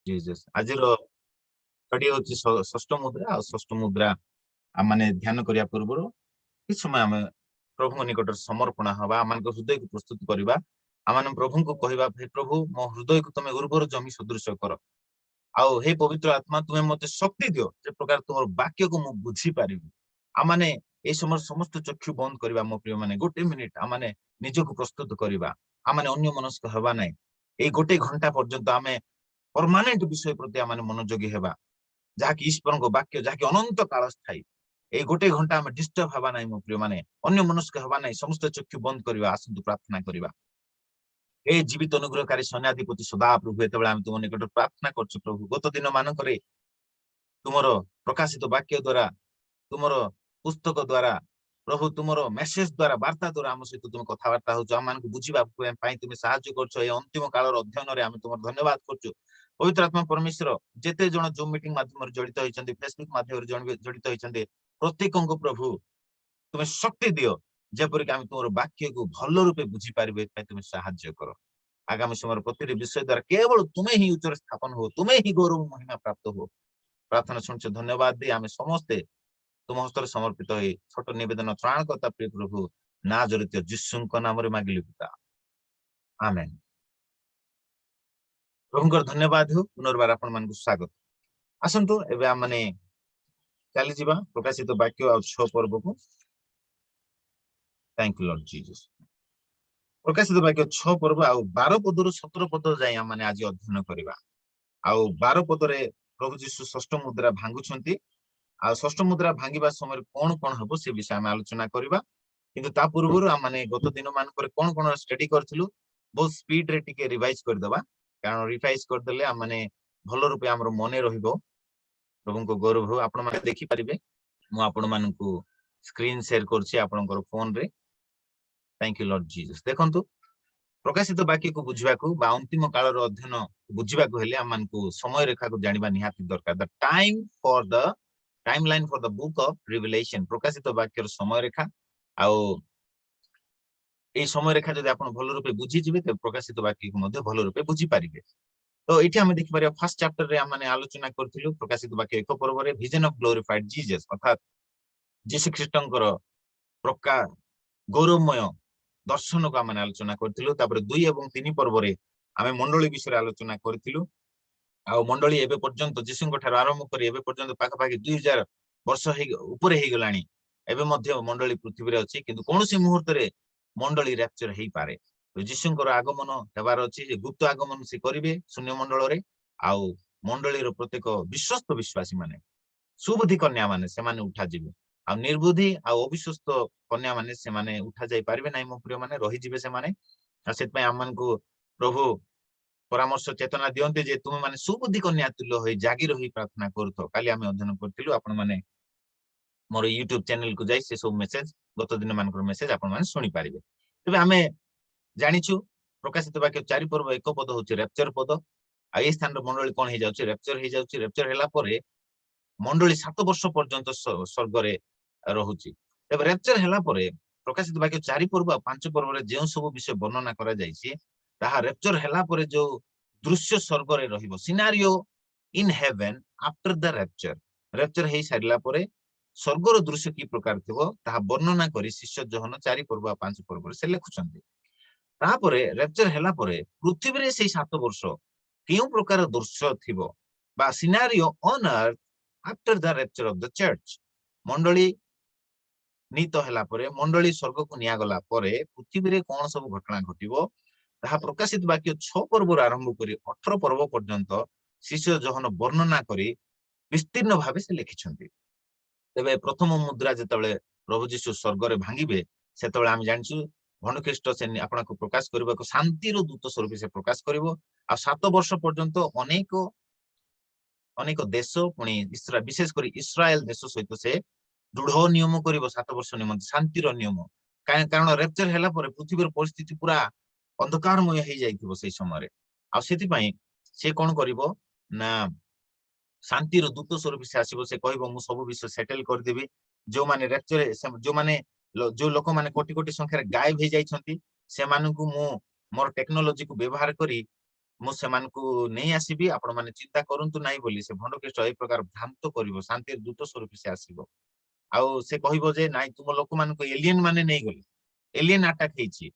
Jesus आज study होची षष्ठ मुद्रा आ षष्ठ मुद्रा आम माने ध्यान करिया पूर्व किछ समय आम प्रभु निकट समर्पण हवा आम हृदय को प्रस्तुत करवा आम प्रभु को कहवा हे प्रभु मो हृदय को तुम उर्वर जमी सदृश कर आउ हे पवित्र आत्मा तुम्हें मत शक्ति दियो जे प्रकार तुम वाक्य को मु बुझी पारि आम ए समय समस्त चक्षु बंद करवा मो प्रिय माने गोटे मिनिट आम निजक प्रस्तुत करवा आम अन्य मनस्क हवा ना ये गोटे घंटा पर्यंत आम परमानेंट विषय प्रति आम मनोयोगी हेबा जहाँकि ईश्वर वाक्य जहाँकि अनंत काल स्थायी ये गोटे घंटा आम डिस्टर्ब हवा ना मो प्रिय माने अन्य मनस्क हवा ना समस्त चक्षु बंद करवा आसतु प्रार्थना करवा ए जीवित अनुग्रहकारी सैन्याधिपति सदा प्रभु एत तुम निकट प्रार्थना कर प्रभु गत दिन मानक तुमर प्रकाशित वाक्य द्वारा तुमर पुस्तक द्वारा प्रभु तुमर मेसेज द्वारा वार्ता द्वारा आम सहित तुम कथबार्ता हो आम बुझा तुम साहाଯ୍य कर अंतिम कालर अध्ययन आम तुम धन्यवाद कर पवित्र आत्मा परमेश्वर जेते जन जूम मीटिंग माध्यम जड़ित होती फेसबुक माध्यम जड़ित होती प्रत्येक प्रभु तुम्हें शक्ति दियो जेपरिक आम तुम वाक्य को भल रूपे बुझीपारे तुम साहाଯ୍य कर आगामी समय प्रति विषय द्वारा केवल तुम्हें ही उच्च स्थापन हो तुम्हें ही गौरव महिमा प्राप्त हो प्रार्थना शुणु धन्यवाद दी आम समस्ते तुम हस्तर समर्पित हो छोट निवेदन त्राणकर्ता प्रिय प्रभु ना जड़ित जीशु नाम मागिली पिता आमेन प्रभुंकर धन्यवाद हो पुनर्बार आपण मान स्वागत आसतु एबे आम माने चली जीवा प्रकाशित वाक्य आ 6 पर्व को थैंक यू लॉर्ड जीसस प्रकाशित वाक्य 6 पर्व आ 12 पदरु 17 पद जाय आम माने आज अध्ययन करबा आ 12 पदरे प्रभु जीसु षष्ठ मुद्रा भांगुछंती आ षष्ठ मुद्रा भांगिबा समय कोन कोन हबो से विषय आम आलोचना करबा किंतु ता पूर्व आम माने गत दिन मान पर कोन कोन स्टडी करथिलु बहुत स्पीड रे टिके रिवाइज कर दबा कारण रिवाइज कर देले आम माने भलो रूपे हमर मने रहिबो प्रभु को गौरव आपण माने देखि परिबे मु आपण मान को स्क्रीन शेयर करछि आपनकर फोन रे थैंक यू लॉर्ड जीसस देखंतु प्रकाशित वाक्य को बुझिबा को बा अंतिम काल रो अध्ययन बुझिबा को हेले आमान को समय रेखा को जानिबा निहाती दरकार the timeline for the book of revelation प्रकाशित वाक्य समय रेखा आउ ए समय रेखा जदि आपण भलो रूपे बुझी जिवे त प्रकाशित वाक्य को मध्ये भलो रूपे बुझी पारिबे तो एठी हम देखि पारिया फर्स्ट चैप्टर रे हम माने आलोचना करथिलु प्रकाशित वाक्य एक पर्व रे विजन ऑफ ग्लोरिफाइड जीसस अर्थात जीसु ख्रीष्टंकर प्रका गौरवमय दर्शन को आम आलोचना करथिलु तापर 2 एवं 3 पर्व रे आमे मंडली विषय आलोचना करथिलु आ मंडली एबे पर्यंत जीसुଙ୍କ ठार आरंभ करी एबे पर्यंत पाखा पाखी 2000 वर्ष ऊपर हे गलानी एबे मध्य मंडली पृथ्वी रे अछि किंतु कोनोसी मुहूर्त रे मंडली रैप्चर हेई पारे तो जीसुଙ୍କର आगमन हेबार अछि जे गुप्त आगमन से करिवे शून्य मंडल रे आउ मंडली रो प्रत्येक विश्वस्त विश्वासी माने सुबुद्धि कन्या माने से माने उठा जिवे आ निर्बुद्धि आ अविश्वस्त कन्या माने से माने उठा जाई पारिबे नै मो प्रिय माने रहि जिवे से माने आ सेत पय हमन को प्रभु परामर्श चेतना दियंते जे तुम माने सुबुद्धि कन्या तुल्य होई जागी रही प्रार्थना करथो काली आमे अध्ययन करथिलु आपण माने मोर YouTube चैनल को जाई से सब मेसेज गत दिन मानकर मेसेज आपण माने सुनि पारिबे तबे आमे जानिछु प्रकाशित वाक्य 4 पर्व एक पद होछि रैप्चर पद आ ए स्थान रो मंडली कोन हे जाउछि रैप्चर हेला परे मंडली 7 वर्ष पर्यंत स्वर्ग रे रहुछि तबे रैप्चर हेला परे प्रकाशित वाक्य 4 पर्व आ 5 पर्व रे जेउ सब विषय वर्णना करा जाइछि ताहा रैप्चर हेला परे जो दृश्य स्वर्ग रे रहिबो scenario in heaven after the rapture हे सारिला परे स्वर्ग रो दृश्य की प्रकार थिबो ताहा वर्णना करी शिष्य जोहन 4 पर्व आ 5 पर्व रे से लेखुछन्ति तापरे रैप्चर हेला परे पृथ्वी रे से 7 वर्ष केउ प्रकार दृश्य थिबो बा scenario on earth after the rapture of the church मंडली नीत हेला परे मंडली स्वर्ग को निया गला परे पृथ्वी रे कोन सब घटना घटिबो ताहा प्रकाशित वाक्य 6 पर्व आरंभ करी 18 पर्व पर्यंत शिष्य जोहन वर्णना करी विस्तीर्ण भावे से लिखिछन्ति तेबे प्रथम मुद्रा जेतबेले प्रभु जीशु स्वर्ग रे भांगिबे सेतबेले हम जानछु भंड ख्रीष्ट से आपन को प्रकाश करबा को शांति रो दूत स्वरूप से प्रकाश करबो आ 7 वर्ष पर्यंत अनेक अनेक देश पुणी विशेष कर इस्राएल देश सहित से दृढ़ नियम करिवो 7 वर्ष निमंत शांति रो नियम कारण रैप्चर हेला परे पृथ्वी रो परिस्थिति पूरा अंधकारमय हे जाइथिबो से समय रे आ सेति पई से कोन करिवो ना शांति रो दूत स्वरूप से आसीबो से कहबो मु सब विषय सेटल कर देबी जो माने रैप्चर जो माने जो लोक माने कोटि कोटि संख्या रे गायब हे जाइछंती से मानकु मु मोर टेक्नोलॉजी को व्यवहार करी ମୁଁ ସେମାନଙ୍କୁ ନେଇ ଆସିବି, ଆପଣ ମାନେ ଚିନ୍ତା କରନ୍ତୁ ନାହିଁ ବୋଲି ସେ ଭଣ୍ଡ ଖ୍ରୀଷ୍ଟ ଏଇ ପ୍ରକାର ଭ୍ରାନ୍ତ କରିବ, ଶାନ୍ତିର ଦୂତ ସ୍ୱରୂପ ସେ ଆସିବ। ଆଉ ସେ କହିବ ଯେ ନାଇଁ ତୁମ ଲୋକମାନଙ୍କୁ ଏଲିଏନ ମାନେ ନେଇଗଲେ, ଏଲିଏନ ଆଟାକ ହେଇଛି।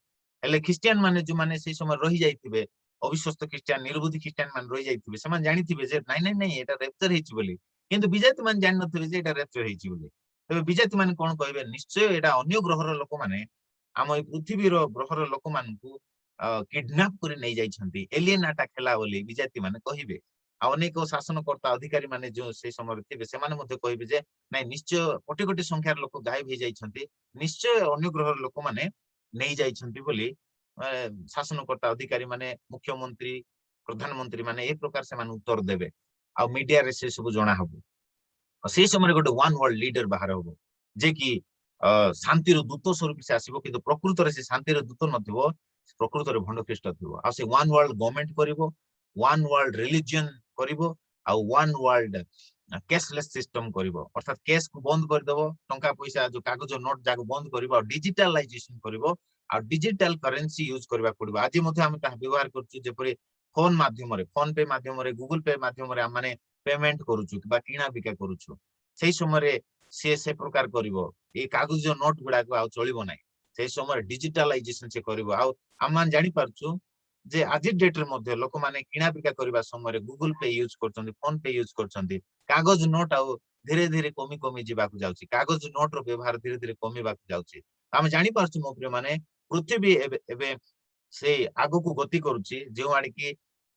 ହେଲେ ଖ୍ରୀଷ୍ଟିଆନ ମାନେ ଯୋଉମାନେ ସେଇ ସମୟରେ ରହିଯାଇଥିବେ, ଅବିଶ୍ୱସ୍ତ ଖ୍ରୀଷ୍ଟିଆନ, ନିର୍ବୋଧୀ ଖ୍ରୀଷ୍ଟିଆନ ମାନେ ରହିଯାଇଥିବେ, ସେମାନେ ଜାଣିଥିବେ ଯେ ନାଇଁ ନାଇଁ ନାଇଁ ଏଇଟା ରେପଚର ହେଇଛି ବୋଲି। କିନ୍ତୁ ବିଜାତି ମାନେ ଜାଣିନଥିବେ ଯେ ଏଇଟା ରେପଚର ହେଇଛି ବୋଲି। ତେବେ ବିଜାତି ମାନେ କଣ କହିବେ, ନିଶ୍ଚୟ ଏଇଟା ଅନ୍ୟ ଗ୍ରହର ଲୋକମାନେ ଆମ ଏଇ ପୃଥିବୀର ଗ୍ରହର ଲୋକମାନଙ୍କୁ କିଡନାପ କରି ନେଇ ଯାଇଛନ୍ତି, ଏଲିଏନ ଆଟାକ ହେଲା ବୋଲି ବିଜାତି ମାନେ କହିବେ। ଆଉ ଅନେକ ଶାସନକର୍ତ୍ତା ଅଧିକାରୀ ମାନେ ଯୋଉ ସେଇ ସମୟରେ ଥିବେ ସେମାନେ ମଧ୍ୟ କହିବେ ଯେ ନାଇଁ ନିଶ୍ଚୟ କୋଟି କୋଟି ସଂଖ୍ୟାର ଲୋକ ଗାୟବ ହେଇଯାଇଛନ୍ତି, ନିଶ୍ଚୟ ଅନ୍ୟ ଗ୍ରହର ଲୋକମାନେ ନେଇ ଯାଇଛନ୍ତି ବୋଲି ଶାସନକର୍ତ୍ତା ଅଧିକାରୀ ମାନେ, ମୁଖ୍ୟମନ୍ତ୍ରୀ, ପ୍ରଧାନମନ୍ତ୍ରୀ ମାନେ ଏ ପ୍ରକାର ସେମାନେ ଉତ୍ତର ଦେବେ। ଆଉ ମିଡିଆରେ ସେ ସବୁ ଜଣା ହବ। ସେଇ ସମୟରେ ଗୋଟେ ୱାନ ୱାର୍ଲଡ ଲିଡର ବାହାର ହବ, ଯେ କି ଶାନ୍ତିର ଦୂତ ସ୍ୱରୂପ ସେ ଆସିବ, କିନ୍ତୁ ପ୍ରକୃତରେ ସେ ଶାନ୍ତିର ଦୂତ ନଥିବ, ପ୍ରକୃତରେ ଭଣ୍ଡ ଖ୍ରୀଷ୍ଟ ଥିବ। ଆଉ ସେ ୱାନ ୱାର୍ଲଡ ଗଭର୍ଣ୍ଣମେଣ୍ଟ କରିବ, ୱାନ ୱାର୍ଲଡ ରିଲିଜିୟନ କରିବ, ଆଉ ୱାନ ୱାର୍ଲଡ କ୍ୟାଶଲେସ୍ ସିଷ୍ଟମ କରିବ। ଅର୍ଥାତ କେସ୍ କୁ ବନ୍ଦ କରିଦବ, ଟଙ୍କା ପଇସା ଯୋଉ କାଗଜ ନୋଟ ଯାକ ବନ୍ଦ କରିବ, ଆଉ ଡିଜିଟାଲାଇଜେସନ କରିବ, ଆଉ ଡିଜିଟାଲ କରେନ୍ସି ୟୁଜ କରିବାକୁ ପଡିବ। ଆଜି ମଧ୍ୟ ଆମେ ତାହା ବ୍ୟବହାର କରୁଛୁ, ଯେପରି ଫୋନ ମାଧ୍ୟମରେ, ଫୋନ ପେ ମାଧ୍ୟମରେ, ଗୁଗୁଲ ପେ ମାଧ୍ୟମରେ ଆମେ ପେମେଣ୍ଟ କରୁଛୁ ବା କିଣା ବିକା କରୁଛୁ। ସେଇ ସମୟରେ ସିଏ ସେ ପ୍ରକାର କରିବ, ଏଇ କାଗଜ ନୋଟ ଗୁଡାକ ଆଉ ଚଳିବ ନାହିଁ। ସେଇ ସମୟରେ ଡିଜିଟାଲାଇଜେସନ ସେ କରିବ। ଆଉ ଆମେ ଜାଣିପାରୁଛୁ ଯେ ଆଜି ଡେଟରେ ମଧ୍ୟ ଲୋକମାନେ କିଣା ବିକା କରିବା ସମୟରେ ଗୁଗୁଲ ପେ ୟୁଜ କରୁଛନ୍ତି, ଫୋନ ପେ ୟୁଜ କରୁଛନ୍ତି। କାଗଜ ନୋଟ ଆଉ ଧୀରେ ଧୀରେ କମି କମି ଯିବାକୁ ଯାଉଛି, କାଗଜ ନୋଟର ବ୍ୟବହାର ଧୀରେ ଧୀରେ କମିବାକୁ ଯାଉଛି। ଆମେ ଜାଣିପାରୁଛୁ ମୋ ପ୍ରିୟ ମାନେ, ପୃଥିବୀ ଏବେ ଏବେ ସେ ଆଗକୁ ଗତି କରୁଛି, ଯେଉଁ ଆଡିକି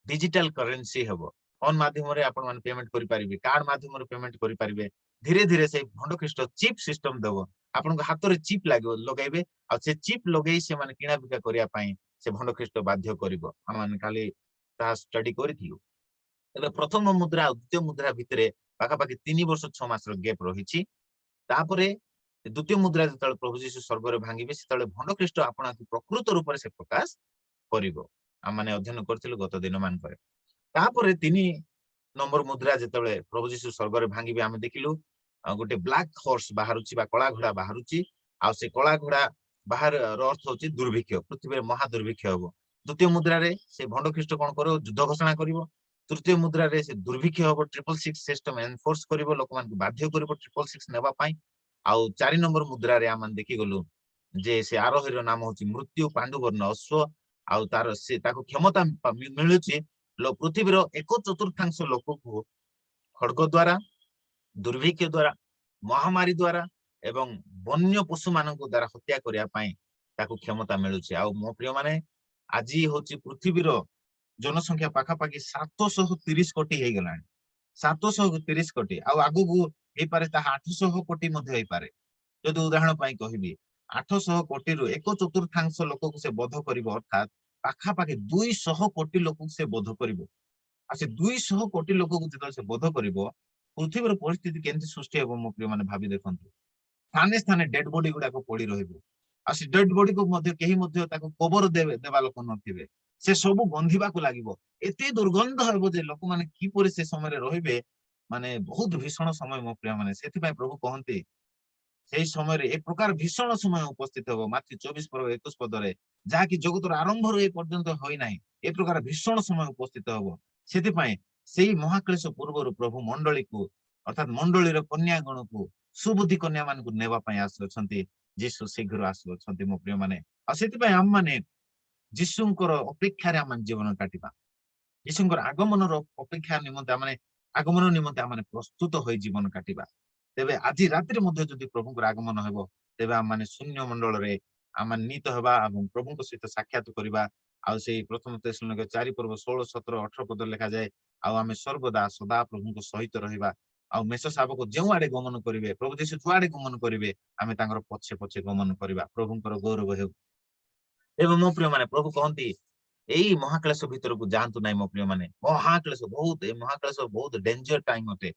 ଡିଜିଟାଲ କରେନ୍ସି ହେବ। ଫୋନ ମାଧ୍ୟମରେ ଆପଣ ମାନେ ପେମେଣ୍ଟ କରିପାରିବେ, କାର୍ଡ ମାଧ୍ୟମରେ ପେମେଣ୍ଟ କରିପାରିବେ। ଧୀରେ ଧୀରେ ସେଇ ଭଣ୍ଡ ଖ୍ରୀଷ୍ଟ ଚିପ୍ ସିଷ୍ଟମ ଦେବ, ଆପଣଙ୍କ ହାତରେ ଚିପ୍ ଲଗାଇବେ, ଆଉ ସେ ଚିପ୍ ଲଗେଇ ସେମାନେ କିଣା ବିକା କରିବା ପାଇଁ ସେ ଭଣ୍ଡ ଖ୍ରୀଷ୍ଟ ବାଧ୍ୟ କରିବ। ଆମେ କାଲି ତାହା ଷ୍ଟଡି କରିଥିଲୁ। ତେବେ ପ୍ରଥମ ମୁଦ୍ରା ଆଉ ଦ୍ୱିତୀୟ ମୁଦ୍ରା ଭିତରେ ପାଖାପାଖି 3 ବର୍ଷ 6 ମାସର ଗ୍ୟାପ ରହିଛି। ତାପରେ ଦ୍ୱିତୀୟ ମୁଦ୍ରା ଯେତେବେଳେ ପ୍ରଭୁ ଯୀଶୁ ସ୍ୱର୍ଗରେ ଭାଙ୍ଗିବେ, ସେତେବେଳେ ଭଣ୍ଡ ଖ୍ରୀଷ୍ଟ ଆପଣଙ୍କୁ ପ୍ରକୃତ ରୂପରେ ସେ ପ୍ରକାଶ କରିବ। ଆମମାନେ ଅଧ୍ୟୟନ କରିଥିଲୁ ଗତ ଦିନ ମାନଙ୍କରେ। ତାପରେ 3 ନମ୍ବର ମୁଦ୍ରା ଯେତେବେଳେ ପ୍ରଭୁ ଯୀଶୁ ସ୍ୱର୍ଗରେ ଭାଙ୍ଗିବେ, ଆମେ ଦେଖିଲୁ ଗୋଟେ ବ୍ଲାକ୍ ହର୍ସ ବାହାରୁଛି ବା କଳା ଘୋଡା ବାହାରୁଛି। ଆଉ ସେ କଳା ଘୋଡା ବାହାରର ଅର୍ଥ ହଉଛି ଦୁର୍ଭିକ୍ଷ, ପୃଥିବୀରେ ମହା ଦୁର୍ଭିକ୍ଷ ହବ। ଦ୍ୱିତୀୟ ମୁଦ୍ରାରେ ସେ ଭଣ୍ଡ ଖ୍ରୀଷ୍ଟ କଣ କରିବ, ଯୁଦ୍ଧ ଘୋଷଣା କରିବ। ତୃତୀୟ ମୁଦ୍ରାରେ ସେ ଦୁର୍ଭିକ୍ଷ ହବ, 666 ସିଷ୍ଟମ ଏନଫୋର୍ସ କରିବ, ଲୋକମାନଙ୍କୁ ବାଧ୍ୟ କରିବ 666 ନେବା ପାଇଁ। ଆଉ 4 ନମ୍ବର ମୁଦ୍ରାରେ ଆମେ ଦେଖିଗଲୁ ଯେ ସେ ଆରୋହୀର ନାମ ହଉଛି ମୃତ୍ୟୁ, ପାଣ୍ଡୁବର୍ଣ୍ଣ ଅଶ୍ଵ। ଆଉ ତାର ସେ ତାକୁ କ୍ଷମତା ମିଳୁଛି ପୃଥିବୀର 1/4 ଲୋକକୁ ଖଡ୍ଗ ଦ୍ଵାରା, ଦୁର୍ଭିକ୍ଷ ଦ୍ଵାରା, ମହାମାରୀ ଦ୍ଵାରା ଏବଂ ବନ୍ୟ ପଶୁ ମାନଙ୍କ ଦ୍ଵାରା ହତ୍ୟା କରିବା ପାଇଁ ତାକୁ କ୍ଷମତା ମିଳୁଛି। ଆଉ ମୋ ପ୍ରିୟ ମାନେ, ଆଜି ହଉଛି ପୃଥିବୀର ଜନସଂଖ୍ୟା ପାଖାପାଖି 730 କୋଟି ହେଇଗଲାଣି, 730 କୋଟି। ଆଉ ଆଗକୁ ହେଇପାରେ ତାହା 800 କୋଟି ମଧ୍ୟ ହେଇପାରେ। ଯଦି ଉଦାହରଣ ପାଇଁ କହିବି, 800 କୋଟିରୁ 1/4 ଲୋକକୁ ସେ ବଧ କରିବ, ଅର୍ଥାତ୍ ପାଖାପାଖି 200 କୋଟି ଲୋକକୁ ସେ ବଧ କରିବ। ଆଉ ସେ 200 କୋଟି ଲୋକକୁ ଯେତେବେଳେ ସେ ବଧ କରିବ, ପୃଥିବୀର ପରିସ୍ଥିତି କେମିତି ସୃଷ୍ଟି ହେବ ମୋ ପ୍ରିୟ ମାନେ ଭାବି ଦେଖନ୍ତୁ। ସ୍ଥାନେ ସ୍ଥାନେ ଡେଡ ବଡି ଗୁଡାକ ପଡି ରହିବ। ଆଉ ସେ ଡେଡ ବଡିକୁ ମଧ୍ୟ କେହି ମଧ୍ୟ ତାକୁ କବର ଦେବା ଲୋକ ନଥିବେ, ସେ ସବୁ ଗନ୍ଧିବାକୁ ଲାଗିବ। ଏତେ ଦୁର୍ଗନ୍ଧ ହେବ ଯେ ଲୋକମାନେ କିପରି ସେ ସମୟରେ ରହିବେ, ମାନେ ବହୁତ ଭୀଷଣ ସମୟ ମୋ ପ୍ରିୟ ମାନେ। ସେଥିପାଇଁ ପ୍ରଭୁ କହନ୍ତି ସେଇ ସମୟରେ ଏ ପ୍ରକାର ଭୀଷଣ ସମୟ ଉପସ୍ଥିତ ହେବ, ମାତ୍ର 24:21 ଯାହାକି ଜଗତର ଆରମ୍ଭରୁ ଏ ପର୍ଯ୍ୟନ୍ତ ହୋଇନାହିଁ। ଏ ପ୍ରକାର ଭୀଷଣ ସମୟ ଉପସ୍ଥିତ ହେବ। ସେଥିପାଇଁ ସେଇ ମହାକ୍ଲେଶ ପୂର୍ବରୁ ପ୍ରଭୁ ମଣ୍ଡଳୀକୁ, ଅର୍ଥାତ ମଣ୍ଡଳୀର କନ୍ୟା ଗଣକୁ, ସୁବୁଦ୍ଧି କନ୍ୟା ମାନଙ୍କୁ ନେବା ପାଇଁ ଆସୁଅଛନ୍ତି। ଯୀଶୁ ଶୀଘ୍ର ଆସୁଅଛନ୍ତି ମୋ ପ୍ରିୟ ମାନେ। ଆଉ ସେଥିପାଇଁ ଆମମାନେ ଯୀଶୁଙ୍କର ଅପେକ୍ଷାରେ ଆମେ ଜୀବନ କାଟିବା। ଯୀଶୁଙ୍କର ଆଗମନର ଅପେକ୍ଷା ନିମନ୍ତେ ଆମେ ଆଗମନ ନିମନ୍ତେ ଆମେ ପ୍ରସ୍ତୁତ ହୋଇ ଜୀବନ କାଟିବା। ତେବେ ଆଜି ରାତିରେ ମଧ୍ୟ ଯଦି ପ୍ରଭୁଙ୍କର ଆଗମନ ହେବ, ତେବେ ଆମମାନେ ଶୂନ୍ୟ ମଣ୍ଡଳରେ ଆମେ ନୀତ ହେବା ଏବଂ ପ୍ରଭୁଙ୍କ ସହିତ ସାକ୍ଷାତ କରିବା। ଆଉ ସେଇ ପ୍ରଥମ ତେସଲୋନିକେ 4:16, 17, 18 ଲେଖାଯାଏ, ଆଉ ଆମେ ସର୍ବଦା ସଦା ପ୍ରଭୁଙ୍କ ସହିତ ରହିବା। ଆଉ ମେଷ ଶାବକ ଯେଉଁ ଆଡେ ଗମନ କରିବେ, ପ୍ରଭୁ ଯୀଶୁ ଯୁଆଡେ ଗମନ କରିବେ, ଆମେ ତାଙ୍କର ପଛେ ପଛେ ଗମନ କରିବା। ପ୍ରଭୁଙ୍କର ଗୌରବ ହେଉ। ଏବେ ମୋ ପ୍ରିୟ ମାନେ, ପ୍ରଭୁ କହନ୍ତି ଏଇ ମହାକ୍ଲେଶ ଭିତରକୁ ଯାଆନ୍ତୁ ନାହିଁ ମୋ ପ୍ରିୟ ମାନେ। ମହାକ୍ଲେଶ ବହୁତ, ଏ ମହାକ୍ଲେଶ ବହୁତ ଡେଞ୍ଜର ଟାଇମ ଅଟେ।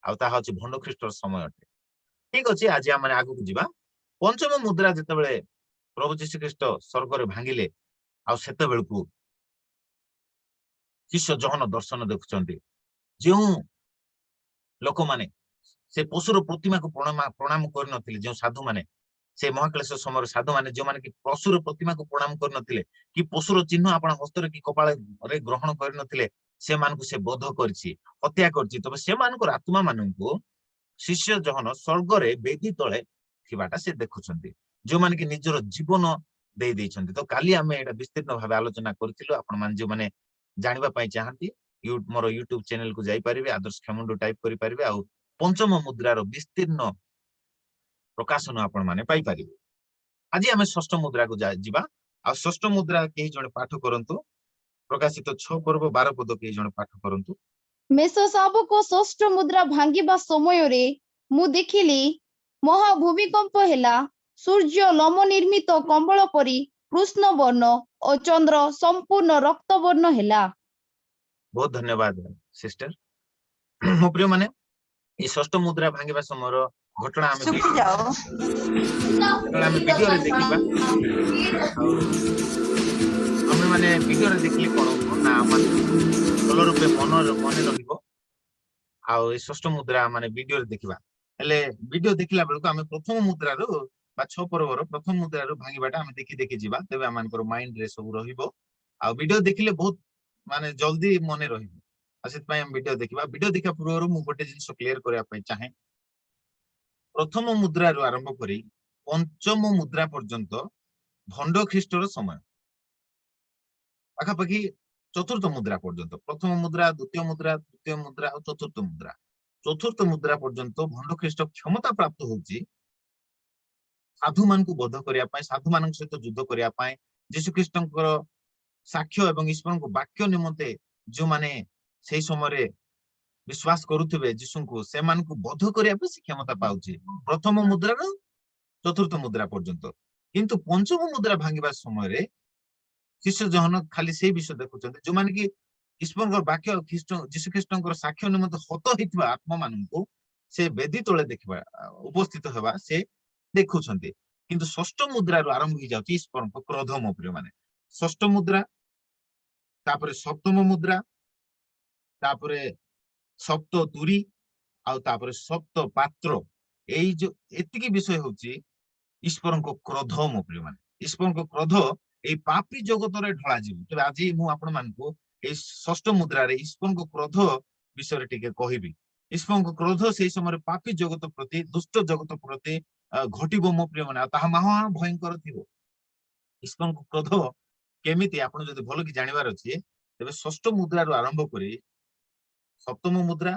ଆଉ ତାହା ହଉଛି ଭଣ୍ଡ ଖ୍ରୀଷ୍ଟର ସମୟ ଅଟେ। ଠିକ ଅଛି, ଆଜି ଆମେ ଆଗକୁ ଯିବା। ପଞ୍ଚମ ମୁଦ୍ରା ଯେତେବେଳେ ପ୍ରଭୁ ଯୀଶୁ ଖ୍ରୀଷ୍ଟ ସ୍ୱର୍ଗରେ ଭାଙ୍ଗିଲେ, ଆଉ ସେତେବେଳକୁ ଶିଷ୍ୟ ଜହନ ଦର୍ଶନ ଦେଖୁଛନ୍ତି। ଯେଉଁ ଲୋକମାନେ ସେ ପଶୁର ପ୍ରତିମାକୁ ପ୍ରଣାମ କରିନଥିଲେ, ଯେଉଁ ସାଧୁମାନେ से महाक्लेश समय साधु माने जो माने कि पशुर प्रतिमा को प्रणाम कर नथिले कि पशुर चिन्ह आपण हस्तर कि कपाळ रे ग्रहण कर नथिले से मान को से बोध करछि हत्या करछि तबे से मान को आत्मा मान को शिष्य जहन स्वर्ग रे बेदी तळे थिबाटा से देखुछन्ती जो माने कि निजर जीवन दे दैछन्ती तो काली हमें एटा विस्तीर्ण भाबे आलोचना करथिलु आपण मान जो माने जानिबा पई चाहंती मोर यूट्यूब चैनल को जाई परिबे आदर्श खेमुंडू टाइप करि परिबे आ पंचम मुद्रार विस्तीर्ण प्रकाशन आपण माने पाई परिबे आज आम षष्ठ मुद्रा को जीवा आ षष्ठ मुद्रा के जने पाठ करंतु प्रकाशित 6 पर्व 12 पद के जने पाठ करंतु मेष शाबक षष्ठ मुद्रा भांगिबा समय रे मु देखिली महाभूमिकंप हेला सूर्य लोम निर्मित कंबल परी कृष्ण वर्ण और चंद्र संपूर्ण रक्त वर्ण हेला। बहुत धन्यवाद सिस्टर मो प्रिय माने ई षष्ठ मुद्रा भांगिबा समय घटना आमे वीडियो रे देखिबा हमें माने वीडियो रे देखली कोन ना माने भल रूपे मन रहिबो आ ई षष्ठ मुद्रा माने वीडियो रे देखिबा हेले वीडियो देखिला बेलको हमें प्रथम मुद्रा रो बा 6 पर्व रो प्रथम मुद्रा रो भांगिबाटा हमें देखि जीवा तबे हमनकर माइंड रे सब रहिबो आ वीडियो देखिले बहुत माने जल्दी मने रहिबो आ सेत पय हम वीडियो देखा पूर्व मु गोटे जिंस क्लियर करिया पय चाहे प्रथम मुद्रा रो आरंभ करी पंचम मुद्रा पर्यंत भंड ख्रीष्टर समय पाखापाखि चतुर्थ मुद्रा पर्यंत प्रथम मुद्रा द्वितीय मुद्रा तृतीय मुद्रा और चतुर्थ मुद्रा पर्यंत भंड ख्रीष्ट क्षमता प्राप्त होची साधु मान को बोध करिया पाए साधु मान सहित युद्ध करिया पाए यीशु ख्रीष्टंकर साक्ष्य एवं ईश्वर को वाक्य निमंते जो माने सेही समय विश्वास करुथिबे यीशु को से मान को बोध करिया पे क्षमता पाउची प्रथम मुद्रा रो चतुर्थ मुद्रा पर्यंत किंतु पंचम मुद्रा भांगिबा समय रे शिष्य जहन खाली से विषय देखुछन्ते जो माने कि ईश्वर वाक्य यीशु ख्रीष्टंकर साक्ष्य निमंते हत हितबा आत्मा मान को से वेदी तळे देखबा उपस्थित हेबा से देखुछन्ते किंतु षष्ठ मुद्रा रो आरंभ हो जाउची ईश्वर को क्रोध मो प्रिय माने षष्ठ मुद्रा तापरे सप्तम मुद्रा तापरे सप्त तुरी आ तापरे सप्त पात्र एई जो एतिकी विषय होची ईश्वर को क्रोध मो प्रिय माने ईश्वर को क्रोध ए पापी जगत रे ढळा जीव तबे आज मु आपण मान को ए षष्ठ मुद्रा रे ईश्वर को क्रोध विषय रे टिके कहिबी ईश्वर को क्रोध सेही समय पापी जगत प्रति दुष्ट जगत प्रति घटिबो मो प्रिय माने ताहा महा भयंकर थिबो ईश्वर को क्रोध केमिति आपण जदि भलो कि जानिबार अछि तबे षष्ठ मुद्रा रो आरंभ करी सप्तम मुद्रा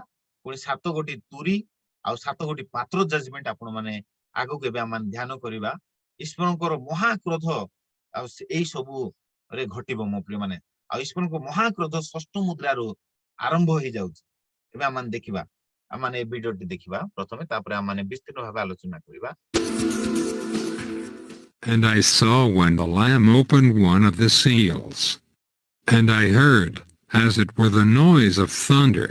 पुणी 7 गोटी तुरी आ 7 गोटी पात्र जजमेंट आपण माने आगो केबे आमान ध्यान करिबा ईश्वरंकर महाक्रोध आ एई सबु रे घटिबो मो प्रिय माने आ ईश्वरंकर महाक्रोध षष्ठ मुद्रा रो आरंभ हो जाउछि एबे आमान देखिबा आमाने वीडियो टी देखिबा प्रथमे तापरे आमाने विस्तृत भाबे आलोचना करिबा And I saw when the Lamb opened one of the seals. And I heard, as it were the noise of thunder,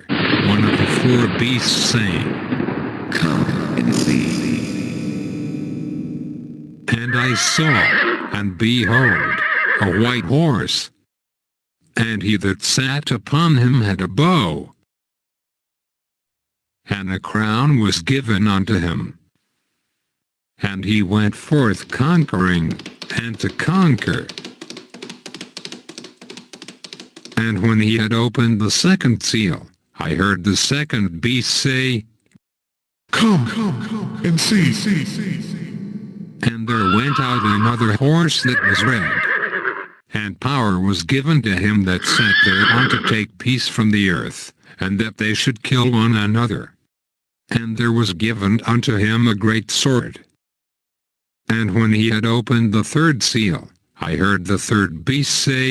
one of the 4 beasts saying, "Come and see." And I saw, and behold, a white horse, and he that sat upon him had a bow, and a crown was given unto him. And he went forth conquering, and to conquer. And when he had opened the second seal, I heard the second beast say, "Come and see." And there went out another horse that was red, and power was given to him that sat thereon to take peace from the earth, and that they should kill one another. And there was given unto him a great sword. And when he had opened the third seal, I heard the third beast say,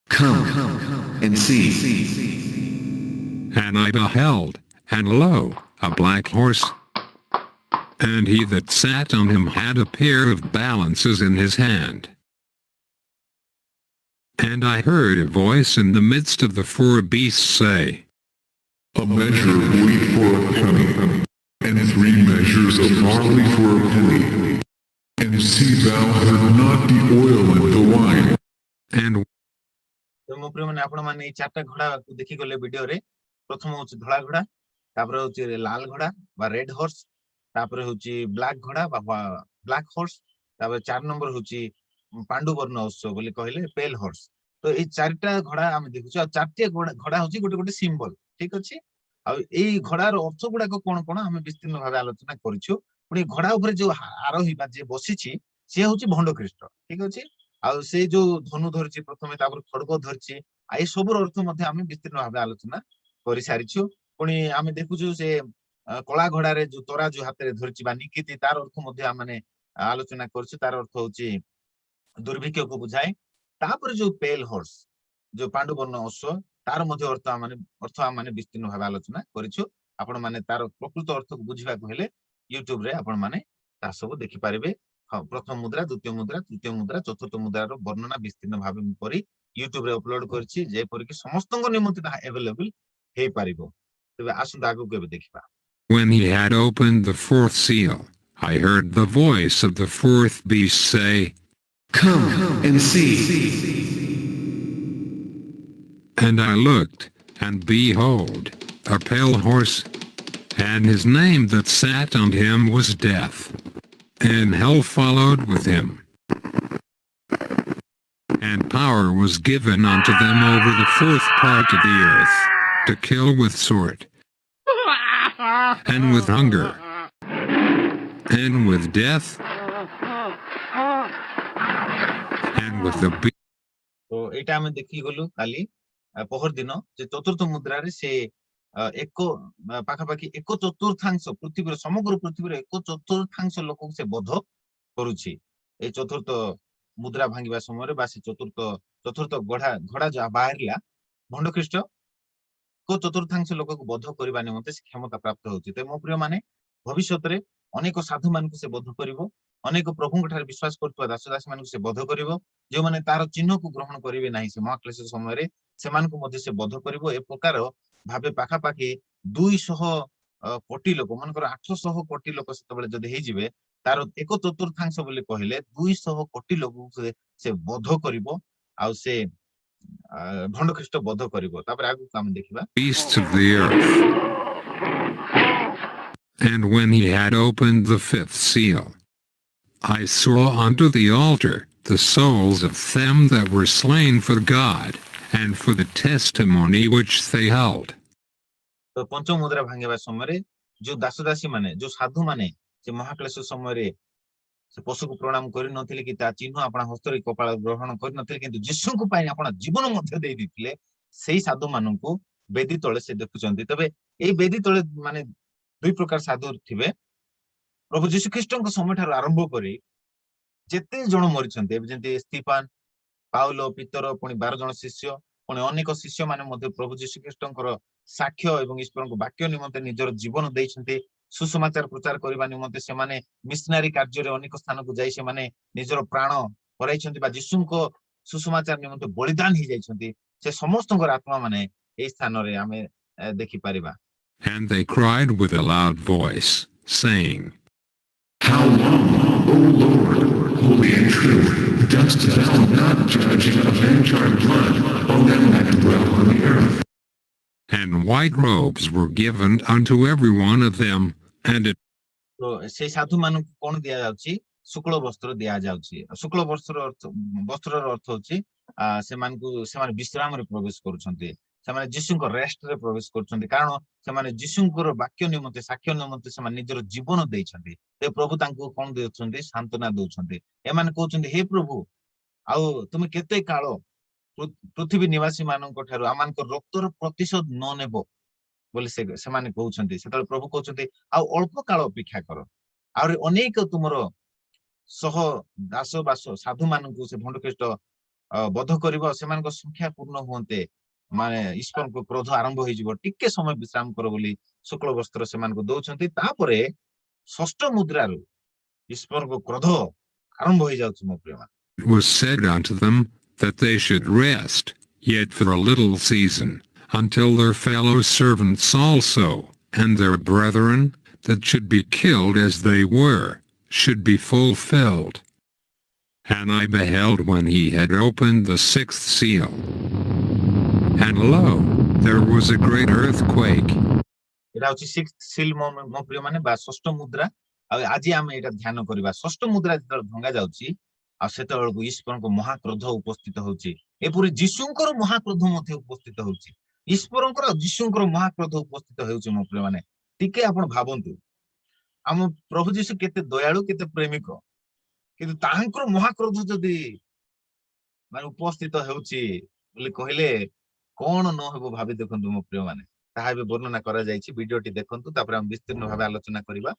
"Come and see." And I beheld, and lo, a black horse, and he that sat on him had a pair of balances in his hand. And I heard a voice in the midst of the 4 beasts say, "A measure of wheat for a penny, and 3 measures of barley for a penny. And see thou hurt not the oil and the wine." And तो मो प्रिय माने आपण माने 4टा घोड़ा को देखि गले वीडियो रे प्रथम होची धळा घोड़ा तापर होची लाल घोड़ा बा रेड हॉर्स तापर होची ब्लैक घोड़ा बा ବ୍ଲାକ୍ ହର୍ସ, ତାପରେ 4 ନମ୍ବର ହଉଛି ପାଣ୍ଡୁ ବର୍ଣ୍ଣ ଅଶ୍ଵ ବୋଲି କହିଲେ ପେଲ୍ ହର୍ସ। ତ ଏଇ 4ଟା ଘୋଡା ଆମେ ଦେଖୁଛୁ, ଆଉ 4ଟି ଘୋଡା ହଉଛି ଗୋଟେ ଗୋଟେ ସିମ୍ବଲ, ଠିକ ଅଛି। ଆଉ ଏଇ ଘୋଡାର ଅର୍ଥ ଗୁଡାକ କଣ କଣ ଆମେ ବିସ୍ତୀର୍ଣ୍ଣ ଭାବେ ଆଲୋଚନା କରିଛୁ। ପୁଣି ଘୋଡା ଉପରେ ଯୋଉ ଆରୋହୀ ବା ଯିଏ ବସିଛି ସିଏ ହଉଛି ଭଣ୍ଡ ଖ୍ରୀଷ୍ଟ, ଠିକ ଅଛି। ଆଉ ସେ ଯୋଉ ଧନୁ ଧରିଛି ପ୍ରଥମେ, ତାପରେ ଖଡଗ ଧରିଛି, ଆଉ ଏଇ ସବୁର ଅର୍ଥ ମଧ୍ୟ ଆମେ ବିସ୍ତୀର୍ଣ୍ଣ ଭାବେ ଆଲୋଚନା କରିସାରିଛୁ। ପୁଣି ଆମେ ଦେଖୁଛୁ ସେ କଳା ଘୋଡାରେ ଯୋଉ ତରାଜୁ ହାତରେ ଧରିଛି ବା ନିକିତି, ତାର ଅର୍ଥ ମଧ୍ୟ ଆମେ ଆଲୋଚନା କରିଛୁ। ତାର ଅର୍ଥ ହଉଛି ଦୁର୍ଭିକ୍ଷକୁ ବୁଝାଏ। ତାପରେ ଯୋଉ ପେଲ୍ ହର୍ସ, ଯୋଉ ପାଣ୍ଡୁ ବର୍ଣ୍ଣ ଅଶ୍ଵ, ତାର ମଧ୍ୟ ଅର୍ଥ ଆମେ ବିସ୍ତୀର୍ଣ୍ଣ ଭାବେ ଆଲୋଚନା କରିଛୁ। ଆପଣ ମାନେ ତାର ପ୍ରକୃତ ଅର୍ଥକୁ ବୁଝିବାକୁ ହେଲେ ୟୁଟ୍ୟୁବରେ ଆପଣ ମାନେ ତାହା ସବୁ ଦେଖିପାରିବେ। ହଁ, ପ୍ରଥମ ମୁଦ୍ରା, ଦ୍ୱିତୀୟ ମୁଦ୍ରା, ତୃତୀୟ ମୁଦ୍ରା, ଚତୁର୍ଥ ମୁଦ୍ରାର ବର୍ଣ୍ଣନା ବିସ୍ତୀର୍ଣ୍ଣ ଭାବେ ମୁଁ କରି ୟୁଟ୍ୟୁବରେ ଅପଲୋଡ କରିଛି, ଯେପରିକି ସମସ୍ତଙ୍କ ନିମନ୍ତେ ତାହା ଆଭେଲେବଲ ହେଇପାରିବ। ତେବେ ଆସନ୍ତୁ ଆଗକୁ ଏବେ ଦେଖିବା। When he had opened the fourth seal, I heard the voice of the fourth beast say, Come and see. And I looked, and behold, a pale horse, and his name that sat on him was Death, and hell followed with him. And power was given unto them over the fourth part of the earth, to kill with sword, and with hunger, and with death, and with the beast. ତ ଏଇଟା ଆମେ ଦେଖିଗଲୁ କାଲି ପହର ଦିନ, ଯେ ଚତୁର୍ଥ ମୁଦ୍ରାରେ ସେ ପାଖାପାଖି 1/4 ପୃଥିବୀର, ସମଗ୍ର ପୃଥିବୀର 1/4 ଲୋକକୁ ସେ ବଧ କରୁଛି। ଏଇ ଚତୁର୍ଥ ମୁଦ୍ରା ଭାଙ୍ଗିବା ସମୟରେ ବା ସେ ଚତୁର୍ଥ ଘୋଡା ଯାହା ବାହାରିଲା, ଭଣ୍ଡ ଖ୍ରୀଷ୍ଟ 1/4 ଲୋକକୁ ବଧ କରିବା ନିମନ୍ତେ ସେ କ୍ଷମତା ପ୍ରାପ୍ତ ହଉଛି। ତ ମୋ ପ୍ରିୟ ମାନେ, ଭବିଷ୍ୟତରେ ଅନେକ ସାଧୁ ମାନଙ୍କୁ ସେ ବଧ କରିବ, ଅନେକ ପ୍ରଭୁଙ୍କ ଠାରେ ବିଶ୍ୱାସ କରୁଥିବା ଦାସ ଦାସୀ ମାନଙ୍କୁ ସେ ବଧ କରିବ। ଯେଉଁମାନେ ତାର ଚିହ୍ନକୁ ଗ୍ରହଣ କରିବେ ନାହିଁ ସେ ମହାକ୍ଲେଶ ସମୟରେ, ସେମାନଙ୍କୁ ମଧ୍ୟ ସେ ବଧ କରିବ। ଏ ପ୍ରକାର ଭାବେ ପାଖାପାଖି 200 କୋଟି ଲୋକ, ମନେକର 800 କୋଟି ଲୋକ ସେତେବେଳେ ଯଦି ହେଇଯିବେ, ତାର 1/4 ବୋଲି କହିଲେ 200 କୋଟି ଲୋକଙ୍କୁ ସେ ବଧ କରିବ, ଆଉ ସେ ଭଣ୍ଡ ଖ୍ରୀଷ୍ଟ ବଧ କରିବ। ତାପରେ ଆଗକୁ ଆମେ ଦେଖିବା। Beasts of the earth. And when he had opened the fifth seal, I saw unto the altar the souls of them that were slain for God, and for the testimony which they held. ତ ପଞ୍ଚମ ମୁଦ୍ରା ଭାଙ୍ଗିବା ସମୟରେ ଯୋଉ ଦାସ ଦାସୀ ମାନେ, ଯୋଉ ସାଧୁ ମାନେ ସେ ମହାକ୍ଲେଶ ସମୟରେ ସେ ପଶୁକୁ ପ୍ରଣାମ କରିନଥିଲେ କି ତା ଚିହ୍ନ ଆପଣା ହସ୍ତରେ କପାଳ ଗ୍ରହଣ କରିନଥିଲେ, କିନ୍ତୁ ଯୀଶୁଙ୍କ ପାଇଁ ଆପଣ ଜୀବନ ମଧ୍ୟ ଦେଇ ଦେଇଥିଲେ, ସେଇ ସାଧୁ ମାନଙ୍କୁ ବେଦୀ ତଳେ ସେ ଦେଖୁଛନ୍ତି। ତେବେ ଏଇ ବେଦୀ ତଳେ ମାନେ 2 ପ୍ରକାର ସାଧୁ ଥିବେ। ପ୍ରଭୁ ଯୀଶୁ ଖ୍ରୀଷ୍ଟଙ୍କ ସମୟ ଠାରୁ ଆରମ୍ଭ କରି ଯେତେ ଜଣ ମରିଛନ୍ତି, ଏବେ ଯେମିତି ସ୍ତିଫାନ, ପାଉଲ, ପିତର, ପୁଣି 12 ଜଣ ଶିଷ୍ୟ, ପୁଣି ଅନେକ ଶିଷ୍ୟ ମାନେ ମଧ୍ୟ ପ୍ରଭୁ ଯୀଶୁ ଖ୍ରୀଷ୍ଟଙ୍କର ସାକ୍ଷ୍ୟ ଏବଂ ଈଶ୍ୱରଙ୍କ ବାକ୍ୟ ନିମନ୍ତେ ନିଜର ଜୀବନ ଦେଇଛନ୍ତି। ସୁସମାଚାର ପ୍ରଚାର କରିବା ନିମନ୍ତେ ସେମାନେ ମିଶନାରୀ କାର୍ଯ୍ୟରେ ଅନେକ ସ୍ଥାନକୁ ଯାଇ ସେମାନେ ନିଜର ପ୍ରାଣ ହରାଇଛନ୍ତି ବା ଯୀଶୁଙ୍କ ସୁସମାଚାର ନିମନ୍ତେ ବଳିଦାନ ହେଇଯାଇଛନ୍ତି। ସେ ସମସ୍ତଙ୍କର ଆତ୍ମା ମାନେ ଏଇ ସ୍ଥାନରେ ଆମେ ଦେଖିପାରିବା। And they cried with a loud voice, saying, How long, O Lord, holy and true, dost thou not judge and avenge our blood on them that dwell on the earth? And white robes were given unto every one of them, and it ତ ସେଇ ସାଧୁ ମାନଙ୍କୁ କଣ ଦିଆଯାଉଛି? ଶୁକ୍ଳ ବସ୍ତ୍ର ଦିଆଯାଉଛି। ଶୁକ୍ଳ ବସ୍ତ୍ରର ଅର୍ଥ ହଉଛି ସେମାନେ ବିଶ୍ରାମରେ ପ୍ରବେଶ କରୁଛନ୍ତି, ସେମାନେ ଯୀଶୁଙ୍କ ରେଷ୍ଟରେ ପ୍ରବେଶ କରୁଛନ୍ତି। କାରଣ ସେମାନେ ଯୀଶୁଙ୍କର ବାକ୍ୟ ନିମନ୍ତେ, ସାକ୍ଷ୍ୟ ନିମନ୍ତେ ସେମାନେ ନିଜର ଜୀବନ ଦେଇଛନ୍ତି। ସେ ପ୍ରଭୁ ତାଙ୍କୁ କଣ ଦଉଛନ୍ତି? ସାନ୍ତ୍ୱନା ଦଉଛନ୍ତି। ଏମାନେ କହୁଛନ୍ତି, ହେ ପ୍ରଭୁ, ଆଉ ତୁମେ କେତେ କାଳ ପୃଥିବୀ ନିବାସୀ ମାନଙ୍କ ଠାରୁ ଆମମାନଙ୍କ ରକ୍ତର ପ୍ରତିଶୋଧ ନ ନେବ ବୋଲି ସେମାନେ କହୁଛନ୍ତି। ସେତେବେଳେ ପ୍ରଭୁ କହୁଛନ୍ତି, ଆଉ ଅଳ୍ପ କାଳ ଅପେକ୍ଷା କର, ଆହୁରି ଅନେକ ତୁମର ସହ ଦାସ ବାସ ସାଧୁ ମାନଙ୍କୁ ସେ ଭଣ୍ଡ ଖ୍ରୀଷ୍ଟ ବଧ କରିବ। ସେମାନଙ୍କ ସଂଖ୍ୟା ପୂର୍ଣ୍ଣ ହୁଅନ୍ତେ ମାନେ ଈଶ୍ୱରଙ୍କ କ୍ରୋଧ ଆରମ୍ଭ ହେଇଯିବ, ଟିକେ ସମୟ ବିଶ୍ରାମ କର ବୋଲି ଶୁକ୍ଳ ବସ୍ତ୍ର ସେମାନଙ୍କୁ ଦଉଛନ୍ତି। ତାପରେ ଷଷ୍ଠ ମୁଦ୍ରାରୁ ଈଶ୍ୱରଙ୍କ କ୍ରୋଧ ଆରମ୍ଭ ହେଇଯାଉଛି। ମୋ ପ୍ରିୟ ମାନେ, was said unto them that they should rest, yet for a little season, until their fellow servants also, and their brethren that should be killed as they were, should be fulfilled. And I beheld when he had opened the sixth seal, and lo, there was a great earthquake. এটা হচ্ছে sixth seal, ମୋ ପ୍ରିୟ ମାନେ ବା ଷଷ୍ଠ ମୁଦ୍ରା, आज आम एटा ध्यान करबा षष्ठ मुद्रा जेतल भंगा जाउची आ सेतबेलକୁ ईश्वरଙ୍କ महाक्रोध उपस्थित होउची एपुरी जीशुଙ୍କର महाक्रोध मध्ये उपस्थित होउची ईश्वरଙ୍କର जीशुଙ୍କର महाक्रोध उपस्थित होउची मो प्रिय माने टिके आपण भाबंतु हम प्रभु जीशु केते दयालु केते प्रेमिक किंतु ताहांकर महाक्रोध जदि माने उपस्थित होउची बोली कहिले कोन न हेबो भाबी देखंतु मो प्रिय माने ताहा भी वर्णना करा जायछि वीडियोटी देखंतु तापर हम विस्तीर्ण भाबे आलोचना करिबा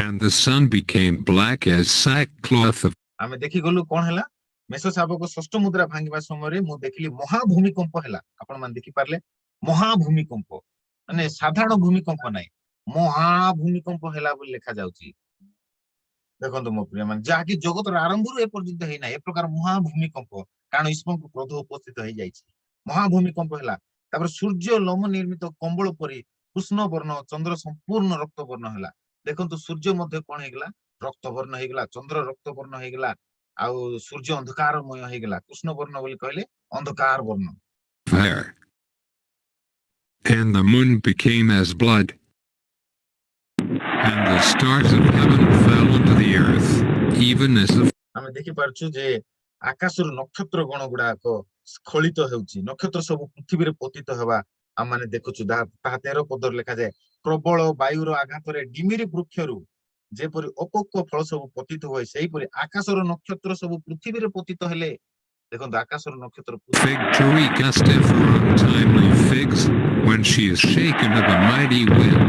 And the sun became black as sackcloth of आमे देखि गलु कोन हला मेसो साबको षष्ठ मुद्रा भांगिबा समय रे मु देखिली महाभूमिकंप हला आपण मान देखि पारले महाभूमिकंप माने साधारण भूमिकंप नै महाभूमिकंप हला बोली लेखा जाउची देखंतु मो प्रिय मान जाकी जगतर आरंभ रु ए पर्यंत हेइ ना ए प्रकार महाभूमिकंप कारण ईश्वर को क्रोध उपस्थित होई जाइछि महाभूमिकंप हला तापर सूर्य लोम निर्मित कंबल परी कृष्ण वर्ण चंद्र संपूर्ण रक्त वर्ण हला देखंतु सूर्य मध्ये कोन हेगला रक्त वर्ण हेगला चंद्र रक्त वर्ण हेगला आ सूर्य अंधकारमय हेगला कृष्ण वर्ण बोली कहले अंधकार वर्ण fire. And the moon became as blood. And the stars of heaven fell into the earth, even as the आमे देखि पारछु जे आकाशर नक्षत्र गण गुडा को स्खलित हेउची नक्षत्र सब पृथ्वी रे पतित हेबा आ माने देखुछु ता 13 पदर लेखा जाय प्रबल वायुर आघात रे डिमिरी वृक्षरु जेपरि अकोक फल सब पतित होय सेही परि आकाशर नक्षत्र सब पृथ्वी रे पतित हेले देखो आकाशर नक्षत्र fig tree casteth her untimely figs when she is shaken of a mighty wind.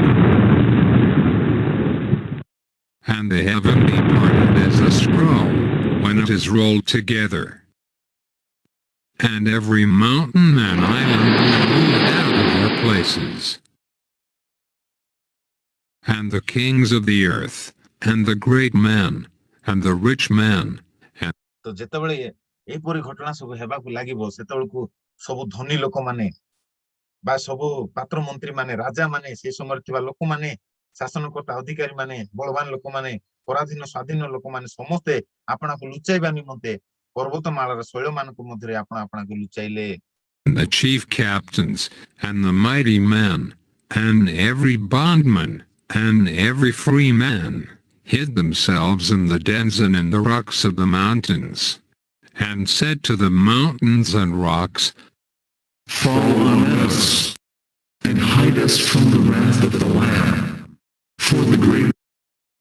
And the heaven departed as a scroll when it is rolled together. And every mountain and island was moved out of their places. And the kings of the earth, and the great men, and the rich men, and तो जेतेबेले ए परि घटना सब हेबा को लागिबो सेतेबेलकु सब धनी लोक माने बा सब पात्र मंत्री माने राजा माने से समय थिबा लोक माने शासनकर्ता अधिकारी माने बलवान लोक माने पराधीन स्वाधीन लोक माने समस्ते आपना को लुचाइबा निमंते पर्वतमालार शैल मानक मध्यरे आपना आपना को लुचाइले the chief captains, and the mighty men, and every bondman, and every free man, hid themselves in the dens and in the rocks of the mountains, and said to the mountains and rocks, Fall on us, and hide us from the wrath of the Lamb. For the great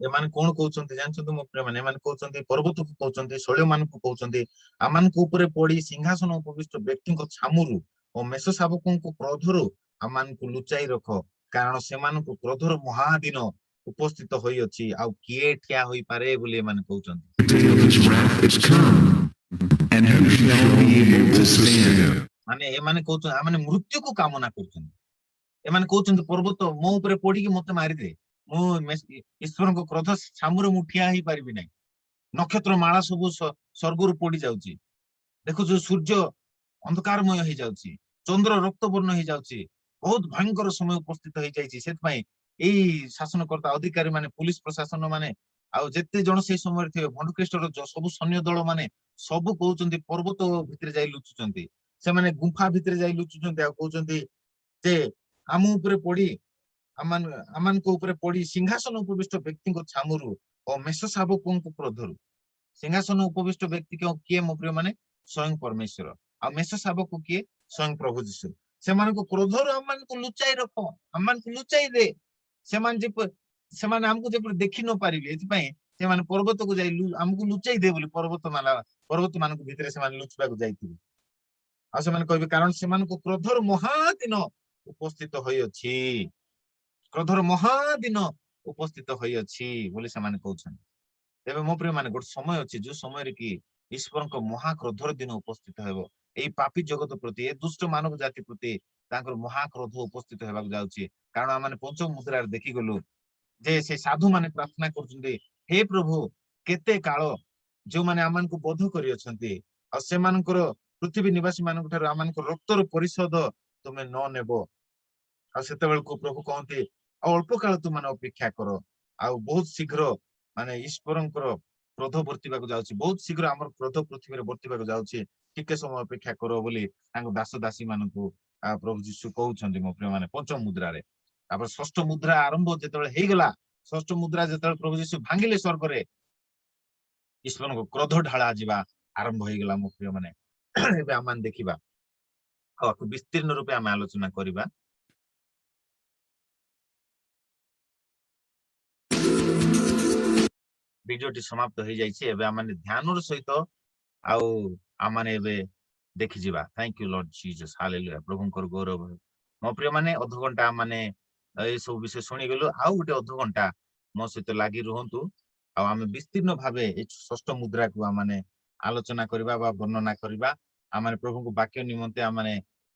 एमाने कोन कहउचंती जानछंती मो प्रिय माने एमाने कहउचंती पर्वत को कहउचंती शैल मान को कहउचंती आमान को ऊपर पड़ी सिंहासन उपविष्ट व्यक्ति को छामुरु और मेष शावकों को क्रोधरु आमान को लुचाई रखो कारण से मान को क्रोधर महादिन उपस्थित होई अछि आ किए ठिया होई पारे बोली एमाने कहउचंती day of his wrath is come, and who shall be able to stand? माने एमाने कहउचंती आमाने मृत्यु को कामना करचंती एमाने कहउचंती पर्वत मो ऊपर पड़ी कि मते मारि दे मु ईश्वर को क्रोध छामुरे मु ठिया ही पारिबि नै नक्षत्र माला सब स्वर्ग पड़ी जाउची देखो जो सूर्य अंधकारमय हो जाउची चंद्र रक्त वर्ण हो जाउची बहुत भयंकर समय उपस्थित हो जाइची सेत पई एई शासनकर्ता अधिकारी माने पुलिस प्रशासन माने आ जेते जण से समय थे भंडकृष्टर सब सैन्य दल माने सब कहउचंती पर्वत भितर जाई लुचुचंती से माने गुफा भितर जाई लुचुचंती आ कहउचंती जे आम ऊपर पड़ी अमान को ऊपर पड़ी सिंहासन उपविष्ट व्यक्ति को छामुरु और मेष शावकों को क्रोधरु सिंहासन उपविष्ट व्यक्ति को किए मो प्रिय माने स्वयं परमेश्वर आ मेष शावक किए स्वयं प्रभु यीशु से मान को क्रोधरु अमान को लुचाई रखो अमान को लुचाई दे से मान जे से मान हमको जे देखि न पारिबे एति पई से मान पर्वत को जाई हमको लुचाई दे बोली पर्वत मान को भितरे से मान लुचबा को जाईथि आ से मान कहबे कारण से मान को क्रोधर महादिन उपस्थित होई अछि क्रोधर महादिन उपस्थित होई अछि बोली से माने कहउछन तेबे मो प्रिय माने गोट समय अछि जो समय रे कि ईश्वर को महाक्रोधर दिन उपस्थित हेबो एई पापी जगत प्रति ए दुष्ट मानव जाति प्रति तांकर महाक्रोध उपस्थित हेबा जाउछि कारण आमाने पंचम मुद्रा रे देखि गलु जे से साधु माने प्रार्थना करछन्ते हे प्रभु केते काल जो माने आमान को बोध करि अछन्ते आ से मानकर पृथ्वी निवासी मानक ठार आमानकर रक्तर परिशोध तुमे न नेबो आ सेते बेल को प्रभु कहते अल्प काल तु माने अपेक्षा करो आ बहुत शीघ्र माने ईश्वरंकर क्रोध वर्तिबा को जाउछि बहुत शीघ्र हमर क्रोध पृथ्वी रे वर्तिबा को जाउछि टिके समय अपेक्षा करो बोली तांको दास दासी मानकु प्रभु यीशु कहउछन्ती मो प्रिय माने पंचम मुद्रा रे ତାପରେ ଷଷ୍ଠ ମୁଦ୍ରା ଆରମ୍ଭ ଯେତେବେଳେ ହେଇଗଲା, ଷଷ୍ଠ ମୁଦ୍ରା ଯେତେବେଳେ ପ୍ରଭୁ ଯୀଶୁ ଭାଙ୍ଗିଲେ ସ୍ୱର୍ଗରେ, ଈଶ୍ୱରଙ୍କ କ୍ରୋଧ ଢାଳା ଯିବା ଆରମ୍ଭ ହେଇଗଲା ମୋ ପ୍ରିୟ ମାନେ। ଏବେ ଆମେ ଦେଖିବା ଆଉ ଆକୁ ବିସ୍ତୀର୍ଣ୍ଣ ରୂପେ ଆମେ ଆଲୋଚନା କରିବା। ଭିଡିଓଟି ସମାପ୍ତ ହେଇଯାଇଛି। ଏବେ ଆମେ ଧ୍ୟାନର ସହିତ ଆଉ ଆମେ ଏବେ ଦେଖିଯିବା। Thank you Lord Jesus, hallelujah. ପ୍ରଭୁଙ୍କର ଗୌରବ। ମୋ ପ୍ରିୟ ମାନେ ଅଧଘଣ୍ଟା ମାନେ ଏଇ ସବୁ ବିଷୟ ଶୁଣିଗଲୁ। ଆଉ ଗୋଟେ ଅଧଘଣ୍ଟା ମୋ ସହିତ ଲାଗି ରୁହନ୍ତୁ, ଆଉ ଆମେ ବିସ୍ତୀର୍ଣ୍ଣ ଭାବେ ଏଇ ଷଷ୍ଠ ମୁଦ୍ରାକୁ ଆମେ ଆଲୋଚନା କରିବା ବା ବର୍ଣ୍ଣନା କରିବା। ଆମେ ପ୍ରଭୁଙ୍କୁ ବାକ୍ୟ ନିମନ୍ତେ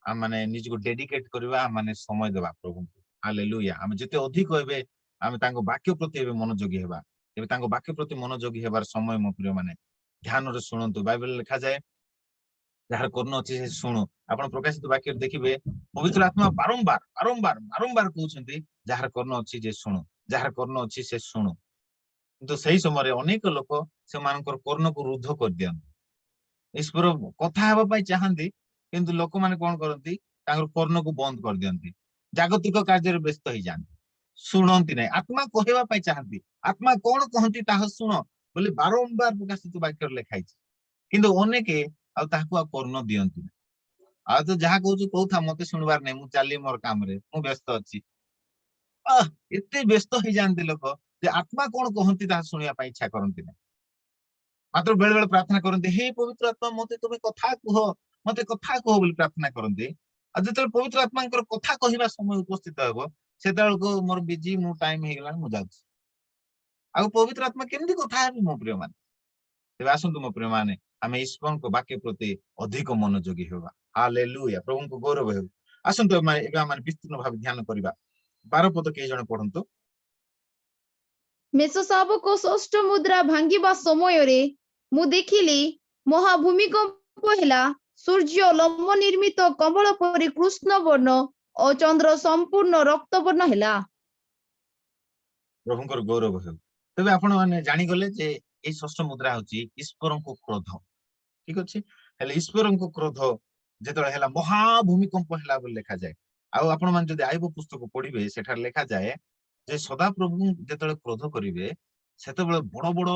ଆମେ ନିଜକୁ ଡେଡିକେଟ କରିବା, ଆମେ ସମୟ ଦେବା ପ୍ରଭୁଙ୍କୁ। ହାଲେଲୁୟା। ଆମେ ଯେତେ ଅଧିକ ଏବେ ଆମେ ତାଙ୍କ ବାକ୍ୟ ପ୍ରତି ଏବେ ମନୋଯୋଗୀ ହେବା। ଏବେ ତାଙ୍କ ବାକ୍ୟ ପ୍ରତି ମନୋଯୋଗୀ ହେବାର ସମୟ ମୋ ପ୍ରିୟ ମାନେ। ଧ୍ୟାନରେ ଶୁଣନ୍ତୁ, ବାଇବେଲ ଲେଖାଯାଏ ଯାହାର କର୍ଣ୍ଣ ଅଛି ସେ ଶୁଣୁ। ଆପଣ ପ୍ରକାଶିତ ବାକ୍ୟରେ ଦେଖିବେ ପବିତ୍ର ଆତ୍ମା ବାରମ୍ବାର ବାରମ୍ବାର ବାରମ୍ବାର କହୁଛନ୍ତି ଯାହାର କର୍ଣ୍ଣ ଅଛି ଯେ ଶୁଣୁ, ଯାହାର କର୍ଣ୍ଣ ଅଛି ସେ ଶୁଣୁ। କିନ୍ତୁ ସେଇ ସମୟରେ ଅନେକ ଲୋକ ସେମାନଙ୍କର କର୍ଣ୍ଣକୁ ରୁଦ୍ଧ କରିଦିଅନ୍ତି। ଈଶ୍ୱର କଥା ହେବା ପାଇଁ ଚାହାନ୍ତି, କିନ୍ତୁ ଲୋକମାନେ କଣ କରନ୍ତି, ତାଙ୍କର କର୍ଣ୍ଣକୁ ବନ୍ଦ କରିଦିଅନ୍ତି, ଜାଗତିକ କାର୍ଯ୍ୟରେ ବ୍ୟସ୍ତ ହେଇଯାଆନ୍ତି, ଶୁଣନ୍ତି ନାହିଁ। ଆତ୍ମା କହିବା ପାଇଁ ଚାହାନ୍ତି, ଆତ୍ମା କଣ କହନ୍ତି ତାହା ଶୁଣ ବୋଲି ବାରମ୍ବାର ପ୍ରକାଶିତ ବାକ୍ୟରେ ଲେଖା ହେଇଛି। କିନ୍ତୁ ଅନେକ ଆଉ ତାହାକୁ ଆଉ କର୍ଣ୍ଣ ଦିଅନ୍ତି ନାହିଁ। ଆଉ ତ ଯାହା କହୁଛୁ କହୁଥା, ମତେ ଶୁଣିବାର ନାହିଁ, ମୁଁ ଚାଲି ମୋର କାମରେ, ମୁଁ ବ୍ୟସ୍ତ ଅଛି। ଏତେ ବ୍ୟସ୍ତ ହେଇଯାଆନ୍ତି ଲୋକ ଯେ ଆତ୍ମା କଣ କହନ୍ତି ତାହା ଶୁଣିବା ପାଇଁ ଇଚ୍ଛା କରନ୍ତି ନାହିଁ। ମାତ୍ର ବେଳେ ବେଳେ ପ୍ରାର୍ଥନା କରନ୍ତି, ହେ ପବିତ୍ର ଆତ୍ମା ମତେ ତୁମେ କଥା କୁହ, ମତେ କଥା କୁହ ବୋଲି ପ୍ରାର୍ଥନା କରନ୍ତି। ଆଉ ଯେତେବେଳେ ପବିତ୍ର ଆତ୍ମାଙ୍କର କଥା କହିବା ସମୟ ଉପସ୍ଥିତ ହେବ, ସେତେବେଳକୁ ମୋର ବିଜି, ମୁଁ ଟାଇମ ହେଇଗଲାଣି, ମୁଁ ଯାଉଛି। ଆଉ ପବିତ୍ର ଆତ୍ମା କେମିତି କଥା ହେବି ମୋ ପ୍ରିୟ ମାନେ? ତେବେ ଆସନ୍ତୁ ମୋ ପ୍ରିୟ ମାନେ, ଆମେ ଈଶ୍ୱରଙ୍କ ବାକ୍ୟ ପ୍ରତି ଅଧିକ ମନୋଯୋଗୀ ହେବା। ହାଲେଲୁୟା, ପ୍ରଭୁଙ୍କୁ ଗୌରବ ହେଉ। ଆସନ୍ତୁ ଏବେ ଆମେ ବିସ୍ତୀର୍ଣ୍ଣ ଭାବେ ଧ୍ୟାନ କରିବା। 12 ପଦ କେହି ଜଣେ ପଢନ୍ତୁ। ମେଷ ଶାବକ ଷଷ୍ଠ ମୁଦ୍ରା ଭାଙ୍ଗିବା ସମୟରେ ମୁଁ ଦେଖିଲି ମହାଭୂମିକମ୍ପ ହେଲା, ସୂର୍ଯ୍ୟ ଲୋମ ନିର୍ମିତ କମଳ ପରି କୃଷ୍ଣ ବର୍ଣ୍ଣ ଓ ଚନ୍ଦ୍ର ସମ୍ପୂର୍ଣ୍ଣ ରକ୍ତ ବର୍ଣ୍ଣ ହେଲା। ପ୍ରଭୁଙ୍କର ଗୌରବ ହେଉ। ତେବେ ଆପଣ ମାନେ ଜାଣିଗଲେ ଯେ ଏଇ ଷଷ୍ଠ ମୁଦ୍ରା ହଉଛି ଈଶ୍ୱରଙ୍କ କ୍ରୋଧ। ଠିକ ଅଛି, ହେଲେ ଈଶ୍ୱରଙ୍କ କ୍ରୋଧ ଯେତେବେଳେ ହେଲା, ମହାଭୂମିକମ୍ପ ହେଲା ବୋଲି ଲେଖାଯାଏ। ଆଉ ଆପଣ ମାନେ ଯଦି ଆଇବ ପୁସ୍ତକ ପଢିବେ, ସେଠାରେ ଲେଖାଯାଏ ଯେ ସଦାପ୍ରଭୁ ଯେତେବେଳେ କ୍ରୋଧ କରିବେ, ସେତେବେଳେ ବଡ ବଡ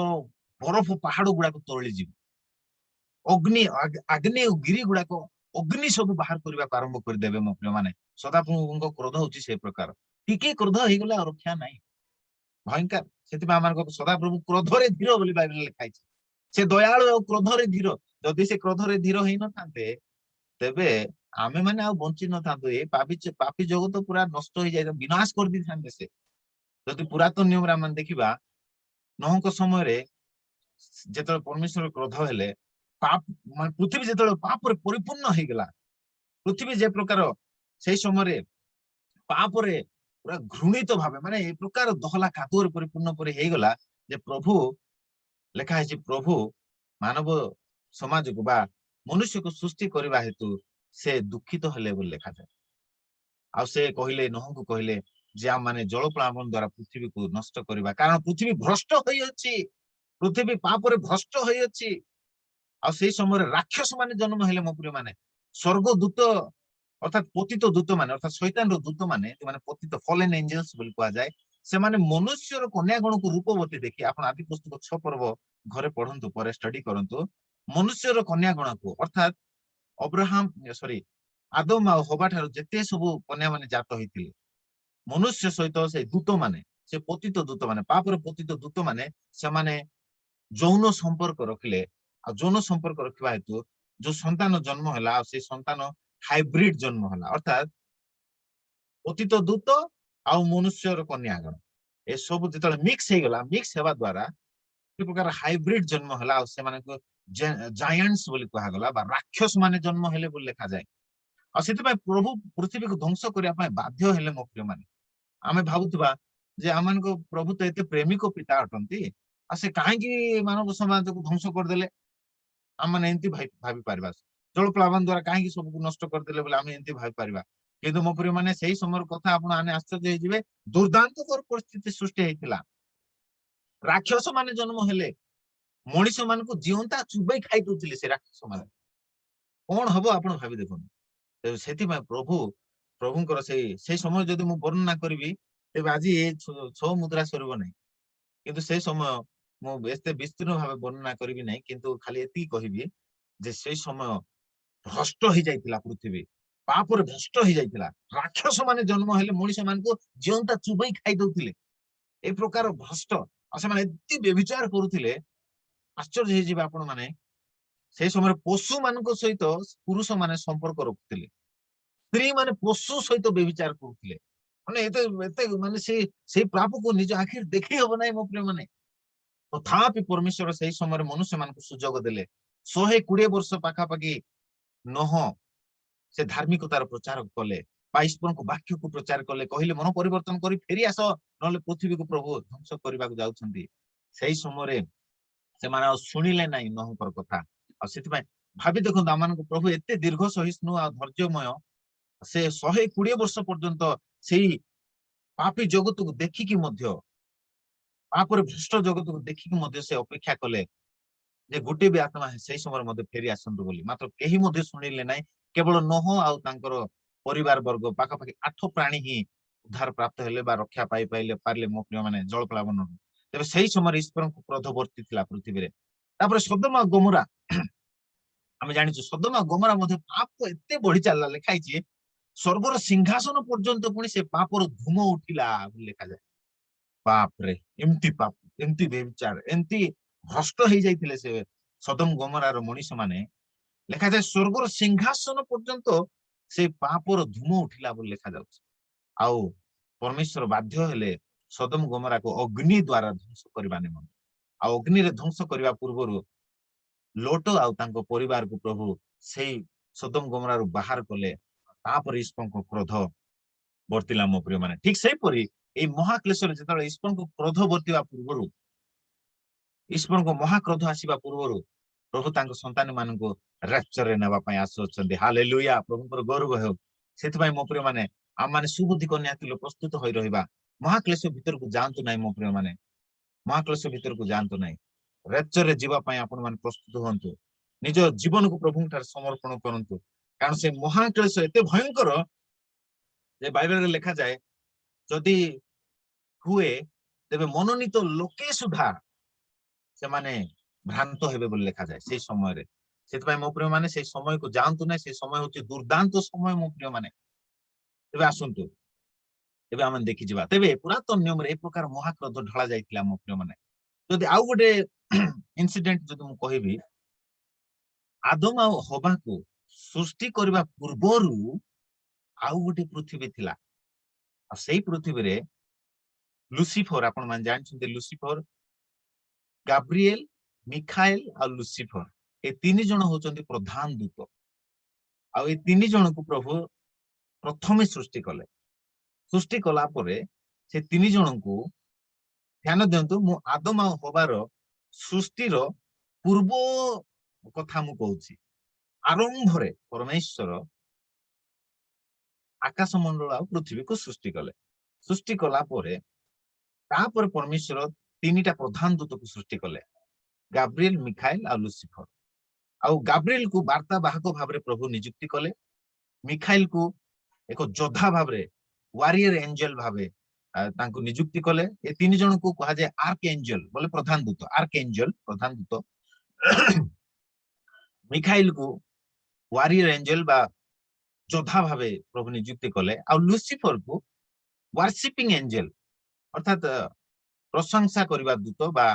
ବରଫ ପାହାଡ ଗୁଡାକ ତରଳିଯିବ, ଆଗ୍ନେୟ ଗିରି ଗୁଡାକ ଅଗ୍ନି ସବୁ ବାହାର କରିବାକୁ ଆରମ୍ଭ କରିଦେବେ ମୋ ପ୍ରିୟ ମାନେ। ସଦାପ୍ରଭୁଙ୍କ କ୍ରୋଧ ହଉଛି ସେ ପ୍ରକାର। ଟିକେ କ୍ରୋଧ ହେଇଗଲେ ଆଉ ରକ୍ଷା ନାହିଁ, ଭୟଙ୍କର। ସେଥିପାଇଁ ଆମମାନଙ୍କ ସଦାପ୍ରଭୁ କ୍ରୋଧରେ ଧୀର ବୋଲି ବାଇବେଲରେ ଲେଖା ହେଇଛି। ସେ ଦୟାଳୁ ଆଉ କ୍ରୋଧରେ ଧୀର। ଯଦି ସେ କ୍ରୋଧରେ ଧୀର ହେଇନଥାନ୍ତେ, ତେବେ ଆମେ ମାନେ ଆଉ ବଞ୍ଚି ନଥାନ୍ତୁ। ଏ ପାପୀ ଜଗତ ପୁରା ନଷ୍ଟ ହେଇଯାଇଥାନ୍ତା, ବିନାଶ କରିଦେଇଥାନ୍ତେ ସେ। ଯଦି ପୁରାତନ ନିୟମରେ ଆମେ ଦେଖିବା, ନୋହଙ୍କ ସମୟରେ ଯେତେବେଳେ ପରମେଶ୍ୱର କ୍ରୋଧ ହେଲେ, ପାପ ମାନେ ପୃଥିବୀ ଯେତେବେଳେ ପାପରେ ପରିପୂର୍ଣ୍ଣ ହେଇଗଲା, ପୃଥିବୀ ଯେ ପ୍ରକାର ସେଇ ସମୟରେ ପାପରେ ପୁରା ଘୃଣିତ ଭାବେ, ମାନେ ଏ ପ୍ରକାର ଦହଲା କାଦୁଅରେ ପରିପୂର୍ଣ୍ଣ ପରି ହେଇଗଲା ଯେ ପ୍ରଭୁ, ଲେଖା ହେଇଛି, ପ୍ରଭୁ ମାନବ ସମାଜକୁ ବା ମନୁଷ୍ୟକୁ ସୃଷ୍ଟି କରିବା ହେତୁ ସେ ଦୁଃଖିତ ହେଲେ ବୋଲି ଲେଖାଯାଏ। ଆଉ ସେ କହିଲେ, ନୋହଙ୍କୁ କହିଲେ ଯେ ଆମେ ଜଳପ୍ଳାବନ ଦ୍ଵାରା ପୃଥିବୀକୁ ନଷ୍ଟ କରିବା, କାରଣ ପୃଥିବୀ ଭ୍ରଷ୍ଟ ହୋଇଅଛି, ପୃଥିବୀ ପାପରେ ଭ୍ରଷ୍ଟ ହୋଇଅଛି। ଆଉ ସେଇ ସମୟରେ ରାକ୍ଷସ ମାନେ ଜନ୍ମ ହେଲେ ମୋ ପ୍ରିୟ ମାନେ। ସ୍ୱର୍ଗ ଦୂତ ଅର୍ଥାତ ପତିତ ଦୂତ ମାନେ, ଅର୍ଥାତ ଶୈତାନର ଦୂତ ମାନେ, ଯୋଉମାନେ ପତିତ ଫଲେନ୍ ଏଞ୍ଜେଲ୍ସ ବୋଲି କୁହାଯାଏ, ସେମାନେ ମନୁଷ୍ୟର କନ୍ୟାଗଣକୁ ରୂପବତୀ ଦେଖି, ଆପଣ ଆଦି ପୁସ୍ତକ 6 ପର୍ବ ଘରେ ପଢନ୍ତୁ, ପରେ ଷ୍ଟଡି କରନ୍ତୁ। ମନୁଷ୍ୟର କନ୍ୟାଗଣକୁ ଅର୍ଥାତ ଆଦମ ଆଉ ହବା ଠାରୁ ଯେତେ ସବୁ କନ୍ୟା ମାନେ ଜାତ ହେଇଥିଲେ, ମନୁଷ୍ୟ ସହିତ ସେ ଦୂତ ମାନେ, ସେ ପତିତ ଦୂତ ମାନେ, ପାପରେ ପତିତ ଦୂତ ମାନେ, ସେମାନେ ଯୌନ ସମ୍ପର୍କ ରଖିଲେ। ଆଉ ଯୌନ ସମ୍ପର୍କ ରଖିବା ହେତୁ ଯୋଉ ସନ୍ତାନ ଜନ୍ମ ହେଲା, ଆଉ ସେଇ ସନ୍ତାନ ହାଇବ୍ରିଡ ଜନ୍ମ ହେଲା, ଅର୍ଥାତ ପତିତ ଦୂତ ଆଉ ମନୁଷ୍ୟର କନ୍ୟାଗଣ ଏସବୁ ଯେତେବେଳେ ମିକ୍ସ ହେଇଗଲା, ମିକ୍ସ ହେବା ଦ୍ଵାରା ଗୋଟେ ପ୍ରକାର ହାଇବ୍ରିଡ ଜନ୍ମ ହେଲା, ଆଉ ସେମାନଙ୍କୁ ଜାୟାଣ୍ଟସ ବୋଲି କୁହାଗଲା, ବା ରାକ୍ଷସ ମାନେ ଜନ୍ମ ହେଲେ ବୋଲି ଲେଖାଯାଏ। ଆଉ ସେଥିପାଇଁ ପ୍ରଭୁ ପୃଥିବୀକୁ ଧ୍ୱଂସ କରିବା ପାଇଁ ବାଧ୍ୟ ହେଲେ ମୋ ପ୍ରିୟ ମାନେ। ଆମେ ଭାବୁଥିବା ଯେ ଆମମାନଙ୍କ ପ୍ରଭୁ ତ ଏତେ ପ୍ରେମିକ ପିତା ଅଟନ୍ତି, ଆଉ ସେ କାହିଁକି ମାନବ ସମାଜକୁ ଧ୍ୱଂସ କରିଦେଲେ, ଆମେ ଏମିତି ଭାବି ପାରିବା। ଜଳପ୍ଳାବନ ଦ୍ଵାରା କାହିଁକି ସବୁକୁ ନଷ୍ଟ କରିଦେଲେ ବୋଲି ଆମେ ଏମିତି ଭାବି ପାରିବା। କିନ୍ତୁ ମୋ ପ୍ରିୟ ମାନେ, ସେଇ ସମୟର କଥା ଆପଣ ଆଶ୍ଚର୍ଯ୍ୟ ହେଇଯିବେ, ଦୁର୍ଦ୍ଦାନ୍ତକର ପରିସ୍ଥିତି ସୃଷ୍ଟି ହେଇଥିଲା। ରାକ୍ଷସ ମାନେ ଜନ୍ମ ହେଲେ, ମଣିଷ ମାନଙ୍କୁ ଜିଅନ୍ତା ଚୁବେଇ ଖାଇ ଦଉଥିଲେ ସେ ରାକ୍ଷସ ମାନେ। କଣ ହବ ଆପଣ ଭାବି ଦେଖନ୍ତୁ। ସେଥିପାଇଁ ପ୍ରଭୁ ପ୍ରଭୁଙ୍କର ସେଇ ସମୟ ଯଦି ମୁଁ ବର୍ଣ୍ଣନା କରିବି ତେବେ ଆଜି ଏ 6 ମୁଦ୍ରା ସରିବ ନାହିଁ, କିନ୍ତୁ ସେ ସମୟ ମୁଁ ଏତେ ବିସ୍ତୀର୍ଣ୍ଣ ଭାବେ ବର୍ଣ୍ଣନା କରିବି ନାହିଁ, କିନ୍ତୁ ଖାଲି ଏତିକି କହିବି ଯେ ସେଇ ସମୟ ଭ୍ରଷ୍ଟ ହେଇଯାଇଥିଲା ପୃଥିବୀ, ପାପରେ ଭ୍ରଷ୍ଟ ହେଇଯାଇଥିଲା। ରାକ୍ଷସ ମାନେ ଜନ୍ମ ହେଲେ ମଣିଷ ମାନଙ୍କୁ ଜିଅନ୍ତା ଚୁବେଇ ଖାଇ ଦଉଥିଲେ, ଏ ପ୍ରକାର ଭ୍ରଷ୍ଟ। ଆଉ ସେମାନେ ଏତେ ବ୍ୟଭିଚାର କରୁଥିଲେ, ଆଶ୍ଚର୍ଯ୍ୟ ହେଇଯିବେ ଆପଣ ମାନେ। ସେଇ ସମୟରେ ପଶୁ ମାନଙ୍କ ସହିତ ପୁରୁଷ ମାନେ ସମ୍ପର୍କ ରଖୁଥିଲେ, ସ୍ତ୍ରୀ ମାନେ ପଶୁ ସହିତ ବ୍ୟଭିଚାର କରୁଥିଲେ। ମାନେ ଏତେ ଏତେ ମାନେ ସେଇ ପାପକୁ ନିଜ ଆଖିରେ ଦେଖେଇ ହବ ନାହିଁ ମୋ ପ୍ରିୟ ମାନେ। ତଥାପି ପରମେଶ୍ୱର ସେଇ ସମୟରେ ମନୁଷ୍ୟ ମାନଙ୍କୁ ସୁଯୋଗ ଦେଲେ। 120 ବର୍ଷ ପାଖାପାଖି ନୋହ ସେ ଧାର୍ମିକତାର ପ୍ରଚାର କଲେ, ବା ଈଶ୍ୱରଙ୍କ ବାକ୍ୟକୁ ପ୍ରଚାର କଲେ, କହିଲେ ମନ ପରିବର୍ତ୍ତନ କରି ଫେରି ଆସ, ନହେଲେ ପୃଥିବୀକୁ ପ୍ରଭୁ ଧ୍ୱଂସ କରିବାକୁ ଯାଉଛନ୍ତି। ସେଇ ସମୟରେ ସେମାନେ ଆଉ ଶୁଣିଲେ ନାହିଁ ନୋହଙ୍କର କଥା। ଆଉ ସେଥିପାଇଁ ଭାବି ଦେଖନ୍ତୁ, ଆମମାନଙ୍କୁ ପ୍ରଭୁ ଏତେ ଦୀର୍ଘ ସହିଷ୍ଣୁ ଆଉ ଧୈର୍ଯ୍ୟମୟ, ସେ 120 ବର୍ଷ ପର୍ଯ୍ୟନ୍ତ ସେଇ ପାପୀ ଜଗତକୁ ଦେଖିକି ମଧ୍ୟ, ପାପରେ ଭ୍ରଷ୍ଟ ଜଗତକୁ ଦେଖିକି ମଧ୍ୟ ସେ ଅପେକ୍ଷା କଲେ ଯେ ଗୋଟେ ବି ଆତ୍ମା ସେଇ ସମୟରେ ମଧ୍ୟ ଫେରି ଆସନ୍ତୁ ବୋଲି। ମାତ୍ର କେହି ମଧ୍ୟ ଶୁଣିଲେ ନାହିଁ। କେବଳ ନୋହ ଆଉ ତାଙ୍କର ପରିବାର ବର୍ଗ, ପାଖାପାଖି 8 ପ୍ରାଣୀ ହିଁ ଉଦ୍ଧାର ପ୍ରାପ୍ତ ହେଲେ ବା ରକ୍ଷା ପାରିଲେ ମୋ ପ୍ରିୟ ମାନେ ଜଳପ୍ଳାବନରୁ। ତେବେ ସେଇ ସମୟରେ ଈଶ୍ୱରଙ୍କ କ୍ରୋଧ ବର୍ତ୍ତିଥିଲା ପୃଥିବୀରେ। ତାପରେ ସୋଦମ ଆଉ ଗମୋରା, ଆମେ ଜାଣିଛୁ ସୋଦମ ଆଉ ଗମୋରା ମଧ୍ୟ ପାପ ଏତେ ବଢି ଚାଲିଲା, ଲେଖା ହେଇଛି ସ୍ୱର୍ଗର ସିଂହାସନ ପର୍ଯ୍ୟନ୍ତ ପୁଣି ସେ ପାପର ଧୂମ ଉଠିଲା ବୋଲି ଲେଖାଯାଏ। ବାପରେ, ଏମିତି ପାପ, ଏମିତି ବ୍ୟଭିଚାର, ଏମିତି ଭ୍ରଷ୍ଟ ହେଇଯାଇଥିଲେ ସେ ସୋଦମ ଗମୋରାର ମଣିଷ ମାନେ। ଲେଖାଯାଏ ସ୍ୱର୍ଗର ସିଂହାସନ ପର୍ଯ୍ୟନ୍ତ ସେ ପାପର ଧୂମ ଉଠିଲା ବୋଲି ଲେଖାଯାଉଛି। ଆଉ ପରମେଶ୍ୱର ବାଧ୍ୟ ହେଲେ ସୋଦମ ଗମୋରାକୁ ଅଗ୍ନି ଦ୍ଵାରା ଧ୍ୱଂସ କରିବା ନିମନ୍ତେ। ଆଉ ଅଗ୍ନିରେ ଧ୍ୱଂସ କରିବା ପୂର୍ବରୁ ଲୋଟ ଆଉ ତାଙ୍କ ପରିବାରକୁ ପ୍ରଭୁ ସେଇ ସୋଦମ ଗମୋରାରୁ ବାହାର କଲେ। ତାପରେ ଈଶ୍ୱରଙ୍କ କ୍ରୋଧ ବର୍ତ୍ତିଲା ମୋ ପ୍ରିୟ ମାନେ। ଠିକ ସେହିପରି ଏଇ ମହାକ୍ଲେଶରେ ଯେତେବେଳେ ଈଶ୍ୱରଙ୍କ କ୍ରୋଧ ବର୍ତ୍ତିବା ପୂର୍ବରୁ, ଈଶ୍ୱରଙ୍କ ମହାକ୍ରୋଧ ଆସିବା ପୂର୍ବରୁ ପ୍ରଭୁ ତାଙ୍କ ସନ୍ତାନ ମାନଙ୍କୁ ରାଜ୍ୟରେ ନେବା ପାଇଁ ଆସୁଅଛନ୍ତି। ହାଲେଲୁୟା, ପ୍ରଭୁଙ୍କର ଗୌରବ ହେଉ। ସେଥିପାଇଁ ମୋ ପ୍ରିୟ ମାନେ, ଆମମାନେ ସୁବୁଦ୍ଧି କନ୍ୟା ଥିଲେ ପ୍ରସ୍ତୁତ ହୋଇ ରହିବା। ମହାକ୍ଲେଶ ଭିତରକୁ ଯାଆନ୍ତୁ ନାହିଁ ମୋ ପ୍ରିୟ ମାନେ, ମହାକ୍ଲେଶ ଭିତରକୁ ଯାଆନ୍ତୁ ନାହିଁ। ରାଜ୍ୟରେ ଯିବା ପାଇଁ ଆପଣ ମାନେ ପ୍ରସ୍ତୁତ ହୁଅନ୍ତୁ। ନିଜ ଜୀବନକୁ ପ୍ରଭୁଙ୍କ ଠାରେ ସମର୍ପଣ କରନ୍ତୁ, କାରଣ ସେ ମହାକ୍ଲେଶ ଏତେ ଭୟଙ୍କର ଯେ ବାଇବେଲରେ ଲେଖାଯାଏ ଯଦି ହୁଏ ତେବେ ମନୋନୀତ ଲୋକେ ସୁଦ୍ଧା ସେମାନେ ଭ୍ରାନ୍ତ ହେବେ ବୋଲି ଲେଖାଯାଏ ସେଇ ସମୟରେ। ସେଥିପାଇଁ ମୋ ପ୍ରିୟ ମାନେ ସେଇ ସମୟକୁ ଯାଆନ୍ତୁ ନାହିଁ, ସେ ସମୟ ହଉଛି ଦୁର୍ଦାନ୍ତ ସମୟ ମୋ ପ୍ରିୟ ମାନେ। ତେବେ ଆସନ୍ତୁ, ଏବେ ଆମେ ଦେଖିଯିବା। ତେବେ ପୁରାତନ ନିୟମରେ ଏ ପ୍ରକାର ମହାକ୍ରୋଧ ଢଳା ଯାଇଥିଲା ମୋ ପ୍ରିୟ ମାନେ। ଯଦି ଆଉ ଗୋଟେ ଇନସିଡେଣ୍ଟ ଯଦି ମୁଁ କହିବି, ଆଦମ ଆଉ ହବାକୁ ସୃଷ୍ଟି କରିବା ପୂର୍ବରୁ ଆଉ ଗୋଟେ ପୃଥିବୀ ଥିଲା। ଆଉ ସେଇ ପୃଥିବୀରେ ଲୁସିଫର, ଆପଣ ମାନେ ଜାଣିଛନ୍ତି ଲୁସିଫର, ଗାବ୍ରିଏଲ, ମିଖାଏଲ ଆଉ ଲୁସିଫର, ଏ 3 ଜଣ ହଉଛନ୍ତି ପ୍ରଧାନ ଦୂତ। ଆଉ ଏ 3 ଜଣକୁ ପ୍ରଭୁ ପ୍ରଥମେ ସୃଷ୍ଟି କଲେ। ସୃଷ୍ଟି କଲା ପରେ ସେ 3 ଜଣଙ୍କୁ, ଧ୍ୟାନ ଦିଅନ୍ତୁ, ମୁଁ ଆଦମ ଆଉ ହବାର ସୃଷ୍ଟିର ପୂର୍ବ କଥା ମୁଁ କହୁଛି। ଆରମ୍ଭରେ ପରମେଶ୍ୱର ଆକାଶ ମଣ୍ଡଳ ଆଉ ପୃଥିବୀକୁ ସୃଷ୍ଟି କଲେ। ସୃଷ୍ଟି କଲା ପରେ ତାପରେ ପରମେଶ୍ୱର 3ଟା ପ୍ରଧାନ ଦୂତକୁ ସୃଷ୍ଟି କଲେ, ଗାବ୍ରିଏଲ, ମିଖାଏଲ ଆଉ ଲୁସିଫର। ଆଉ ଗାବ୍ରିଏଲକୁ ବାର୍ତ୍ତା ବାହକ ଭାବରେ ପ୍ରଭୁ ନିଯୁକ୍ତି କଲେ। ମିଖାଏଲକୁ ଏକ ଯୋଦ୍ଧା ଭାବରେ, ୱାରିୟର ଏଞ୍ଜେଲ ଭାବେ ତାଙ୍କୁ ନିଯୁକ୍ତି କଲେ। ଏ 3 ଜଣଙ୍କୁ କୁହାଯାଏ ଆର୍କ ଏଞ୍ଜେଲ, ବୋଲେ ପ୍ରଧାନ ଦୂତ, ଆର୍କ ଏଞ୍ଜେଲ ପ୍ରଧାନ ଦୂତ। ମିଖାଏଲକୁ ୱାରିୟର ଏଞ୍ଜେଲ ବା ଯୋଦ୍ଧା ଭାବେ ପ୍ରଭୁ ନିଯୁକ୍ତି କଲେ। ଆଉ ଲୁସିଫରକୁ ୱାର୍ସିପିଂ ଏଞ୍ଜେଲ, ଅର୍ଥାତ ପ୍ରଶଂସା କରିବା ଦୂତ ବା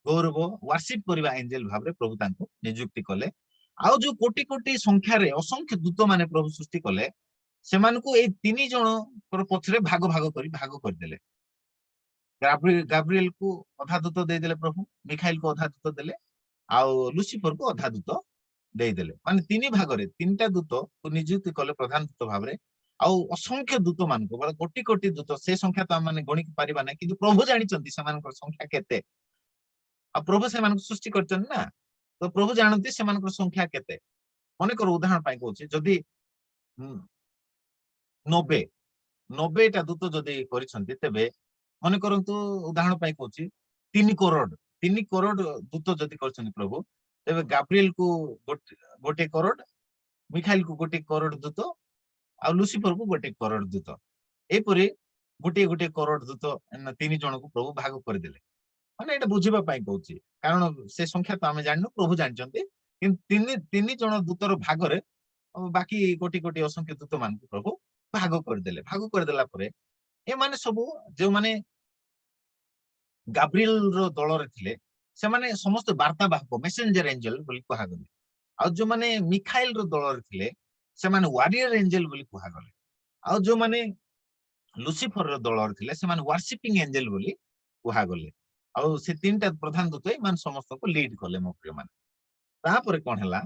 ଗୌରବ ୱାର୍ସିପ କରିବା ଏଞ୍ଜେଲ ଭାବରେ ପ୍ରଭୁ ତାଙ୍କୁ ନିଯୁକ୍ତି କଲେ। ଆଉ ଯୋଉ କୋଟି କୋଟି ସଂଖ୍ୟାରେ ଅସଂଖ୍ୟ ଦୂତ ମାନେ ପ୍ରଭୁ ସୃଷ୍ଟି କଲେ, ସେମାନଙ୍କୁ ଏଇ 3 ଜଣଙ୍କର ପଛରେ ଭାଗ କରିଦେଲେ। ଗାବ୍ରିଏଲକୁ ଅଧା ଦୂତ ଦେଇଦେଲେ ପ୍ରଭୁ, ମିଖାଏଲକୁ ଅଧା ଦୂତ ଦେଲେ, ଆଉ ଲୁସିଫରକୁ ଅଧା ଦୂତ ଦେଇଦେଲେ। ମାନେ 3 ଭାଗରେ 3ଟା ଦୂତକୁ ନିଯୁକ୍ତି କଲେ ପ୍ରଧାନ ଦୂତ ଭାବରେ। ଆଉ ଅସଂଖ୍ୟ ଦୂତ ମାନଙ୍କୁ, କୋଟି କୋଟି ଦୂତ, ସେ ସଂଖ୍ୟା ତ ଆମେ ଗଣି ପାରିବା ନାହିଁ, କିନ୍ତୁ ପ୍ରଭୁ ଜାଣିଛନ୍ତି ସେମାନଙ୍କର ସଂଖ୍ୟା କେତେ। ଆଉ ପ୍ରଭୁ ସେମାନଙ୍କୁ ସୃଷ୍ଟି କରିଛନ୍ତି ନା, ତ ପ୍ରଭୁ ଜାଣନ୍ତି ସେମାନଙ୍କର ସଂଖ୍ୟା କେତେ। ମନେକର ଉଦାହରଣ ପାଇଁ କହୁଛି, ଯଦି 90ଟା ଦୂତ ଯଦି କରିଛନ୍ତି, ତେବେ ମନେ କରନ୍ତୁ ଉଦାହରଣ ପାଇଁ କହୁଛି 3 କରୋଡ ଦୂତ ଯଦି କରିଛନ୍ତି ପ୍ରଭୁ, ତେବେ ଗାବ୍ରିଏଲକୁ 1 କରୋଡ, ମିଖାଏଲକୁ 1 କରୋଡ ଦୂତ, ଆଉ ଲୁସିଫର କୁ 1 କରୋड़ ଦୂତ। ଏପରି ଗୋଟିଏ ଗୋଟିଏ କରୋड़ ଦୂତ 3 ଜଣକୁ ପ୍ରଭୁ ଭାଗ କରିଦେଲେ। ମାନେ ଏଇଟା ବୁଝିବା ପାଇଁ କହୁଛି, କାରଣ ସେ ସଂଖ୍ୟା ତ ଆମେ ଜାଣିନୁ, ପ୍ରଭୁ ଜାଣିଛନ୍ତି। କିନ୍ତୁ ତିନି ଜଣ ଦୂତର ଭାଗରେ ବାକି କୋଟି କୋଟି ଅସଂଖ୍ୟ ଦୂତ ମାନଙ୍କୁ ପ୍ରଭୁ ଭାଗ କରିଦେଲେ। ଭାଗ କରିଦେଲା ପରେ ଏମାନେ ସବୁ ଯୋଉମାନେ ଗାବ୍ରିଏଲ ର ଦଳରେ ଥିଲେ ସେମାନେ ସମସ୍ତେ ବାର୍ତ୍ତାବାହକ ମେସେଞ୍ଜର ଏଞ୍ଜେଲ ବୋଲି କୁହାଗଲେ। ଆଉ ଯୋଉମାନେ ମିଖାଇଲ ର ଦଳରେ ଥିଲେ ସେମାନେ ୱାରିୟର ଏଞ୍ଜେଲ ବୋଲି କୁହାଗଲେ। ଆଉ ଯୋଉମାନେ ଲୁସିଫର ର ଦଳରେ ଥିଲେ ସେମାନେ ୱାର୍ସିପିଂ ଏଞ୍ଜେଲ ବୋଲି କୁହାଗଲେ। ଆଉ ସେ 3ଟା ପ୍ରଧାନ ଦୂତ ଏମାନେ ସମସ୍ତଙ୍କୁ ଲିଡ କଲେ ମୋ ପ୍ରିୟ ମାନେ। ତାପରେ କଣ ହେଲା,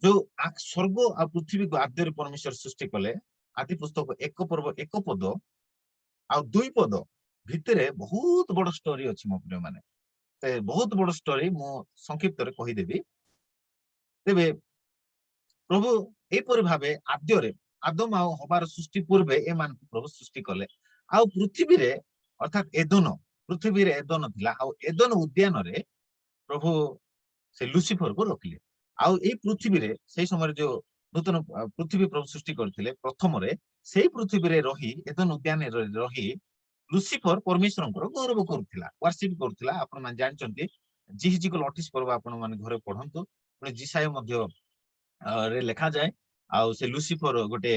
ଯୋଉ ସ୍ୱର୍ଗ ଆଉ ପୃଥିବୀକୁ ଆଦ୍ୟରେ ପରମେଶ୍ୱର ସୃଷ୍ଟି କଲେ, ଆଦି ପୁସ୍ତକ 1 ପର୍ବ 1 ପଦ ଆଉ 2 ପଦ ଭିତରେ ବହୁତ ବଡ ଷ୍ଟୋରି ଅଛି ମୋ ପ୍ରିୟ ମାନେ। ବହୁତ ବଡ ଷ୍ଟୋରି ମୁଁ ସଂକ୍ଷିପ୍ତରେ କହିଦେବି। ତେବେ ପ୍ରଭୁ ଏପରି ଭାବେ ଆଦ୍ୟରେ ଆଦମ ଆଉ ହବାର ସୃଷ୍ଟି ପୂର୍ବେ ଏମାନଙ୍କୁ ପ୍ରଭୁ ସୃଷ୍ଟି କଲେ। ଆଉ ପୃଥିବୀରେ ଅର୍ଥାତ୍ ପୃଥିବୀରେ ଏଦନ ଥିଲା। ଆଉ ଏଦନ ଉଦ୍ୟାନରେ ପ୍ରଭୁ ସେ ଲୁସିଫରକୁ ରଖିଲେ। ଆଉ ଏଇ ପୃଥିବୀରେ ସେଇ ସମୟରେ ଯୋଉ ନୂତନ ପୃଥିବୀ ପ୍ରଭୁ ସୃଷ୍ଟି କରିଥିଲେ ପ୍ରଥମରେ, ସେଇ ପୃଥିବୀରେ ରହି ଏଦନ ଉଦ୍ୟାନରେ ରହି ଲୁସିଫର ପରମେଶ୍ୱରଙ୍କର ଗୌରବ କରୁଥିଲା, ୱାର୍ସିପ କରୁଥିଲା। ଆପଣ ମାନେ ଜାଣିଛନ୍ତି, ଜିହିଜିକଲ 28 ପର୍ବ ଆପଣ ମାନେ ଘରେ ପଢନ୍ତୁ। ପୁଣି ଜିସାୟ ମଧ୍ୟ ରେ ଲେଖାଯାଏ। ଆଉ ସେ ଲୁସିଫର ଗୋଟେ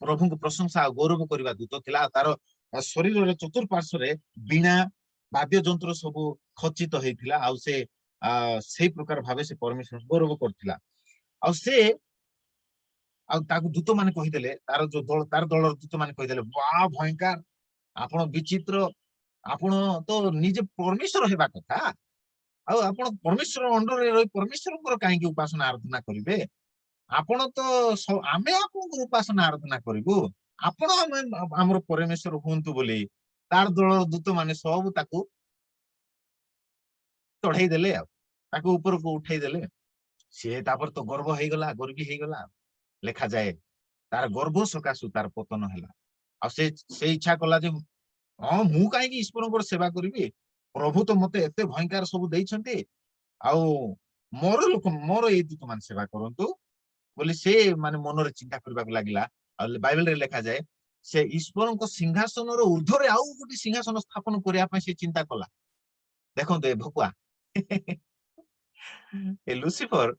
ପ୍ରଭୁଙ୍କୁ ପ୍ରଶଂସା ଆଉ ଗୌରବ କରିବା ଦୂତ ଥିଲା। ତାର ଶରୀରରେ ଚତୁର୍ପାର୍ଶ୍ୱରେ ବୀଣା ବାଦ୍ୟ ଯନ୍ତ୍ର ସବୁ ଖଚିତ ହେଇଥିଲା। ଆଉ ସେ ସେଇ ପ୍ରକାର ଭାବେ ସେ ପରମେଶ୍ୱର ଗୌରବ କରୁଥିଲା। ଆଉ ତାକୁ ଦୂତ ମାନେ କହିଦେଲେ, ତାର ଦଳର ଦୂତ ମାନେ କହିଦେଲେ, ବା ଭୟଙ୍କର, ଆପଣ ବିଚିତ୍ର, ଆପଣ ତ ନିଜେ ପରମେଶ୍ୱର ହେବା କଥା, ଆଉ ଆପଣ ପରମେଶ୍ୱର ଅଣ୍ଡରରେ ରହି ପରମେଶ୍ୱରଙ୍କର କାହିଁକି ଉପାସନା ଆରାଧନା କରିବେ? ଆପଣ ତ ଆମେ ଆପଣଙ୍କର ଉପାସନା ଆରାଧନା କରିବୁ, ଆପଣ ଆମର ପରମେଶ୍ୱର ହୁଅନ୍ତୁ ବୋଲି ତାର ଦଳର ଦୂତ ମାନେ ସବୁ ତାକୁ ଚଢେଇ ଦେଲେ, ଆଉ ତାକୁ ଉପରକୁ ଉଠେଇ ଦେଲେ। ସିଏ ତାପରେ ତ ଗର୍ବୀ ହେଇଗଲା। ଲେଖାଯାଏ ତାର ଗର୍ବ ସକାଶୁ ତାର ପତନ ହେଲା। ଆଉ ସେ ଇଚ୍ଛା କଲା ଯେ ହଁ, ମୁଁ କାହିଁକି ଈଶ୍ୱରଙ୍କର ସେବା କରିବି? ପ୍ରଭୁ ତ ମତେ ଏତେ ଭୟଙ୍କର ସବୁ ଦେଇଛନ୍ତି, ଆଉ ମୋର ଏଇ ଦୂତ ମାନେ ସେବା କରନ୍ତୁ ବୋଲି ସେ ମାନେ ମନରେ ଚିନ୍ତା କରିବାକୁ ଲାଗିଲା। ଆଉ ବାଇବେଲରେ ଲେଖାଯାଏ ସେ ଈଶ୍ୱରଙ୍କ ସିଂହାସନର ଉର୍ଦ୍ଧ୍ୱରେ ଆଉ ଗୋଟେ ସିଂହାସନ ସ୍ଥାପନ କରିବା ପାଇଁ ସେ ଚିନ୍ତା କଲା। ଦେଖନ୍ତୁ ଏ ଭକୁଆ ଏ ଲୁସିଫର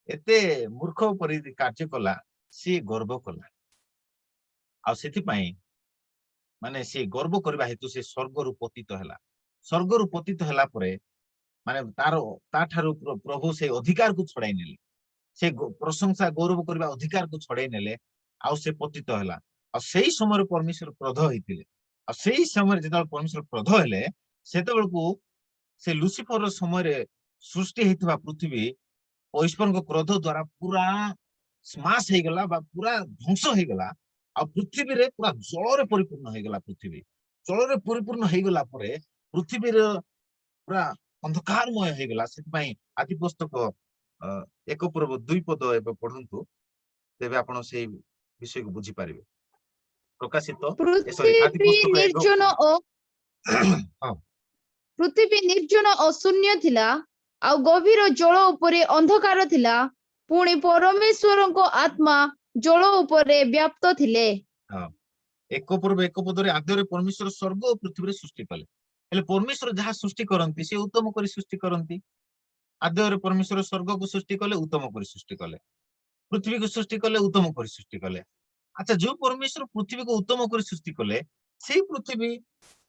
ଏତେ ମୂର୍ଖ ପରି କାର୍ଯ୍ୟ କଲା, ସିଏ ଗର୍ବ କଲା। ଆଉ ସେଥିପାଇଁ ମାନେ ସେ ଗର୍ବ କରିବା ହେତୁ ସେ ସ୍ୱର୍ଗରୁ ପତିତ ହେଲା। ସ୍ୱର୍ଗରୁ ପତିତ ହେଲା ପରେ ମାନେ ତାଠାରୁ ପ୍ରଭୁ ସେ ଅଧିକାରକୁ ଛଡାଇ ନେଲେ। ସେ ପ୍ରଶଂସା ଗୌରବ କରିବା ଅଧିକାରକୁ ଛଡେଇ ନେଲେ। ଆଉ ସେ ପତିତ ହେଲା। ଆଉ ସେଇ ସମୟରେ ପରମେଶ୍ୱର କ୍ରୋଧ ହେଇଥିଲେ। ଆଉ ସେଇ ସମୟରେ ଯେତେବେଳେ ପରମେଶ୍ୱର କ୍ରୋଧ ହେଲେ, ସେତେବେଳକୁ ସେ ଲୁସିଫର ସମୟରେ ସୃଷ୍ଟି ହେଇଥିବା ପୃଥିବୀ ଈଶ୍ୱରଙ୍କ କ୍ରୋଧ ଦ୍ଵାରା ପୁରା ସ୍ମାସ ହେଇଗଲା ବା ପୁରା ଧ୍ୱଂସ ହେଇଗଲା। ଆଉ ପୃଥିବୀରେ ପୁରା ଜଳରେ ପରିପୂର୍ଣ୍ଣ ହେଇଗଲା। ପୃଥିବୀ ଜଳରେ ପରିପୂର୍ଣ୍ଣ ହେଇଗଲା ପରେ ପୃଥିବୀର ପୁରା ଅନ୍ଧକାରମୟ ହେଇଗଲା। ସେଥିପାଇଁ ଆଦି ପୁସ୍ତକ 1 ପର୍ବ 2 ପଦ ଏବେ ପଢନ୍ତୁ, ତେବେ ଆପଣ ସେଇ ବିଷୟକୁ ବୁଝିପାରିବେ। ପ୍ରକାଶିତ ଆଦି ପୃଥିବୀ ପୁସ୍ତକ ନିର୍ଜନ ଓ ହଁ, ପୃଥିବୀ ନିର୍ଜନ ଓ ଶୂନ୍ୟ ଥିଲା, ଆଉ ଗଭୀର ଜଳ ଉପରେ ଅନ୍ଧକାର ଥିଲା। ପୁଣି ପରମେଶ୍ୱରଙ୍କ ଆତ୍ମା ଜଳ ଉପରେ ବ୍ୟାପ୍ତ ଥିଲେ। ହଁ। 1 ପର୍ବ 1 ପଦରେ ଆଦ୍ୟରେ ପରମେଶ୍ୱର ସ୍ୱର୍ଗ ଓ ପୃଥିବୀରେ ସୃଷ୍ଟି କଲେ। ହେଲେ ପରମେଶ୍ୱର ଯାହା ସୃଷ୍ଟି କରନ୍ତି ସେ ଉତ୍ତମ କରି ସୃଷ୍ଟି କରନ୍ତି। ଆଦ୍ୟରେ ପରମେଶ୍ୱର ସ୍ୱର୍ଗକୁ ସୃଷ୍ଟି କଲେ, ଉତ୍ତମ କରି ସୃଷ୍ଟି କଲେ। ପୃଥିବୀକୁ ସୃଷ୍ଟି କଲେ, ଉତ୍ତମ କରି ସୃଷ୍ଟି କଲେ। ଆଚ୍ଛା, ଯୋଉ ପରମେଶ୍ୱର ପୃଥିବୀକୁ ଉତ୍ତମ କରି ସୃଷ୍ଟି କଲେ, ସେଇ ପୃଥିବୀ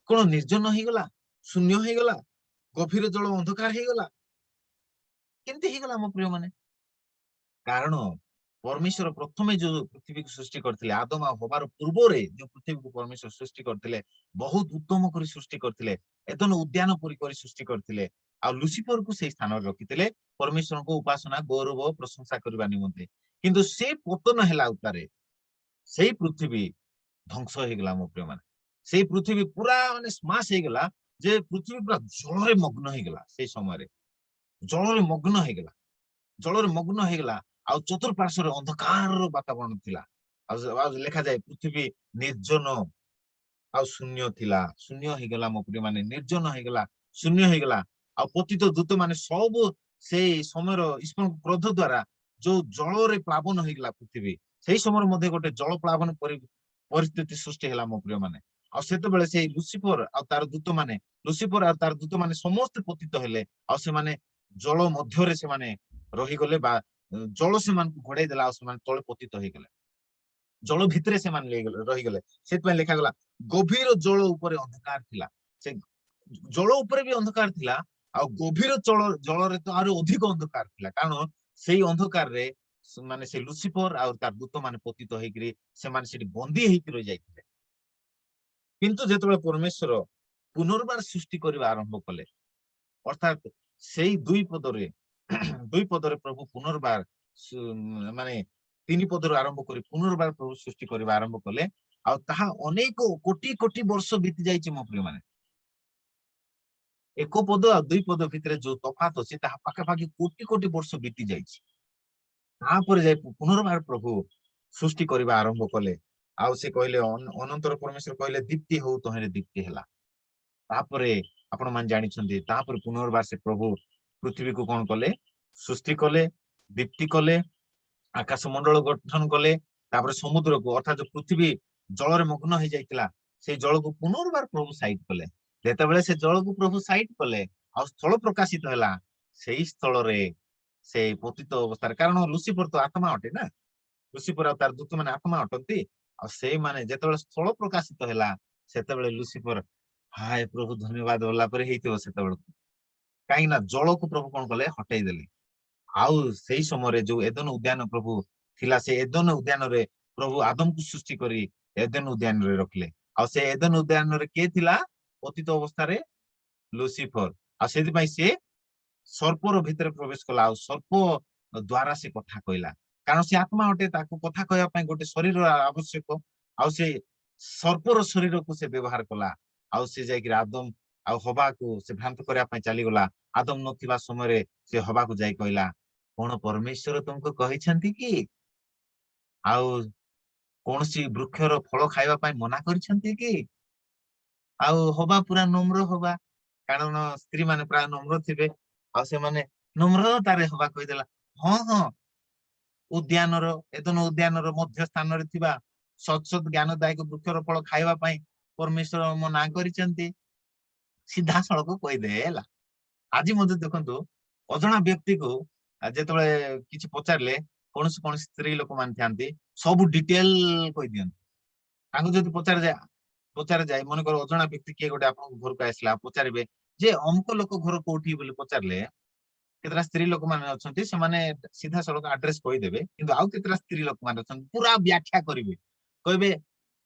କଣ ନିର୍ଜନ ହେଇଗଲା, ଶୂନ୍ୟ ହେଇଗଲା, ଗଭୀର ଜଳ ଅନ୍ଧକାର ହେଇଗଲା? କେମିତି ହେଇଗଲା ମୋ ପ୍ରିୟ ମାନେ? କାରଣ ପରମେଶ୍ୱର ପ୍ରଥମେ ଯୋଉ ପୃଥିବୀକୁ ସୃଷ୍ଟି କରିଥିଲେ, ଆଦମ ଆଉ ହବାର ପୂର୍ବରେ ଯୋଉ ପୃଥିବୀକୁ ପରମେଶ୍ୱର ସୃଷ୍ଟି କରିଥିଲେ, ବହୁତ ଉତ୍ତମ କରି ସୃଷ୍ଟି କରିଥିଲେ। ଏଦନ ଉଦ୍ୟାନ ପରି କରି ସୃଷ୍ଟି କରିଥିଲେ। ଆଉ ଲୁସିଫରକୁ ସେଇ ସ୍ଥାନରେ ରଖିଥିଲେ ପରମେଶ୍ୱରଙ୍କ ଉପାସନା ଗୌରବ ପ୍ରଶଂସା କରିବା ନିମନ୍ତେ। କିନ୍ତୁ ସେ ପତନ ହେଲା ଉତ୍ତାରେ ସେଇ ପୃଥିବୀ ଧ୍ୱଂସ ହେଇଗଲା ମୋ ପ୍ରିୟ ମାନେ। ସେଇ ପୃଥିବୀ ପୁରା ମାନେ ସ୍ମାସ ହେଇଗଲା, ଯେ ପୃଥିବୀ ପୁରା ଜଳରେ ମଗ୍ନ ହେଇଗଲା। ସେଇ ସମୟରେ ଜଳରେ ମଗ୍ନ ହେଇଗଲା। ଆଉ ଚତୁର୍ପାର୍ଶ୍ୱରେ ଅନ୍ଧକାରର ବାତାବରଣ ଥିଲା। ଆଉ ଲେଖାଯାଏ ପୃଥିବୀ ନିର୍ଜନ ଆଉ ଶୂନ୍ୟ ଥିଲା। ଶୂନ୍ୟ ହେଇଗଲା ମୋ ପ୍ରିୟ ମାନେ, ନିର୍ଜନ ହେଇଗଲା, ଶୂନ୍ୟ ହେଇଗଲା। ଆଉ ପତିତ ଦୂତ ମାନେ ସବୁ ସେଇ ସମୟର ଈଶ୍ୱରଙ୍କ କ୍ରୋଧ ଦ୍ଵାରା ଯୋଉ ଜଳରେ ପ୍ଲାବନ ହେଇଗଲା ପୃଥିବୀ, ସେଇ ସମୟରେ ମଧ୍ୟ ଗୋଟେ ଜଳ ପ୍ଲାବନ ପରିସ୍ଥିତି ସୃଷ୍ଟି ହେଲା ମୋ ପ୍ରିୟ ମାନେ। ଆଉ ସେତେବେଳେ ସେଇ ଲୁସିଫର ଆଉ ତାର ଦୂତ ମାନେ ସମସ୍ତେ ପତିତ ହେଲେ, ଆଉ ସେମାନେ ଜଳ ମଧ୍ୟରେ ସେମାନେ ରହିଗଲେ, ବା ଜଳ ସେମାନଙ୍କୁ ଘୋଡେଇ ଦେଲା, ଆଉ ସେମାନେ ତଳେ ପତିତ ହେଇଗଲେ, ଜଳ ଭିତରେ ସେମାନେ ରହିଗଲେ। ସେଥିପାଇଁ ଲେଖାଗଲା ଗଭୀର ଜଳ ଉପରେ ଅନ୍ଧକାର ଥିଲା। ସେ ଜଳ ଉପରେ ବି ଅନ୍ଧକାର ଥିଲା, ଆଉ ଗଭୀର ଜଳରେ ତ ଆହୁରି ଅଧିକ ଅନ୍ଧକାର ଥିଲା, କାରଣ ସେଇ ଅନ୍ଧକାରରେ ମାନେ ସେ ଲୁସିଫର ଆଉ ତାର ଦୂତ ମାନେ ପତିତ ହେଇକିରି ସେମାନେ ସେଠି ବନ୍ଦୀ ହେଇକି ରହିଯାଇଥିଲେ। କିନ୍ତୁ ଯେତେବେଳେ ପରମେଶ୍ୱର ପୁନର୍ବାର ସୃଷ୍ଟି କରିବା ଆରମ୍ଭ କଲେ, ଅର୍ଥାତ୍ ସେଇ ଦୁଇ ପଦରେ ପ୍ରଭୁ ପୁନର୍ବାର ମାନେ 3 ପଦରୁ ଆରମ୍ଭ କରି ପୁନର୍ବାର ପ୍ରଭୁ ସୃଷ୍ଟି କରିବା ଆରମ୍ଭ କଲେ, ଆଉ ତାହା ଅନେକ କୋଟି କୋଟି ବର୍ଷ ବିତି ଯାଇଛି ମୋ ପ୍ରିୟ ମାନେ। 1 ପଦ ଆଉ 2 ପଦ ଭିତରେ ଯୋଉ ତଫାତ ଅଛି ତାହା ପାଖାପାଖି କୋଟି କୋଟି ବର୍ଷ ବିତି ଯାଇଛି। ତାପରେ ଯାଇ ପୁନର୍ବାର ପ୍ରଭୁ ସୃଷ୍ଟି କରିବା ଆରମ୍ଭ କଲେ, ଆଉ ସେ କହିଲେ ଅନନ୍ତର ପରମେଶ୍ୱର କହିଲେ ଦୀପ୍ତି ହଉ, ତହିଁରେ ଦୀପ୍ତି ହେଲା। ତାପରେ ଆପଣ ମାନେ ଜାଣିଛନ୍ତି, ତାପରେ ପୁନର୍ବାର ସେ ପ୍ରଭୁ ପୃଥିବୀକୁ କଣ କଲେ, ସୃଷ୍ଟି କଲେ, ଦୀପ୍ତି କଲେ, ଆକାଶ ମଣ୍ଡଳ ଗଠନ କଲେ, ତାପରେ ସମୁଦ୍ରକୁ, ଅର୍ଥାତ୍ ପୃଥିବୀ ଜଳରେ ମଗ୍ନ ହେଇଯାଇଥିଲା, ସେଇ ଜଳକୁ ପୁନର୍ବାର ପ୍ରଭୁ ସାଇଡ କଲେ। ଯେତେବେଳେ ସେ ଜଳକୁ ପ୍ରଭୁ ସାଇଡ କଲେ, ଆଉ ସ୍ଥଳ ପ୍ରକାଶିତ ହେଲା, ସେଇ ସ୍ଥଳରେ ସେଇ ପତିତ ଅବସ୍ଥାରେ, କାରଣ ଲୁସିଫର ତ ଆତ୍ମା ଅଟେ ନା, ଲୁସିଫର ଆଉ ତାର ଦୂତ ମାନେ ଆତ୍ମା ଅଟନ୍ତି, ଆଉ ସେଇମାନେ ଯେତେବେଳେ ସ୍ଥଳ ପ୍ରକାଶିତ ହେଲା, ସେତେବେଳେ ଲୁସିଫର ହାୟ ପ୍ରଭୁ ଧନ୍ୟବାଦ ବୋଲା ପରେ ହେଇଥିବ ସେତେବେଳକୁ, କାହିଁକି ନା ଜଳକୁ ପ୍ରଭୁ କଣ କଲେ, ହଟେଇ ଦେଲେ। ଆଉ ସେଇ ସମୟରେ ଯୋଉ ଏଦନ ଉଦ୍ୟାନ ପ୍ରଭୁ ଥିଲା, ସେ ଏଦନ ଉଦ୍ୟାନରେ ପ୍ରଭୁ ଆଦମକୁ ସୃଷ୍ଟି କରି ଏଦନ ଉଦ୍ୟାନରେ ରଖିଲେ, ଆଉ ସେ ଏଦନ ଉଦ୍ୟାନରେ କିଏ ଥିଲା ପତିତ ଅବସ୍ଥାରେ, ଲୁସିଫର। ଆଉ ସେଥିପାଇଁ ସେ ସର୍ପର ଭିତରେ ପ୍ରବେଶ କଲା, ଆଉ ସର୍ପ ଦ୍ଵାରା ସେ କଥା କହିଲା, କାରଣ ସେ ଆତ୍ମା ଅଟେ, ତାକୁ କଥା କହିବା ପାଇଁ ଗୋଟେ ଶରୀର ଆବଶ୍ୟକ, ଆଉ ସେ ସର୍ପର ଶରୀରକୁ ସେ ବ୍ୟବହାର କଲା, ଆଉ ସେ ଯାଇକି ଆଦମ ଆଉ ହବାକୁ ସେ ଭ୍ରାନ୍ତ କରିବା ପାଇଁ ଚାଲିଗଲା। ଆଦମ ନଥିବା ସମୟରେ ସେ ହବାକୁ ଯାଇ କହିଲା, କଣ ପରମେଶ୍ୱର ତୁମକୁ କହିଛନ୍ତି କି ଆଉ କୌଣସି ବୃକ୍ଷର ଫଳ ଖାଇବା ପାଇଁ ମନା କରିଛନ୍ତି କି? ଆଉ ହବା ପୁରା ନମ୍ର ହବା, କାରଣ ସ୍ତ୍ରୀ ମାନେ ପ୍ରାୟ ନମ୍ର ଥିବେ, ଆଉ ସେମାନେ ନମ୍ରତାରେ ହବା କହିଦେଲା, ହଁ ହଁ ଏଦନ ଉଦ୍ୟାନର ମଧ୍ୟ ସ୍ଥାନରେ ଥିବା ସତ୍ ଜ୍ଞାନଦାୟକ ବୃକ୍ଷର ଫଳ ଖାଇବା ପାଇଁ ପରମେଶ୍ୱର ମନା କରିଛନ୍ତି, ସିଧାସଳଖ କହିଦେଲା। ଆଜି ମଧ୍ୟ ଦେଖନ୍ତୁ, ଅଜଣା ବ୍ୟକ୍ତିକୁ ଯେତେବେଳେ କିଛି ପଚାରିଲେ, କୌଣସି ସ୍ତ୍ରୀ ଲୋକମାନେ ଥାନ୍ତି ସବୁ ଡିଟେଲ କହିଦିଅନ୍ତି। ତାଙ୍କୁ ଯଦି ପଚାରାଯାଏ, ମନେକର ଅଜଣା ବ୍ୟକ୍ତି କିଏ ଗୋଟେ ଆପଣଙ୍କ ଘରକୁ ଆସିଲା, ପଚାରିବେ ଯେ ଅମୁକ ଲୋକ ଘର କୋଉଠି ବୋଲି ପଚାରିଲେ, କେତେଟା ସ୍ତ୍ରୀ ଲୋକମାନେ ଅଛନ୍ତି ସେମାନେ ସିଧାସଳଖ ଆଡ୍ରେସ କହିଦେବେ, କିନ୍ତୁ ଆଉ କେତେଟା ସ୍ତ୍ରୀ ଲୋକମାନେ ଅଛନ୍ତି ପୁରା ବ୍ୟାଖ୍ୟା କରିବେ, କହିବେ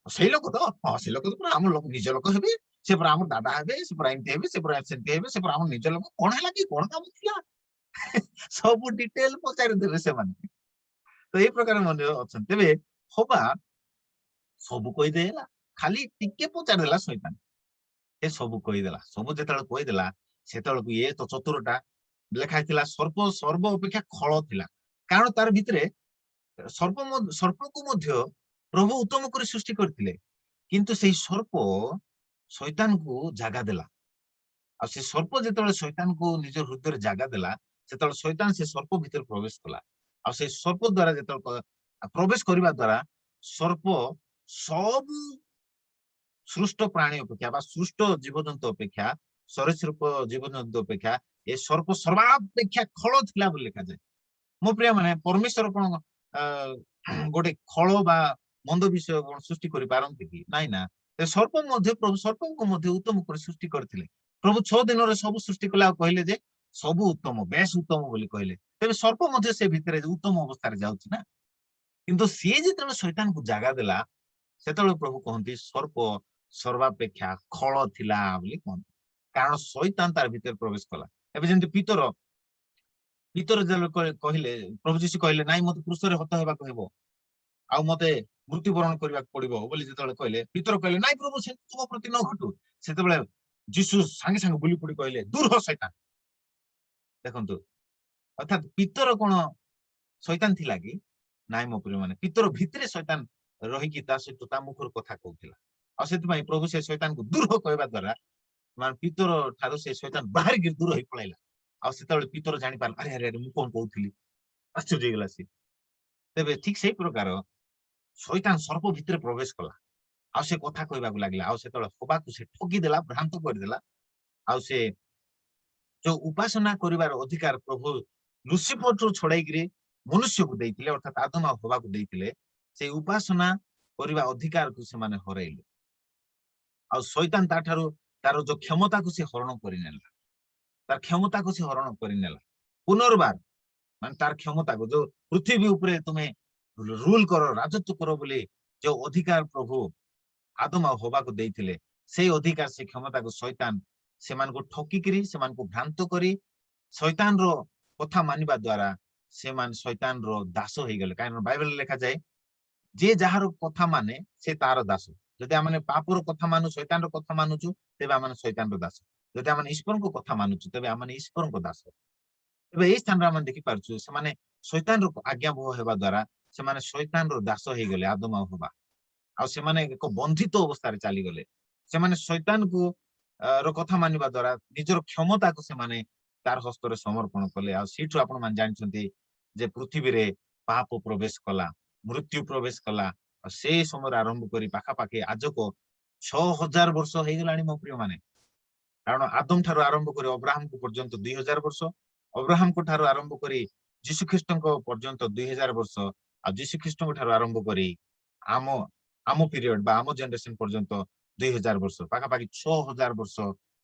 ସେଇ ଲୋକ ତ, ହଁ ସେଇ ଲୋକ ତ ପୁରା ଆମ ନିଜ ଲୋକ ହେବେ, ସେ ପୁରା ଆମର ଦାଦା ହେବେ, ସେ ପୁରା ଏମିତି ହେବେ, ସେ ପୁରା ସେମିତି ହେବେ, ସେ ପୁରା ଆମ ନିଜ ଲୋକ, କଣ ହେଲା କି, କଣ କାମ ଥିଲା, ସବୁ ଡିଟେଲ ପଚାରିଦେବେ ସେମାନେ। ତ ଏଇ ପ୍ରକାର ମଧ୍ୟ ଅଛନ୍ତି। ତେବେ ହବା ସବୁ କହିଦେଲା, ଖାଲି ଟିକେ ପଚାରିଦେଲା ଶୈତାନ, ଏ ସବୁ କହିଦେଲା। ସବୁ ଯେତେବେଳେ କହିଦେଲା, ସେତେବେଳକୁ ଇଏ ତ ଚତୁରଟା, ଲେଖା ହେଇଥିଲା ସର୍ବ ଅପେକ୍ଷା ଖଳ ଥିଲା, କାରଣ ତାର ଭିତରେ ସର୍ପକୁ ମଧ୍ୟ ପ୍ରଭୁ ଉତ୍ତମ କରି ସୃଷ୍ଟି କରିଥିଲେ, କିନ୍ତୁ ସେଇ ସର୍ପ ଶୈତାନକୁ ଜାଗା ଦେଲା। ଆଉ ସେ ସର୍ପ ଯେତେବେଳେ ଶୈତାନକୁ ନିଜ ହୃଦୟରେ ଜାଗା ଦେଲା, ସେତେବେଳେ ଶୈତାନ ସେ ସର୍ପ ଭିତରେ ପ୍ରବେଶ କଲା, ଆଉ ସେଇ ସର୍ପ ଦ୍ଵାରା ଯେତେବେଳେ ପ୍ରବେଶ କରିବା ଦ୍ଵାରା ସର୍ପ ସବୁ ସୃଷ୍ଟ ପ୍ରାଣୀ ଅପେକ୍ଷା ବା ସୃଷ୍ଟ ଜୀବଜନ୍ତୁ ଅପେକ୍ଷା, ସରୀସୃପ ଜୀବଜନ୍ତୁ ଅପେକ୍ଷା ଏ ସର୍ପ ସର୍ବାପେକ୍ଷା ଖଳ ଥିଲା ବୋଲି ଲେଖାଯାଏ। ମୋ ପ୍ରିୟ ମାନେ, ପରମେଶ୍ୱର କଣ ଗୋଟେ ଖଳ ବା ମନ୍ଦ ବିଷୟ କଣ ସୃଷ୍ଟି କରିପାରନ୍ତି କି? ନାଇଁ ନା, ପ୍ରଭୁ ସର୍ପଙ୍କୁ ମଧ୍ୟ ଉତ୍ତମ କରି ସୃଷ୍ଟି କରିଥିଲେ। ପ୍ରଭୁ 6 ଦିନରେ ସବୁ ସୃଷ୍ଟି କଲେ, ଆଉ କହିଲେ ଯେ ସବୁ ଉତ୍ତମ, ବେଶ ଉତ୍ତମ ବୋଲି କହିଲେ। ତେବେ ସର୍ପ ମଧ୍ୟ ସେ ଭିତରେ ଉତ୍ତମ ଅବସ୍ଥାରେ ଯାଉଛି ନା, କିନ୍ତୁ ସିଏ ଯେତେବେଳେ ଶୈତାନକୁ ଜାଗା ଦେଲା, ସେତେବେଳେ ପ୍ରଭୁ କହନ୍ତି ସର୍ପ ସର୍ବାପେକ୍ଷା ଖଳ ଥିଲା ବୋଲି କହନ୍ତି, କାରଣ ଶୈତାନ ତାର ଭିତରେ ପ୍ରବେଶ କଲା। ଏବେ ଯେମିତି ପିତର କହିଲେ, ପ୍ରଭୁ ଯୀଶୁ କହିଲେ, ନାଇଁ ମତେ କ୍ରୁଶରେ ହତ ହେବାକୁ ହେବ, ଆଉ ମତେ ମୃତ୍ୟୁବରଣ କରିବାକୁ ପଡିବ ବୋଲି ଯେତେବେଳେ କହିଲେ, ପିତର କହିଲେ, ନାଇଁ ପ୍ରଭୁ ସେ ତୁମ ପ୍ରତି ନ ଘଟୁ। ସେତେବେଳେ ଯୀଶୁ ସାଙ୍ଗେ ସାଙ୍ଗେ ବୁଲି ପଡି କହିଲେ, ଦୂର ହ ଶୈତାନ। ଦେଖନ୍ତୁ, ଅର୍ଥାତ୍ ପିତର କଣ ଶୈତାନ ଥିଲା କି? ନାଇଁ ମୋ ପ୍ରିୟ ମାନେ, ପିତର ଭିତରେ ଶୈତାନ ରହିକି ତା ସହିତ ତା ମୁଖରୁ କଥା କହୁଥିଲା, ଆଉ ସେଥିପାଇଁ ପ୍ରଭୁ ସେ ଶୈତାନକୁ ଦୂର କହିବା ଦ୍ଵାରା ମାନେ ପିତର ଠାରୁ ସେ ଶୈତାନ ବାହାରିକି ଦୂର ହେଇ ପଳେଇଲା। ଆଉ ସେତେବେଳେ ପିତର ଜାଣିପାରିଲା, ଆରେ ଆରେ ଆରେ ମୁଁ କଣ କହୁଥିଲି, ଆଶ୍ଚର୍ଯ୍ୟ ହେଇଗଲା ସେ। ତେବେ ଠିକ ସେଇ ପ୍ରକାର ଶୈତାନ ସର୍ପ ଭିତରେ ପ୍ରବେଶ କଲା ଆଉ ସେ କଥା କହିବାକୁ ଲାଗିଲା ଆଉ ସେତେବେଳେ ହବାକୁ ସେ ଠକିଦେଲା ଭ୍ରାନ୍ତ କରିଦେଲା ଆଉ ସେ ଯୋଉ ଉପାସନା କରିବାର ଅଧିକାର ପ୍ରଭୁ ଲୁସିଫରଠୁ ଛଡେଇକିରି ମନୁଷ୍ୟକୁ ଦେଇଥିଲେ ଅର୍ଥାତ ଆଦମ ଆଉ ହବାକୁ ଦେଇଥିଲେ ସେଇ ଉପାସନା କରିବା ଅଧିକାରକୁ ସେମାନେ ହରେଇଲେ ଆଉ ଶୈତାନ ତାର ଯୋଉ କ୍ଷମତାକୁ ସେ ହରଣ କରିନେଲା ତାର କ୍ଷମତାକୁ ସେ ହରଣ କରିନେଲା ପୁନର୍ବାର ମାନେ ତାର କ୍ଷମତାକୁ ଯୋଉ ପୃଥିବୀ ଉପରେ ତୁମେ ରୁଲ କର ରାଜତ୍ୱ କର ବୋଲି ଯୋଉ ଅଧିକାର ପ୍ରଭୁ ଆଦମ ଆଉ ହବାକୁ ଦେଇଥିଲେ ସେଇ ଅଧିକାର ସେ କ୍ଷମତାକୁ ଶୈତାନ ସେମାନଙ୍କୁ ଠକିକିରି ସେମାନଙ୍କୁ ଭ୍ରାନ୍ତ କରି ଶୈତାନର କଥା ମାନିବା ଦ୍ୱାରା ସେମାନେ ଶୈତାନର ଦାସ ହେଇଗଲେ କାରଣ ବାଇବେଲରେ ଲେଖାଯାଏ ଯିଏ ଯାହାର କଥା ମାନେ ସେ ତାର ଦାସ ଯଦି ଆମେ ପାପର କଥା ମାନୁ ଶୈତାନର କଥା ମାନୁଛୁ ତେବେ ଆମେ ଶୈତାନର ଦାସ ଯଦି ଆମେ ଈଶ୍ୱରଙ୍କ କଥା ମାନୁଛୁ ତେବେ ଆମେ ଈଶ୍ୱରଙ୍କ ଦାସ ଏବେ ଏଇ ସ୍ଥାନରେ ଆମେ ଦେଖିପାରୁଛୁ ସେମାନେ ଶୈତାନର ଆଜ୍ଞାବହ ହେବା ଦ୍ୱାରା ସେମାନେ ଶୈତାନର ଦାସ ହେଇଗଲେ ଆଦମ ଆଉ ହବା ଆଉ ସେମାନେ ଏକ ବନ୍ଧିତ ଅବସ୍ଥାରେ ଚାଲିଗଲେ ସେମାନେ ଶୈତାନକୁ ର କଥା ମାନିବା ଦ୍ୱାରା ନିଜର କ୍ଷମତାକୁ ସେମାନେ ତାର ହସ୍ତରେ ସମର୍ପଣ କଲେ ଆଉ ସେଇଠୁ ଆପଣ ମାନେ ଜାଣିଛନ୍ତି ଯେ ପୃଥିବୀରେ ପାପ ପ୍ରବେଶ କଲା ମୃତ୍ୟୁ ପ୍ରବେଶ କଲା ଆଉ ସେଇ ସମୟରେ ଆରମ୍ଭ କରି ପାଖାପାଖି ଆଜକ 6000 ବର୍ଷ ହେଇଗଲାଣି ମୋ ପ୍ରିୟ ମାନେ କାରଣ ଆଦମ ଠାରୁ ଆରମ୍ଭ କରି ଅବ୍ରାହମକୁ ପର୍ଯ୍ୟନ୍ତ 2000 ବର୍ଷ ଅବ୍ରାହମଙ୍କ ଠାରୁ ଆରମ୍ଭ କରି ଯୀଶୁଖ୍ରୀଷ୍ଟଙ୍କ ପର୍ଯ୍ୟନ୍ତ 2000 ବର୍ଷ ଆଉ ଯୀଶୁଖ୍ରୀଷ୍ଟଙ୍କ ଠାରୁ ଆରମ୍ଭ କରି ଆମ ପିରିୟଡ ବା ଆମ ଜେନେରେସନ ପର୍ଯ୍ୟନ୍ତ 2000 ବର୍ଷ ପାଖାପାଖି 6000 ବର୍ଷ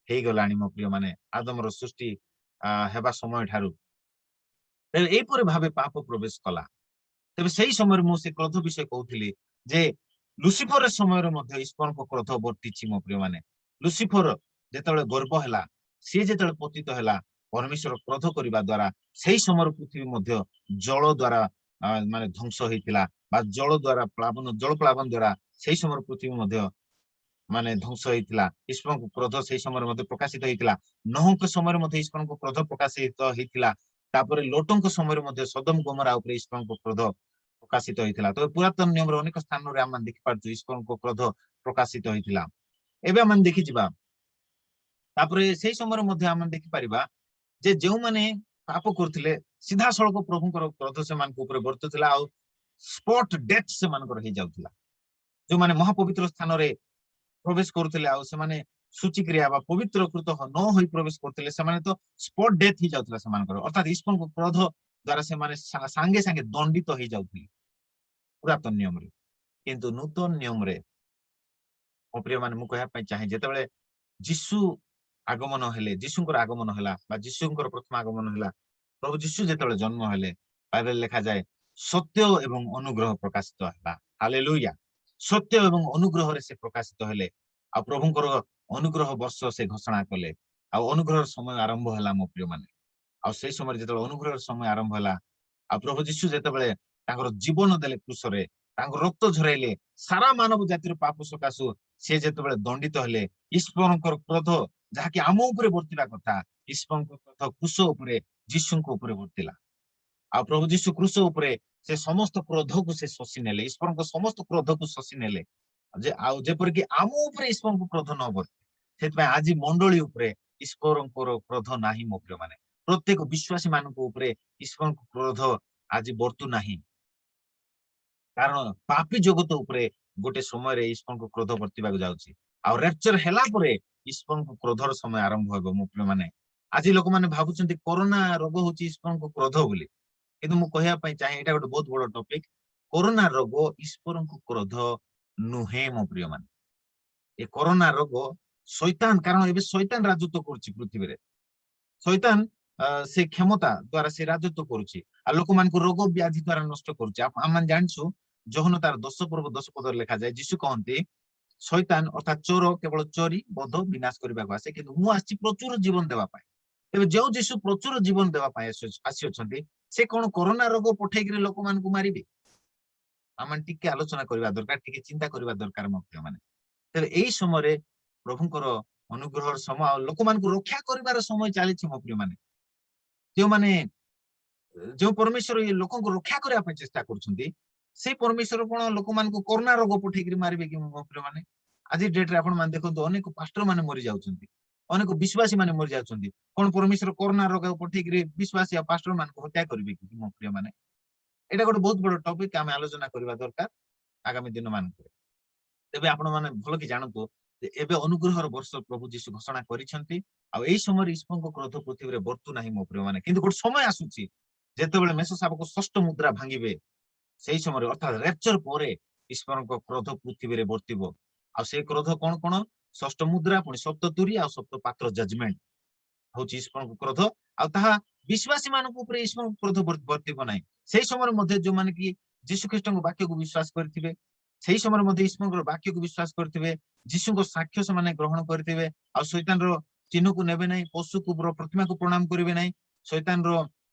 ହେଇଗଲାଣି ମୋ ପ୍ରିୟ ମାନେ ଆଦମର ସୃଷ୍ଟି ହେବା ସମୟ ଠାରୁ ଏଇପରି ଭାବେ ପାପ ପ୍ରବେଶ କଲା ତେବେ ସେଇ ସମୟରେ ମୁଁ ସେ କ୍ରୋଧ ବିଷୟ କହୁଥିଲି ଯେ ଲୁସିଫର ସମୟରେ ମଧ୍ୟ ଈଶ୍ୱରଙ୍କ କ୍ରୋଧ ବର୍ତ୍ତିଛି ମୋ ପ୍ରିୟ ମାନେ ଲୁସିଫର ଯେତେବେଳେ ଗର୍ବ ହେଲା ସିଏ ଯେତେବେଳେ ପତିତ ହେଲା ପରମେଶ୍ୱର କ୍ରୋଧ କରିବା ଦ୍ୱାରା ସେଇ ସମୟରେ ପୃଥିବୀ ମଧ୍ୟ ଜଳ ଦ୍ୱାରା ମାନେ ଧ୍ୱଂସ ହେଇଥିଲା ବା ଜଳ ଦ୍ୱାରା ଜଳ ପ୍ଲାବନ ଦ୍ୱାରା ସେଇ ସମୟରେ ପୃଥିବୀ ମଧ୍ୟ ମାନେ ଧ୍ୱଂସ ହେଇଥିଲା ଈଶ୍ୱରଙ୍କ କ୍ରୋଧ ସେଇ ସମୟରେ ମଧ୍ୟ ପ୍ରକାଶିତ ହେଇଥିଲା ନହଙ୍କ ସମୟରେ ମଧ୍ୟ ଈଶ୍ୱରଙ୍କ କ୍ରୋଧ ପ୍ରକାଶିତ ହେଇଥିଲା ତାପରେ ଲୋଟଙ୍କ ସମୟରେ ମଧ୍ୟ ସଦମ ଗୋମରା ଉପରେ ଈଶ୍ୱରଙ୍କ କ୍ରୋଧ ପ୍ରକାଶିତ ହେଇଥିଲା ତେବେ ପୁରାତନ ନିୟମର ଅନେକ ସ୍ଥାନରେ ଆମେ ଦେଖିପାରୁଛୁ ଈଶ୍ୱରଙ୍କ କ୍ରୋଧ ପ୍ରକାଶିତ ହେଇଥିଲା ଏବେ ଆମେ ଦେଖିଯିବା ତାପରେ ସେଇ ସମୟରେ ମଧ୍ୟ ଆମେ ଦେଖିପାରିବା ଯେ ଯେଉଁମାନେ ପାପ କରୁଥିଲେ ସିଧାସଳଖ ପ୍ରଭୁଙ୍କର କ୍ରୋଧ ସେମାନଙ୍କ ଉପରେ ବର୍ତ୍ତୁଥିଲା ଆଉ ସ୍ପଟ ଡେଥ ସେମାନଙ୍କର ହେଇଯାଉଥିଲା ଯୋଉମାନେ ମହାପବିତ୍ର ସ୍ଥାନରେ ପ୍ରବେଶ କରୁଥିଲେ ଆଉ ସେମାନେ ସୂଚିକ୍ରିୟା ବା ପବିତ୍ରକୃତ ନ ହୋଇ ପ୍ରବେଶ କରୁଥିଲେ ସେମାନେ ତ ସ୍ପଟ ଡେଥ ହେଇଯାଉଥିଲା ସେମାନଙ୍କର ଅର୍ଥାତ ଈଶ୍ୱରଙ୍କ କ୍ରୋଧ ଦ୍ୱାରା ସେମାନେ ସାଙ୍ଗେ ସାଙ୍ଗେ ଦଣ୍ଡିତ ହେଇଯାଉଥିଲେ ପୁରାତନ ନିୟମରେ କିନ୍ତୁ ନୂତନ ନିୟମରେ ମୋ ପ୍ରିୟ ମାନେ ମୁଁ କହିବା ପାଇଁ ଚାହେଁ ଯେତେବେଳେ ଯୀଶୁ ଆଗମନ ହେଲେ ଯୀଶୁଙ୍କର ଆଗମନ ହେଲା ବା ଯୀଶୁଙ୍କର ପ୍ରଥମ ଆଗମନ ହେଲା ପ୍ରଭୁ ଯୀଶୁ ଯେତେବେଳେ ଜନ୍ମ ହେଲେ ବାଇବେଲ ଲେଖାଯାଏ ସତ୍ୟ ଏବଂ ଅନୁଗ୍ରହ ପ୍ରକାଶିତ ହେଲା ହାଲେଲୁୟା ସତ୍ୟ ଏବଂ ଅନୁଗ୍ରହରେ ସେ ପ୍ରକାଶିତ ହେଲେ ଆଉ ପ୍ରଭୁଙ୍କର ଅନୁଗ୍ରହ ବର୍ଷ ସେ ଘୋଷଣା କଲେ ଆଉ ଅନୁଗ୍ରହର ସମୟ ଆରମ୍ଭ ହେଲା ମୋ ପ୍ରିୟ ମାନେ ଆଉ ସେଇ ସମୟରେ ଯେତେବେଳେ ଅନୁଗ୍ରହର ସମୟ ଆରମ୍ଭ ହେଲା ଆଉ ପ୍ରଭୁ ଯୀଶୁ ଯେତେବେଳେ ତାଙ୍କର ଜୀବନ ଦେଲେ କୃଷରେ ତାଙ୍କ ରକ୍ତ ଝରାଇଲେ ସାରା ମାନବ ଜାତିର ପାପ ସକାଶୁ ସେ ଯେତେବେଳେ ଦଣ୍ଡିତ ହେଲେ ଈଶ୍ୱରଙ୍କର କ୍ରୋଧ ଯାହାକି ଆମ ଉପରେ ବର୍ତ୍ତିବା କଥା ଈଶ୍ୱରଙ୍କ କ୍ରୋଧ କୃଷ ଉପରେ ଯୀଶୁଙ୍କ ଉପରେ ବର୍ତ୍ତିଲା ଆଉ ପ୍ରଭୁ ଯୀଶୁ କୃଷ ଉପରେ ସେ ସମସ୍ତ କ୍ରୋଧକୁ ସେ ଶୋଷି ନେଲେ ଈଶ୍ୱରଙ୍କ ସମସ୍ତ କ୍ରୋଧକୁ ଶୋଷି ନେଲେ ଆଉ ଯେପରିକି ଆମ ଉପରେ ଈଶ୍ୱରଙ୍କ କ୍ରୋଧ ନ ବର୍ତ୍ତେ ସେଥିପାଇଁ ଆଜି ମଣ୍ଡଳୀ ଉପରେ ଈଶ୍ୱରଙ୍କର କ୍ରୋଧ ନାହିଁ ମୋ ପ୍ରିୟ ମାନେ ପ୍ରତ୍ୟେକ ବିଶ୍ୱାସୀ ମାନଙ୍କ ଉପରେ ଈଶ୍ୱରଙ୍କ କ୍ରୋଧ ଆଜି ବର୍ତ୍ତୁ ନାହିଁ କାରଣ ପାପୀ ଜଗତ ଉପରେ ଗୋଟେ ସମୟରେ ଈଶ୍ୱରଙ୍କ କ୍ରୋଧ ବର୍ତ୍ତିବାକୁ ଯାଉଛି ଆଉ ରେପଚର ହେଲା ପରେ ଈଶ୍ୱରଙ୍କ କ୍ରୋଧର ସମୟ ଆରମ୍ଭ ହେବ ମୋ ପ୍ରିୟ ମାନେ ଆଜି ଲୋକମାନେ ଭାବୁଛନ୍ତି କରୋନା ରୋଗ ହଉଛି ଈଶ୍ୱରଙ୍କ କ୍ରୋଧ ବୋଲି କିନ୍ତୁ ମୁଁ କହିବା ପାଇଁ ଚାହେଁ ଏଇଟା ଗୋଟେ ବହୁତ ବଡ ଟପିକ କରୋନା ରୋଗ ଈଶ୍ୱରଙ୍କ କ୍ରୋଧ ନୁହେଁ ମୋ ପ୍ରିୟ ମାନେ ଏ କରୋନା ରୋଗ ଶୈତାନ କାରଣ ଏବେ ଶୈତାନ ରାଜତ୍ୱ କରୁଛି ପୃଥିବୀରେ ଶୈତାନ ସେ କ୍ଷମତା ଦ୍ୱାରା ସେ ରାଜତ୍ୱ କରୁଛି ଆଉ ଲୋକମାନଙ୍କୁ ରୋଗ ବ୍ୟାଧି ଦ୍ୱାରା ନଷ୍ଟ କରୁଛି ଆମେ ଜାଣିଛୁ ଯୋହନ ତାର 10 ପର୍ବ 10 ପଦରେ ଲେଖାଯାଏ ଯୀଶୁ କହନ୍ତି ଶୈତାନ ଅର୍ଥାତ ଚୋର କେବଳ ଚୋରି ବଧ ବିନାଶ କରିବାକୁ ଆସେ କିନ୍ତୁ ମୁଁ ଆସିଛି ପ୍ରଚୁର ଜୀବନ ଦେବା ପାଇଁ ତେବେ ଯେଉଁ ଯୀଶୁ ପ୍ରଚୁର ଜୀବନ ଦେବା ପାଇଁ ଆସିଅଛନ୍ତି ସେ କଣ କରୋନା ରୋଗ ପଠେଇକିରି ଲୋକମାନଙ୍କୁ ମାରିବେ ଆମେ ଟିକେ ଆଲୋଚନା କରିବା ଦରକାର ଟିକେ ଚିନ୍ତା କରିବା ଦରକାର ମୋ ପ୍ରିୟ ମାନେ ତେବେ ଏଇ ସମୟରେ ପ୍ରଭୁଙ୍କର ଅନୁଗ୍ରହର ସମୟ ଆଉ ଲୋକମାନଙ୍କୁ ରକ୍ଷା କରିବାର ସମୟ ଚାଲିଛି ମୋ ପ୍ରିୟ ମାନେ ଯେଉଁମାନେ ଯେଉଁ ପରମେଶ୍ୱର ଏ ଲୋକଙ୍କୁ ରକ୍ଷା କରିବା ପାଇଁ ଚେଷ୍ଟା କରୁଛନ୍ତି ସେଇ ପରମେଶ୍ୱର କଣ ଲୋକମାନଙ୍କୁ କରୋନା ରୋଗ ପଠେଇକିରି ମାରିବେ କି ମୋ ପ୍ରିୟ ମାନେ ଆଜି ଡେଟରେ ଆପଣ ମାନେ ଦେଖନ୍ତୁ ଅନେକ ପାଷ୍ଟର ମାନେ ମରି ଯାଉଛନ୍ତି ଅନେକ ବିଶ୍ୱାସୀ ମାନେ ମରି ଯାଉଛନ୍ତି। କଣ ପରମେଶ୍ୱର କରୋନା ରୋଗ ପଠେଇକିରି ବିଶ୍ୱାସୀ ଆଉ ପାଷ୍ଟର ମାନଙ୍କୁ ହତ୍ୟା କରିବେ କି ମୋ ପ୍ରିୟ ମାନେ? ଏଇଟା ଗୋଟେ ବହୁତ ବଡ ଟପିକ ଆମେ ଆଲୋଚନା କରିବା ଦରକାର ଆଗାମୀ ଦିନ ମାନଙ୍କରେ। ତେବେ ଆପଣ ମାନେ ଭଲ କି ଜାଣନ୍ତୁ ଯେ ଏବେ ଅନୁଗ୍ରହର ବର୍ଷ ପ୍ରଭୁ ଯୀଶୁ ଘୋଷଣା କରିଛନ୍ତି। ଆଉ ଏଇ ସମୟରେ ଈଶ୍ୱରଙ୍କ କ୍ରୋଧ ପୃଥିବୀରେ ବର୍ତ୍ତୁ ନାହିଁ ମୋ ପ୍ରିୟ ମାନେ। କିନ୍ତୁ ଗୋଟେ ସମୟ ଆସୁଛି ଯେତେବେଳେ ମେଷ ଶାବକ ଷଷ୍ଠ ମୁଦ୍ରା ଭାଙ୍ଗିବେ, ସେଇ ସମୟରେ ଅର୍ଥାତ ରେପଚର ପରେ ଈଶ୍ୱରଙ୍କ କ୍ରୋଧ ପୃଥିବୀରେ ବର୍ତ୍ତିବ। ଆଉ ସେଇ କ୍ରୋଧ କଣ କଣ? ଷଷ୍ଠ ମୁଦ୍ରା, ପୁଣି ସପ୍ତ ତୁରୀ ଆଉ ସପ୍ତ ପାତ୍ର ଜଜମେଣ୍ଟ ହଉଛି ଈଶ୍ୱରଙ୍କ କ୍ରୋଧ। ଆଉ ତାହା ବିଶ୍ୱାସୀ ମାନଙ୍କ ଉପରେ ଈଶ୍ୱରଙ୍କ କ୍ରୋଧ ବର୍ତ୍ତିବ ନାହିଁ। ସେଇ ସମୟରେ ମଧ୍ୟ ଯୋଉମାନେ କି ଯୀଶୁ ଖ୍ରୀଷ୍ଟଙ୍କ ବାକ୍ୟକୁ ବିଶ୍ୱାସ କରିଥିବେ, ସେଇ ସମୟରେ ମଧ୍ୟ ଈଶ୍ୱରଙ୍କର ବାକ୍ୟକୁ ବିଶ୍ୱାସ କରିଥିବେ, ଯୀଶୁଙ୍କ ସାକ୍ଷ୍ୟ ସେମାନେ ଗ୍ରହଣ କରିଥିବେ, ଆଉ ଶୈତାନର ଚିହ୍ନକୁ ନେବେ ନାହିଁ, ପଶୁକୁ ପ୍ରତିମାକୁ ପ୍ରଣାମ କରିବେ ନାହିଁ, ଶୈତାନର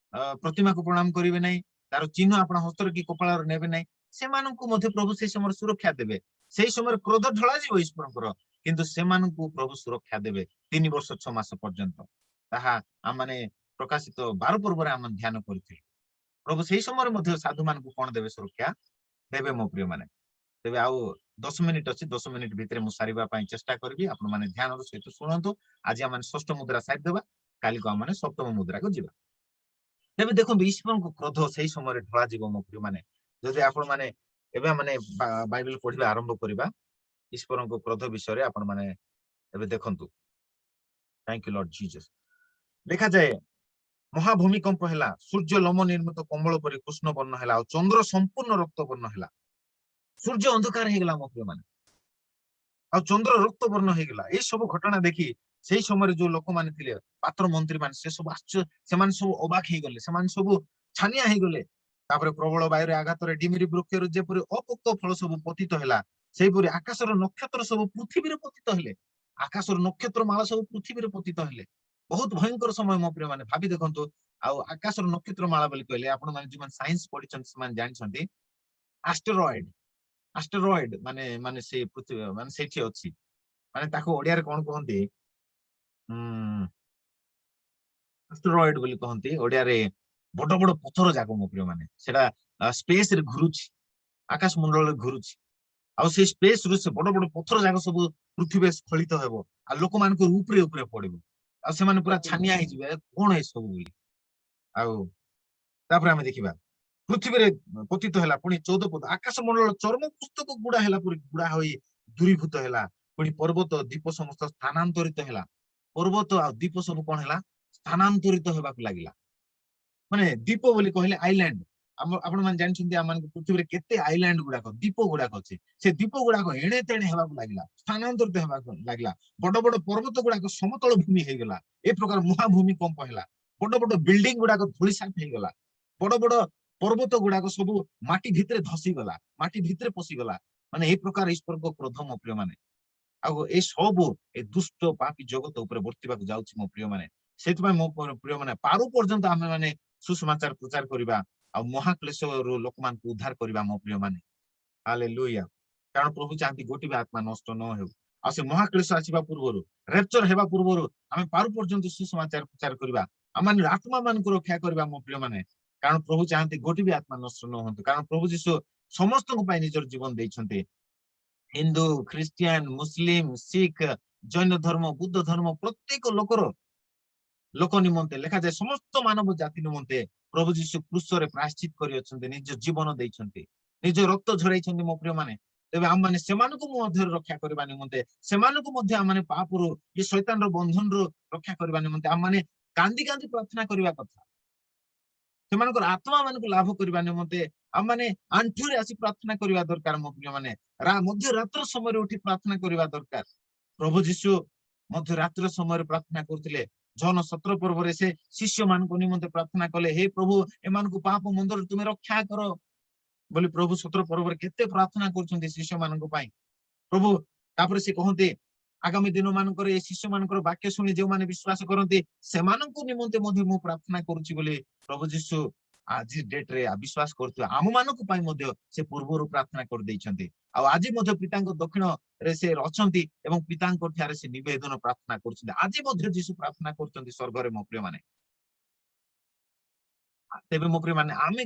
ପ୍ରତିମାକୁ ପ୍ରଣାମ କରିବେ ନାହିଁ, ତାର ଚିହ୍ନ ଆପଣ ହସ୍ତରେ କି କପାଳରେ ନେବେ ନାହିଁ, ସେମାନଙ୍କୁ ମଧ୍ୟ ପ୍ରଭୁ ସେଇ ସମୟରେ ସୁରକ୍ଷା ଦେବେ। ସେଇ ସମୟରେ କ୍ରୋଧ ଢଳାଯିବ ଈଶ୍ୱରଙ୍କର, କିନ୍ତୁ ସେମାନଙ୍କୁ ପ୍ରଭୁ ସୁରକ୍ଷା ଦେବେ 3 ବର୍ଷ 6 ମାସ ପର୍ଯ୍ୟନ୍ତ। ତାହା ଆମମାନେ ପ୍ରକାଶିତ 12 ପର୍ବରେ ଆମେ ଧ୍ୟାନ କରିଥିଲୁ। ପ୍ରଭୁ ସେଇ ସମୟରେ ମଧ୍ୟ ସାଧୁ ମାନଙ୍କୁ କଣ ଦେବେ? ସୁରକ୍ଷା ଦେବେ ମୋ ପ୍ରିୟ ମାନେ। ତେବେ ଆଉ 10 ମିନିଟ ଅଛି, 10 ମିନିଟ ଭିତରେ ମୁଁ ସାରିବା ପାଇଁ ଚେଷ୍ଟା କରିବି। ଆପଣ ମାନେ ଧ୍ୟାନର ସହିତ ଶୁଣନ୍ତୁ। ଆଜି ଆମେ ଷଷ୍ଠ ମୁଦ୍ରା ସାରିଦେବା, କାଲିକୁ ଆମେ ସପ୍ତମ ମୁଦ୍ରାକୁ ଯିବା। ତେବେ ଦେଖନ୍ତୁ ଈଶ୍ୱରଙ୍କ କ୍ରୋଧ ସେଇ ସମୟରେ ଢଳାଯିବ ମୋ ପ୍ରିୟ ମାନେ। ଯଦି ଆପଣ ମାନେ ଏବେ ମାନେ ବାଇବେଲ ପଢିବା ଆରମ୍ଭ କରିବା, ଈଶ୍ୱରଙ୍କ କ୍ରୋଧ ବିଷୟରେ ଆପଣ ମାନେ ଏବେ ଦେଖନ୍ତୁ। Thank you Lord Jesus. ଲେଖାଯାଏ ମହାଭୂମିକମ୍ପ ହେଲା, ସୂର୍ଯ୍ୟ ଲୋମ ନିର୍ମିତ କମ୍ବଳ ପରି କୃଷ୍ଣ ବର୍ଣ୍ଣ ହେଲା, ଆଉ ଚନ୍ଦ୍ର ସମ୍ପୂର୍ଣ୍ଣ ରକ୍ତ ବର୍ଣ୍ଣ ହେଲା। ସୂର୍ଯ୍ୟ ଅନ୍ଧକାର ହେଇଗଲା ମୋ ପ୍ରିୟ ମାନେ, ଆଉ ଚନ୍ଦ୍ର ରକ୍ତ ବର୍ଣ୍ଣ ହେଇଗଲା। ଏଇ ସବୁ ଘଟଣା ଦେଖି ସେଇ ସମୟରେ ଯୋଉ ଲୋକମାନେ ଥିଲେ, ପାତ୍ର ମନ୍ତ୍ରୀ ମାନେ, ସେ ସବୁ ସେମାନେ ସବୁ ଅବାକ ହେଇଗଲେ, ସେମାନେ ସବୁ ଛାନିଆ ହେଇଗଲେ। ତାପରେ ପ୍ରବଳ ବାୟୁରେ ଆଘାତରେ ଡିମିରି ବୃକ୍ଷରୁ ଯେପରି ଅପୋକ୍ତ ଫଳ ସବୁ ପତିତ ହେଲା, ସେଇପରି ଆକାଶର ନକ୍ଷତ୍ର ସବୁ ପୃଥିବୀରେ ପତିତ ହେଲେ। ଆକାଶର ନକ୍ଷତ୍ର ମାଳ ସବୁ ପୃଥିବୀରେ ପତିତ ହେଲେ। ବହୁତ ଭୟଙ୍କର ସମୟ ମୋ ପ୍ରିୟ ମାନେ। ଭାବି ଦେଖନ୍ତୁ, ଆଉ ଆକାଶର ନକ୍ଷତ୍ର ମାଳା ବୋଲି କହିଲେ ଆପଣ ମାନେ ଯୋଉମାନେ ସାଇନ୍ସ ପଢିଛନ୍ତି ସେମାନେ ଜାଣିଛନ୍ତି, ଆଷ୍ଟେରଏଡ ଆଷ୍ଟେରଏଡ ମାନେ ମାନେ ସେ ପୃଥିବୀ ମାନେ ସେଇଠି ଅଛି, ମାନେ ତାକୁ ଓଡିଆରେ କଣ କହନ୍ତି? ଆଷ୍ଟେରଏଡ ବୋଲି କହନ୍ତି ଓଡିଆରେ। ବଡ ବଡ ପଥର ଯାକ ମୋ ପ୍ରିୟ ମାନେ, ସେଟା ସ୍ପେସ ରେ ଘୁରୁଛି, ଆକାଶ ମଣ୍ଡଳରେ ଘୁରୁଛି। ଆଉ ସେଇ ସ୍ପେସ ରୁ ସେ ବଡ ବଡ ପଥର ଯାକ ସବୁ ପୃଥିବୀ ସ୍ଖଳିତ ହେବ, ଆଉ ଲୋକମାନଙ୍କ ଉପରେ ଉପରେ ପଡିବ, ଆଉ ସେମାନେ ପୁରା ଛାନିଆ ହେଇଯିବେ କଣ ଏସବୁ ବୋଲି। ଆଉ ତାପରେ ଆମେ ଦେଖିବା ପୃଥିବୀରେ ପତିତ ହେଲା। ପୁଣି 14 ପଦ, ଆକାଶ ମଣ୍ଡଳ ଚର୍ମ ପୁସ୍ତକ ଗୁଡା ହେଲା, ପୁଣି ଗୁଡା ହୋଇ ଦୂରୀଭୂତ ହେଲା। ପୁଣି ପର୍ବତ ଦ୍ୱୀପ ସମସ୍ତ ସ୍ଥାନାନ୍ତରିତ ହେଲା। ପର୍ବତ ଆଉ ଦ୍ୱୀପ ସବୁ କଣ ହେଲା? ସ୍ଥାନାନ୍ତରିତ ହେବାକୁ ଲାଗିଲା। ମାନେ ଦ୍ୱୀପ ବୋଲି କହିଲେ ଆଇଲ୍ୟାଣ୍ଡ। ଆପଣ ମାନେ ଜାଣିଛନ୍ତି ଆମ ପୃଥିବୀରେ କେତେ ଆଇଲ୍ୟାଣ୍ଡ ଗୁଡାକ, ଦ୍ୱୀପ ଗୁଡାକ ଅଛି। ସେ ଦ୍ୱୀପ ଗୁଡାକ ଏଣେ ତେଣେ ହେବାକୁ ଲାଗିଲା, ସ୍ଥାନାନ୍ତରିତ ହେବାକୁ ଲାଗିଲା। ବଡ ବଡ ପର୍ବତ ଗୁଡାକ ସମତଳ ଭୂମି ହେଇଗଲା। ଏ ପ୍ରକାର ମହାଭୂମିକମ୍ପ ହେଲା। ବଡ ବଡ ବିଲ୍ଡିଂ ଗୁଡାକ ଧୂଳିସାତ ହେଇଗଲା। ବଡ ବଡ ପର୍ବତ ଗୁଡାକ ସବୁ ମାଟି ଭିତରେ ଧସିଗଲା, ମାଟି ଭିତରେ ପଶିଗଲା। ମାନେ ଏଇ ପ୍ରକାର ଈଶ୍ୱରଙ୍କ କ୍ରୋଧ ମୋ ପ୍ରିୟ ମାନେ। ଆଉ ଏ ସବୁ ଏ ଦୁଷ୍ଟ ପାପୀ ଜଗତ ଉପରେ ବର୍ତ୍ତିବାକୁ ଯାଉଛି ମୋ ପ୍ରିୟ ମାନେ। ସେଥିପାଇଁ ମୋ ପ୍ରିୟ ମାନେ ପାରୁ ପର୍ଯ୍ୟନ୍ତ ଆମେ ମାନେ ସୁସମାଚାର ପ୍ରଚାର କରିବା, ଆଉ ମହାକ୍ଲେଶରୁ ଲୋକମାନଙ୍କୁ ଉଦ୍ଧାର କରିବା ମୋ ପ୍ରିୟ ମାନେ। ହାଲେଲୁୟା। କାରଣ ପ୍ରଭୁ ଚାହାନ୍ତି ଗୋଟିଏ ବି ଆତ୍ମା ନଷ୍ଟ ନ ହେଉ। ଆଉ ସେ ମହାକ୍ଲେଶ ଆସିବା ପୂର୍ବରୁ, ରେପଚର ହେବା ପୂର୍ବରୁ ଆମେ ପାରୁ ପର୍ଯ୍ୟନ୍ତ ସୁସମାଚାର ପ୍ରଚାର କରିବା, ଆମେ ଆତ୍ମା ମାନଙ୍କୁ ରକ୍ଷା କରିବା ମୋ ପ୍ରିୟ ମାନେ। କାରଣ ପ୍ରଭୁ ଚାହାନ୍ତି ଗୋଟିଏ ବି ଆତ୍ମା ନଷ୍ଟ ନ ହୁଅନ୍ତୁ। କାରଣ ପ୍ରଭୁ ଯୀଶୁ ସମସ୍ତଙ୍କ ପାଇଁ ନିଜର ଜୀବନ ଦେଇଛନ୍ତି। ହିନ୍ଦୁ, ଖ୍ରୀଷ୍ଟିଆନ, ମୁସଲିମ, ଶିଖ, ଜୈନ ଧର୍ମ, ବୁଦ୍ଧ ଧର୍ମ, ପ୍ରତ୍ୟେକ ଲୋକ ନିମନ୍ତେ ଲେଖାଯାଏ ସମସ୍ତ ମାନବ ଜାତି ନିମନ୍ତେ ପ୍ରଭୁ ଯୀଶୁ କ୍ରୁଶରେ ପ୍ରାୟଶ୍ଚିତ କରିଅଛନ୍ତି, ନିଜ ଜୀବନ ଦେଇଛନ୍ତି, ନିଜ ରକ୍ତ ଝରାଇଛନ୍ତି ମୋ ପ୍ରିୟ ମାନେ। ତେବେ ଆମମାନେ ସେମାନଙ୍କୁ ମଧ୍ୟ ରକ୍ଷା କରିବା ନିମନ୍ତେ, ସେମାନଙ୍କୁ ମଧ୍ୟ ଆମମାନେ ପାପରୁ, ଏ ଶୈତାନର ବନ୍ଧନରୁ ରକ୍ଷା କରିବା ନିମନ୍ତେ ଆମମାନେ କାନ୍ଦି କାନ୍ଦି ପ୍ରାର୍ଥନା କରିବା କଥା। ସେମାନଙ୍କର ଆତ୍ମା ମାନଙ୍କୁ ଲାଭ କରିବା ନିମନ୍ତେ ଆମମାନେ ଆଣ୍ଠୁରେ ଆସି ପ୍ରାର୍ଥନା କରିବା ଦରକାର ମୋ ପ୍ରିୟ ମାନେ। ମଧ୍ୟ ରାତ୍ର ସମୟରେ ଉଠି ପ୍ରାର୍ଥନା କରିବା ଦରକାର। ପ୍ରଭୁ ଯୀଶୁ ମଧ୍ୟ ରାତ୍ର ସମୟରେ ପ୍ରାର୍ଥନା କରୁଥିଲେ। ଜନ 17 ପର୍ବରେ ସେ ଶିଷ୍ୟ ମାନଙ୍କ ନିମନ୍ତେ ପ୍ରାର୍ଥନା କଲେ, ହେ ପ୍ରଭୁ ଏମାନଙ୍କୁ ପାପ ମନ୍ଦରୁ ତୁମେ ରକ୍ଷା କର ବୋଲି ପ୍ରଭୁ 17 ପର୍ବରେ କେତେ ପ୍ରାର୍ଥନା କରୁଛନ୍ତି ଶିଷ୍ୟ ମାନଙ୍କ ପାଇଁ। ପ୍ରଭୁ ତାପରେ ସେ କହନ୍ତି ଆଗାମୀ ଦିନ ମାନଙ୍କରେ ଏ ଶିଷ୍ୟ ମାନଙ୍କର ବାକ୍ୟ ଶୁଣି ଯେଉଁମାନେ ବିଶ୍ୱାସ କରନ୍ତି ସେମାନଙ୍କୁ ନିମନ୍ତେ ମଧ୍ୟ ମୁଁ ପ୍ରାର୍ଥନା କରୁଛି ବୋଲି ପ୍ରଭୁ ଯୀଶୁ ଆଜି ଡେଟରେ ବିଶ୍ୱାସ କରୁଥିବା ଆମ ମାନଙ୍କ ପାଇଁ ମଧ୍ୟ ସେ ପୂର୍ବରୁ ପ୍ରାର୍ଥନା କରିଦେଇଛନ୍ତି। ଆଉ ଆଜି ମଧ୍ୟ ପିତାଙ୍କ ଦକ୍ଷିଣରେ ସେ ଅଛନ୍ତି ଏବଂ ପିତାଙ୍କ ଠାରେ ସେ ନିବେଦନ ପ୍ରାର୍ଥନା କରୁଛନ୍ତି। ଆଜି ମଧ୍ୟ ଯୀଶୁ ପ୍ରାର୍ଥନା କରୁଛନ୍ତି ସ୍ୱର୍ଗରେ ମୋ ପ୍ରିୟ ମାନେ। ତେବେ ମୋ ପ୍ରିୟ ମାନେ ଆମେ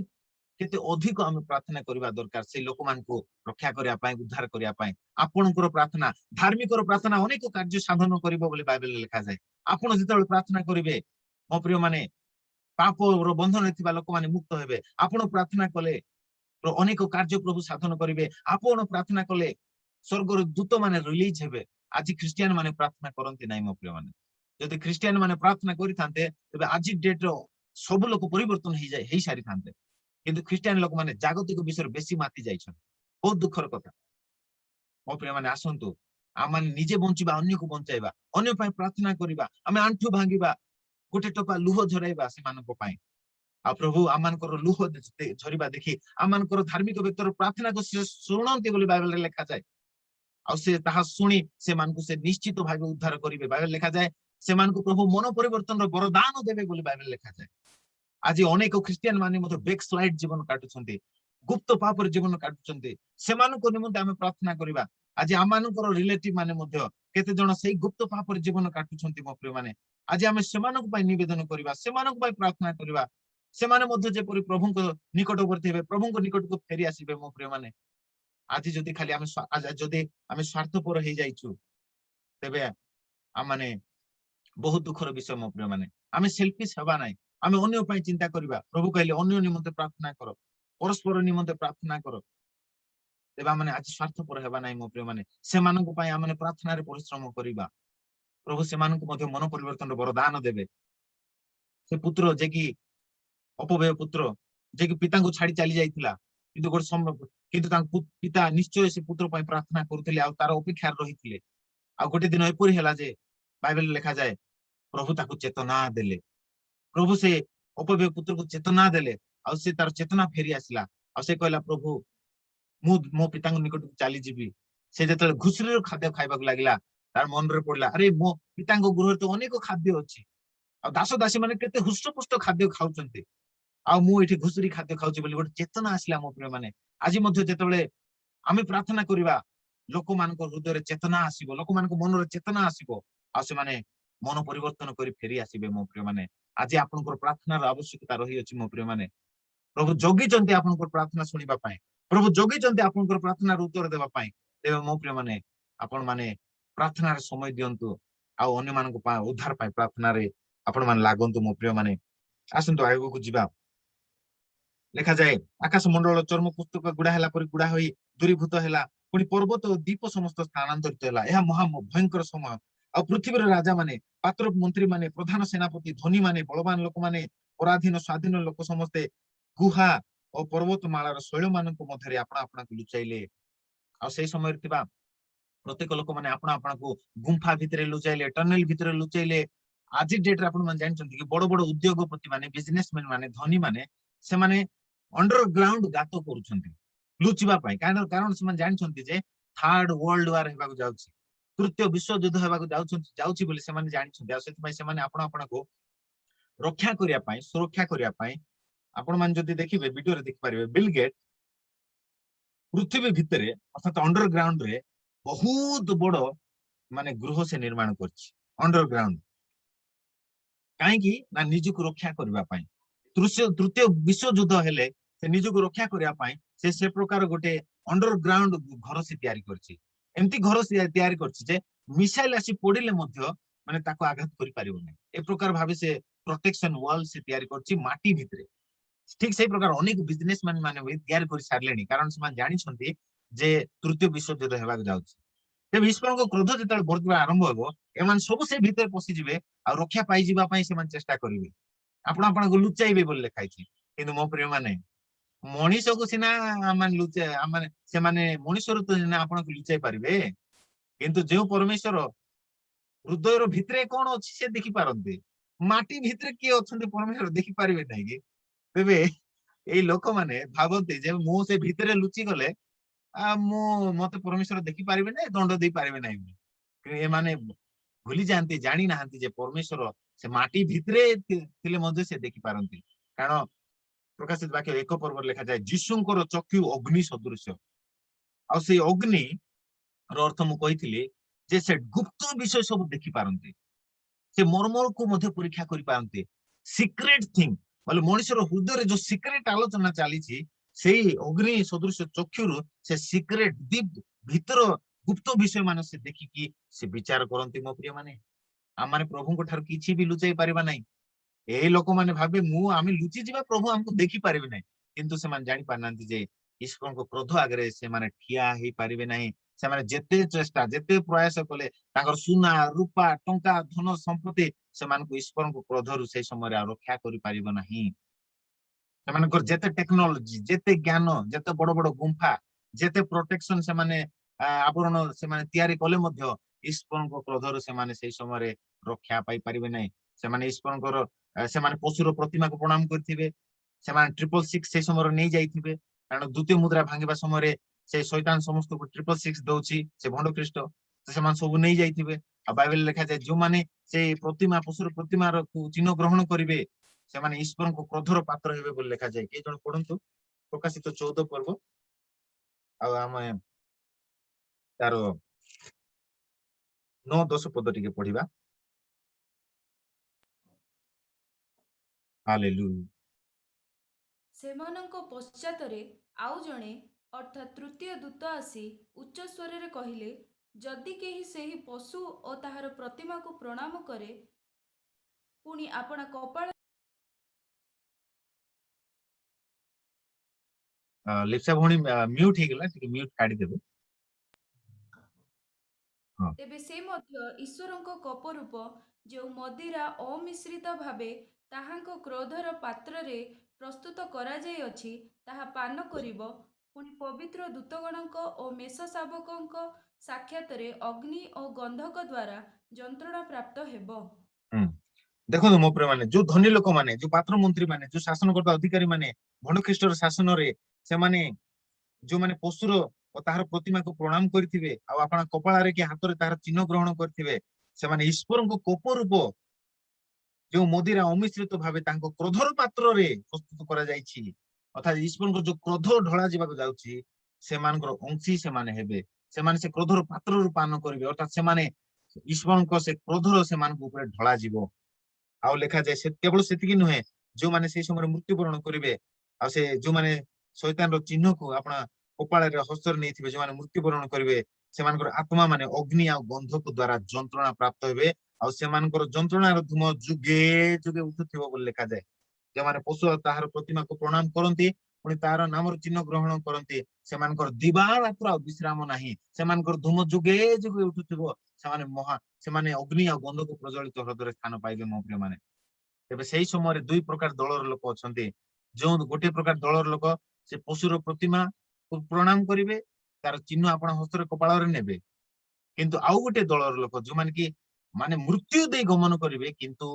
केते अधिक आम प्रार्थना करबा दरकार से लोक मान को रक्षा करिया पाए उद्धार करिया पाए आपनकर प्रार्थना धार्मिक प्रार्थना अनेक कार्य साधन करिवो बोली बाइबल लिखा जाय आपण जेतेबेले प्रार्थना करिवे मो प्रिय माने पाप रो बंधन थिबा लोक माने मुक्त हेबे आपण प्रार्थना कले अनेक कार्य प्रभु साधन करिवे आपण प्रार्थना कले स्वर्गर दूत माने रिलीज हेबे आज क्रिश्चियन माने प्रार्थना करंती नाही मो प्रिय माने जदि क्रिश्चियन माने प्रार्थना करि थांते तबे आज डेट रो सब लोक परिवर्तन हे जाय हे सारी थांते किंतु क्रिश्चियन लोक माने जागतिक विषय बेसी माती जाइछन बहुत दुखर कथा मो प्रिय माने आसंतु आम निजे बंचिबा अन्य को बंचाइबा अन्य पाई प्रार्थना करिबा आमे आंठु भांगिबा गोटे टोपा लुह झराइबा से मानको पाई आ प्रभु आमानकर लुह झरिबा देखि आमानकर धार्मिक व्यक्तिर प्रार्थना को सुनंती बोली बाइबल रे लिखा जाय आ से ताहा सुनी से मानको से निश्चित भाबे उद्धार करिवे बाइबल लिखा जाय से मानको प्रभु मन परिवर्तन रो वरदान देबे बोली बाइबल लिखा जाय आज अनेक क्रिश्चियन माने मते बैक स्लाइड जीवन काटुछन्ती गुप्त पापर जीवन काटुछन्ती सेमानको निमंते आमे प्रार्थना करिबा आज आमानकर रिलेटिव माने मध्य केते जण सेही गुप्त पापर जीवन काटुछन्ती मो प्रिय माने आज आमे सेमानको पय निवेदन करिबा सेमानको पय प्रार्थना करिबा सेमाने मध्य जेपरि प्रभुको निकटवर्ती हेबे प्रभुको निकटको फेरी आसीबे मो प्रिय माने आज जदि खाली आमे आज जदि आमे स्वार्थपर हे जाइछु तेबे आमाने बहुत दुखर विषय मो प्रिय माने आमे सेल्फिश हबा नाही आमे अन्य पय चिंता करिबा प्रभु कहले अन्य निमंते प्रार्थना करो परस्पर निमंते प्रार्थना करो तेबा माने आज स्वार्थपर हेबा नाही मो प्रिय माने सेमानको पय आमे प्रार्थना रे परिश्रम करिबा प्रभु सेमानको मध्य मन परिवर्तन वरदान देबे से पुत्र जे कि अपव्यय पुत्र जे कि पिता को छाड़ी चली जाइतिला किंतु गोटे समय किंतु तांको पिता निश्चय से पुत्र पय प्रार्थना करथिले आ तार अपेक्षा रहिथिले आ गोटे दिन एपरि हैला जे बाइबल लिखा जाय प्रभु ताको चेतना देले प्रभु से अपव्यय पुत्र को चेतना देले आ से तार चेतना फेरी आसिला आ से कहला प्रभु मु मो पिता निकट चली जीवी से जेतले घुसरी खाद्य खाइबाक लागिला तार मन रे पड़ला अरे मो पिता गृह तो अनेक खाद्य अछि आ दास दासी माने केते हुष्टपुष्ट खाद्य खाउचंती आ मु एठी घुसरी खाद्य खाउची बोली गोटे चेतना आसिला मो प्रिय माने आज मध्य जेतबेले आमे प्रार्थना करिबा लोक मानको हृदय रे चेतना आसीबो लोक मानको मन रे चेतना आसीबो आ से माने मन परिवर्तन करी फेरी आसीबे मो प्रिय माने आज आपनकर प्रार्थनार आवश्यकता रही अछि मो प्रिय माने प्रभु जोगी जंती आपनकर प्रार्थना सुनिबा पाए प्रभु जोगी जंती आपनकर प्रार्थनार उत्तर देबा पाए तेबे मो प्रिय माने आपण माने प्रार्थनार समय दियंतु आ अन्य मानको पा उद्धार पाए प्रार्थना रे आपण मान लागंतु मो प्रिय माने आसंतु आगो को जिबा लिखा जाए आकाश मंडल चर्म पुस्तक गुड़ा हैला पर गुड़ा होई दूरीभूत हैला पुणी पर्वत और दीप समस्त स्थानांतरित हैला यह महा भयंकर समय आ पृथ्वीर राजा माने पात्र मंत्री माने प्रधान सेनापति धनी माने बलवान लोक माने पराधीन स्वाधीन लोक समस्ते गुहा और पर्वत मालार शैल मानक मध्यरे आपना आपना को लुचाइले आ सेही समय थिबा प्रत्येक लोक माने आपना आपना को गुंफा भितरे लुचाइले टनल भितरे लुचाइले आज डेट रे आपण मान जानछन्ती कि बड़ बड़ उद्योगपति माने बिजनेसमैन माने धनी माने से माने अंडरग्राउंड गात करूछन्ती लुचिबा पाई कारण से जानछन्ती जे थर्ड वर्ल्ड वार हेबाक जाउछि तृतीय विश्व युद्ध हेबाक जाउछि बोली से माने जानछन्ती आ सेति पई से माने आपण आपण को रक्षा करिया पाई सुरक्षा करिया पाई आपण मान जदि देखिबे वीडियो रे देख पारिबे बिल गेट पृथ्वी भितरे अर्थात अंडरग्राउंड रे बहुत बड़ माने गृह से निर्माण करछि अंडरग्राउंड काहे कि ना निज को रक्षा करबा पाई तृतीय विश्व युद्ध हेले से निज को रक्षा करबा पाई से प्रकार गोटे अंडरग्राउंड घर से तैयारी करछि एमती घर से तैयारी करछि जे मिसाइल आसी पड़िले मध्य माने ताको आघात करि परिबो नै ए प्रकार भाबे से प्रोटेक्शन वॉल से तैयारी करछि माटी भितरे ठीक सही प्रकार अनेक बिजनेसमैन माने भी तैयारी कर सारलेनी कारण से जानि छथि जे तृतीय विश्व युद्ध हेबाक जाउछि ते ईश्वर को क्रोध जेतले बढ़िबा आरंभ होबो एमान सब से भीतर पसि जिवे आ रक्षा पाई जिबा पई से मान चेष्टा करिवे आपण आपण को लुचाइबे बोल लिखाइ छी किंतु मो प्रिय माने मनीष को सिना आमान लुचे आमान से माने मनीषर तो ना आपण को लुचाई परिबे किंतु जे परमेश्वर हृदय रो भितरे कोन अछि से देखि पारंते माटी भितरे के अछंती परमेश्वर देखि परिबे नै कि तेबे एई लोक माने भाबते जे मो से भितरे लुचि गले आ मो मते परमेश्वर देखि परिबे नै दंड दे परिबे नै ए माने भूली जानते जानी नाहंती जे परमेश्वर से माटी भितरे थिले मजे से देखि पारंती कारण प्रकाशित वाक्य 1 पर्व लिखा जाय जीशुंकर चक्षु अग्नि सदृश आ से अग्नि रो अर्थ मु कहिथिले जे से गुप्त विषय सब देखि पारंती से मर्मर को मध्य परीक्षा करि पारंती सीक्रेट थिंग बोले मनुष्यर हृदय जो सिक्रेट आलोचना चली सेई अग्नि सदृश चक्षुरु से सिक्रेट दीप भीतर गुप्त विषय मान से देखिकी से विचार करती मो प्रिय माने आम माने प्रभु को ठार किछि भी लुचाई परिबा नहीं ए लोक माने भाबे मु आमे लुचि जिबा प्रभु हमको देखि परिबे नहीं किंतु से मान जानि पारनांती जे ईश्वर को क्रोध आगरे से माने ठिया ही परिबे नहीं से माने जेते चेष्टा जेते प्रयास कले ताकर सुना रूपा टंका धन संपत्ति से मान को ईश्वर को क्रोध रु से समय रक्षा करि परिबो नहीं से मान को जेते टेक्नोलॉजी जेते ज्ञान जेते बड़ बड़ गुंफा जेते प्रोटेक्शन से माने आवरण से माने तयारी कले मध्य ईश्वर को क्रोध रु से माने से समय रक्षा पाई परिबे नहीं से माने ईश्वर को से माने पशुर प्रतिमा को प्रणाम करथिबे से माने 666 से समय नहीं जाइथिबे कारण द्वितीय मुद्रा भांगिबा समय से शैतान समस्त को 666 दउची से भंड ख्रीष्ट से मान सब नहीं जाइथिबे आ बाइबल लिखा जाय जो माने से प्रतिमा पशुर प्रतिमा रो चिन्ह ग्रहण करिवे से माने ईश्वर को क्रोधर पात्र हेबे बोल लिखा जाय के जण पढंतु प्रकाशित 14 पर्व आ हम तार 9-10 पद टिके पढिबा हालेलुया ସେମାନଙ୍କ ପଶ୍ଚାତରେ ଆଉ ଜଣେ ଅର୍ଥାତ୍ ତୃତୀୟ ଦୂତ ଆସି ଉଚ୍ଚ ସ୍ୱରରେ କହିଲେ, ଯଦି କେହି ସେହି ପଶୁ ଓ ତାହାର ପ୍ରତିମାକୁ ପ୍ରଣାମ କରେ ପୁଣି ଆପଣା କପାଳ लिप्सा भणी म्यूट हे गेला टिके म्यूट काढी देबे हां ତେବେ ସେ ମଧ୍ୟ ଈଶ୍ୱରଙ୍କ କୋପରୂପ ଯେଉଁ ମଦିରା ଅମିଶ୍ରିତ ଭାବେ ତାହାଙ୍କ କ୍ରୋଧର ପାତ୍ରରେ ପ୍ରସ୍ତୁତ କରାଯାଇଅଛି ତାହା ପାନ କରିବ ପୁଣି ପବିତ୍ର ଦୂତଗଣଙ୍କ ଓ ମେଷ ଶାବକଙ୍କ ସାକ୍ଷାତରେ ଅଗ୍ନି ଓ ଗନ୍ଧକ ଦ୍ୱାରା ଯନ୍ତ୍ରଣା ପ୍ରାପ୍ତ ହେବ। देखो मो प्रिय माने जो धनी लोक माने जो पात्र मंत्री माने जो शासन करता अधिकारी माने भंड ख्रीष्टर शासन रे से माने जो माने पशुर और ताहार प्रतिमा को प्रणाम करथिबे आ आपना कपाळ रे के हाथ रे ताहार चिन्ह ग्रहण करथिबे से माने ईश्वर को कोप रूप जो मदिरा अमिश्रित भावे तांको क्रोधर पात्र रे प्रस्तुत करा जायछि अर्थात ईश्वर को जो क्रोध ढळा जिबा को जाउछि से मानकर अंशी से माने हेबे से माने से क्रोधर पात्र रू पान करिवे अर्थात से माने ईश्वर को से क्रोधर से मान को ऊपर ढळा जिवो आउ लेखा जाय से केवल सेतिकी नुहे जो माने से समय मृत्युवरण करिवे आ से जो माने शैतान रो चिन्ह को अपना कपाळ रे हस्तर नैथिबे जो माने मृत्युवरण करिवे से मानकर आत्मा माने अग्नि आ गंधक द्वारा जंत्रणा प्राप्त हेबे आ से मानकर जंत्रणा रो धूम जुगे जुगे उठुथिबो बोल लेखा जाय जे माने पशु ताहार प्रतिमा को प्रणाम करंती पुणी तार नाम चिन्ह ग्रहण करंती से मानकर दिवा रात्र आ विश्राम नाही से मानकर धूम जुगे जुगे उठुथिबो से माने महा से माने अग्नि आ गंधक प्रज्वलित हृदय स्थान पाइबे मो प्रिय माने तेबे सेही समय दुई प्रकार दलर लोक अछंती जो गोटे प्रकार दलर लोक से पशुर प्रतिमा को प्रणाम करिवे तार चिन्ह आपण हस्तर कपाळ रे नेबे किंतु आउ गोटे दलर लोक जो माने कि माने मृत्यु दे गमन करिवे किंतु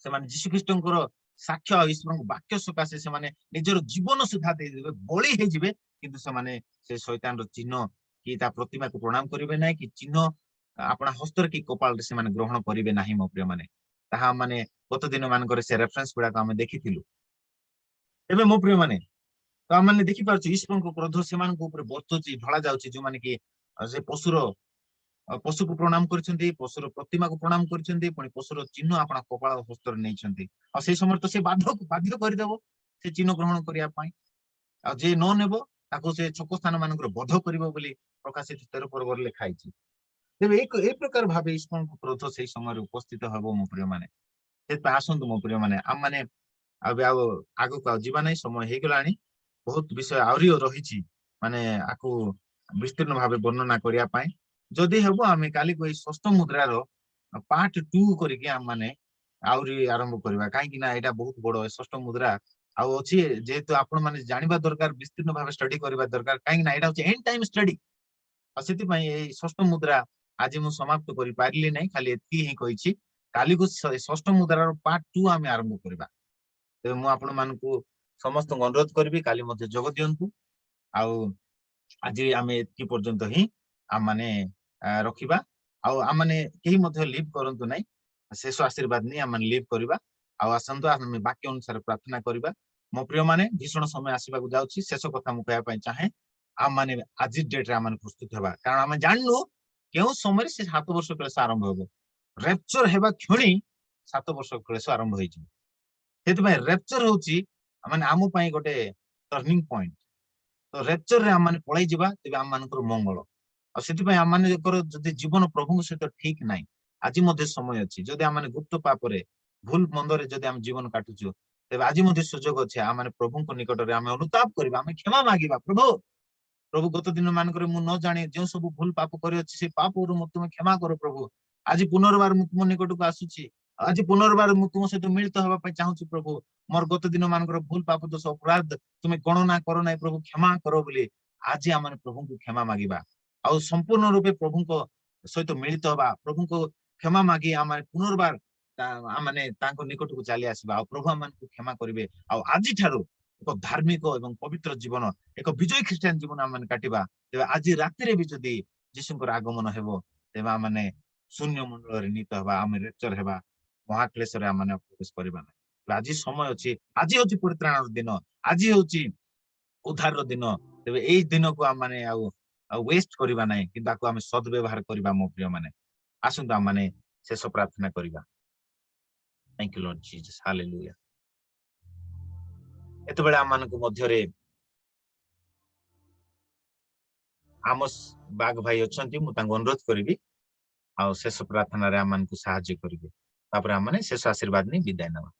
से माने यीशु ख्रीष्टंकर साक्ष्य ईश्वर वाक्य सकाशे से माने निजर जीवन सुधा दे देबे बळी हे जिवे किंतु से माने से शैतान रो चिन्ह कि ता प्रतिमा को प्रणाम करिवे नै कि चिन्ह आपण हस्तर कि कपाळ रे से माने ग्रहण करिवे नाही मो प्रिय माने ताहा माने गत दिन मानकर से रेफरेंस गुडा को हम देखिथिलु एबे मो प्रिय माने तो हम माने देखि पारछु ईश्वर को क्रोध से मान को ऊपर बर्तुची ढळा जाउची जो माने कि से पशु को प्रणाम करछंती पशुर प्रतिमा को प्रणाम करछंती पुणी पशुर चिन्ह आपण कपाळ हस्तर नैछंती आ से समय तो से बाध्य करि देबो से चिन्ह ग्रहण करिया पई आ जे न नेबो ताको से छक स्थान मानकर बध करिवो बोली प्रकाशित 13 पर्व रे लिखा आइछि तेबे एक प्रकार भाबे ईश्वर को क्रोध से समय उपस्थित हबो मो प्रिय माने से आसंतु मो प्रिय माने आम माने आबे आगो को जीवा नै समय हे गेलानी बहुत विषय आउरी रहिछि माने आकु विस्तीर्ण भाबे वर्णना करिया पई जदि हेबो आमे काली को षष्ठ मुद्रा रो पार्ट 2 करिके आम माने आउरी आरंभ करबा काहे कि ना एटा बहुत बडो षष्ठ मुद्रा आउ अछि जेतु आपण माने जानिबा दरकार विस्तीर्ण भाबे स्टडी करबा दरकार काहे कि ना एटा अछि एंड टाइम स्टडी आ सेति पई ए षष्ठ मुद्रा आज मु समाप्त करि पारली नै खाली एति ही कहिछि काली को षष्ठ मुद्रा रो पार्ट 2 आमे आरंभ करबा ते मु आपण मानकु समस्त अनुरोध करबी काली मध्ये जोग दियंतु आउ आज आमे एति पर्यंत ही आ माने रखिबा आउ आ माने केही मध्ये लीव करंतु नै शेष आशीर्वाद नै आ माने लीव करबा आउ आसंतु आमे वाक्य अनुसार प्रार्थना करबा मो प्रिय माने भीषण समय आसीबा को जाउछि शेष कथा मु कहया पई चाहे आ माने आज डेट रे आ माने प्रस्तुत हेबा कारण आमे जाननु केउ समय से 7 वर्ष क्लेश आरंभ होबो रेप्चर हेबा क्षणी 7 वर्ष क्लेश आरंभ होई ସେଥିପାଇଁ ରେପଚର ହଉଛି ମାନେ ଆମ ପାଇଁ ଗୋଟେ ଟର୍ଣ୍ଣିଂ ପଏଣ୍ଟ। ତ ରେପଚର ରେ ଆମେ ପଳେଇ ଯିବା, ତେବେ ଆମ ମାନଙ୍କର ମଙ୍ଗଳ। ଆଉ ସେଥିପାଇଁ ଆମ ମାନଙ୍କର ଯଦି ଜୀବନ ପ୍ରଭୁଙ୍କ ସହିତ ଠିକ ନାହିଁ, ଆଜି ମଧ୍ୟ ସମୟ ଅଛି। ଯଦି ଆମେ ଗୁପ୍ତ ପାପରେ ଭୁଲ ମନ୍ଦରେ ଯଦି ଆମେ ଜୀବନ କାଟୁଛୁ, ତେବେ ଆଜି ମଧ୍ୟ ସୁଯୋଗ ଅଛି ଆମେ ପ୍ରଭୁଙ୍କ ନିକଟରେ ଆମେ ଅନୁତାପ କରିବା, ଆମେ କ୍ଷମା ମାଗିବା। ପ୍ରଭୁ ଗତ ଦିନ ମାନଙ୍କରେ ମୁଁ ନ ଜାଣି ଯେଉଁ ସବୁ ଭୁଲ ପାପ କରିଅଛି, ସେ ପାପରୁ ମୋତେ ତୁମେ କ୍ଷମା କର ପ୍ରଭୁ। ଆଜି ପୁନର୍ବାର ମୁଁ ତୁମ ନିକଟକୁ ଆସୁଛି, ଆଜି ପୁନର୍ବାର ମୁଁ ତୁମ ସହିତ ମିଳିତ ହେବା ପାଇଁ ଚାହୁଁଛି ପ୍ରଭୁ। ମୋର ଗତ ଦିନ ମାନଙ୍କର ଭୁଲ ପାପ ଦୋଷ ଅପରାଧ ତୁମେ ଗଣନା କର ନାହିଁ ପ୍ରଭୁ, କ୍ଷମା କର ବୋଲି ଆଜି ଆମେ ପ୍ରଭୁଙ୍କୁ କ୍ଷମା ମାଗିବା। ଆଉ ସମ୍ପୂର୍ଣ୍ଣ ରୂପେ ପ୍ରଭୁଙ୍କ ସହିତ ମିଳିତ ହେବା, ପ୍ରଭୁଙ୍କୁ କ୍ଷମା ମାଗି ଆମେ ପୁନର୍ବାର ଆମେ ତାଙ୍କ ନିକଟକୁ ଚାଲି ଆସିବା। ଆଉ ପ୍ରଭୁ ଆମମାନଙ୍କୁ କ୍ଷମା କରିବେ। ଆଉ ଆଜିଠାରୁ ଏକ ଧାର୍ମିକ ଏବଂ ପବିତ୍ର ଜୀବନ, ଏକ ବିଜୟ ଖ୍ରୀଷ୍ଟିଆନ ଜୀବନ ଆମେ କାଟିବା। ତେବେ ଆଜି ରାତିରେ ବି ଯଦି ଯୀଶୁଙ୍କର ଆଗମନ ହେବ, ତେବେ ଆମେ ଶୂନ୍ୟ ମଣ୍ଡଳରେ ନୀତ ହେବା, ଆମେ ରେଚର ହେବା, ମହାକ୍ଲେଶରେ ଆମେ ପ୍ରବେଶ କରିବା ନାହିଁ। ଆଜି ସମୟ ଅଛି, ଆଜି ହଉଛି ପରିତ୍ରାଣର ଦିନ, ଆଜି ହଉଛି ଉଦ୍ଧାରର ଦିନ। ତେବେ ଏଇ ଦିନକୁ ଆମେ ଆଉ ୱେଷ୍ଟ କରିବା ନାହିଁ, କିନ୍ତୁ ତାକୁ ଆମେ ସଦ୍ବ୍ୟବହାର କରିବା। ମୋ ପ୍ରିୟ ମାନେ, ଆସନ୍ତୁ ଆମେ ଶେଷ ପ୍ରାର୍ଥନା କରିବା। Thank you Lord Jesus, hallelujah। ଏତେବେଳେ ଆମମାନଙ୍କ ମଧ୍ୟରେ ଆମସ୍ ବାଗ ଭାଇ ଅଛନ୍ତି, ମୁଁ ତାଙ୍କୁ ଅନୁରୋଧ କରିବି ଆଉ ଶେଷ ପ୍ରାର୍ଥନାରେ ଆମମାନଙ୍କୁ ସାହାଯ୍ୟ କରିବେ। ତାପରେ ଆମେ ଶେଷ ଆଶୀର୍ବାଦ ନେଇ ବିଦାୟ ନେବା।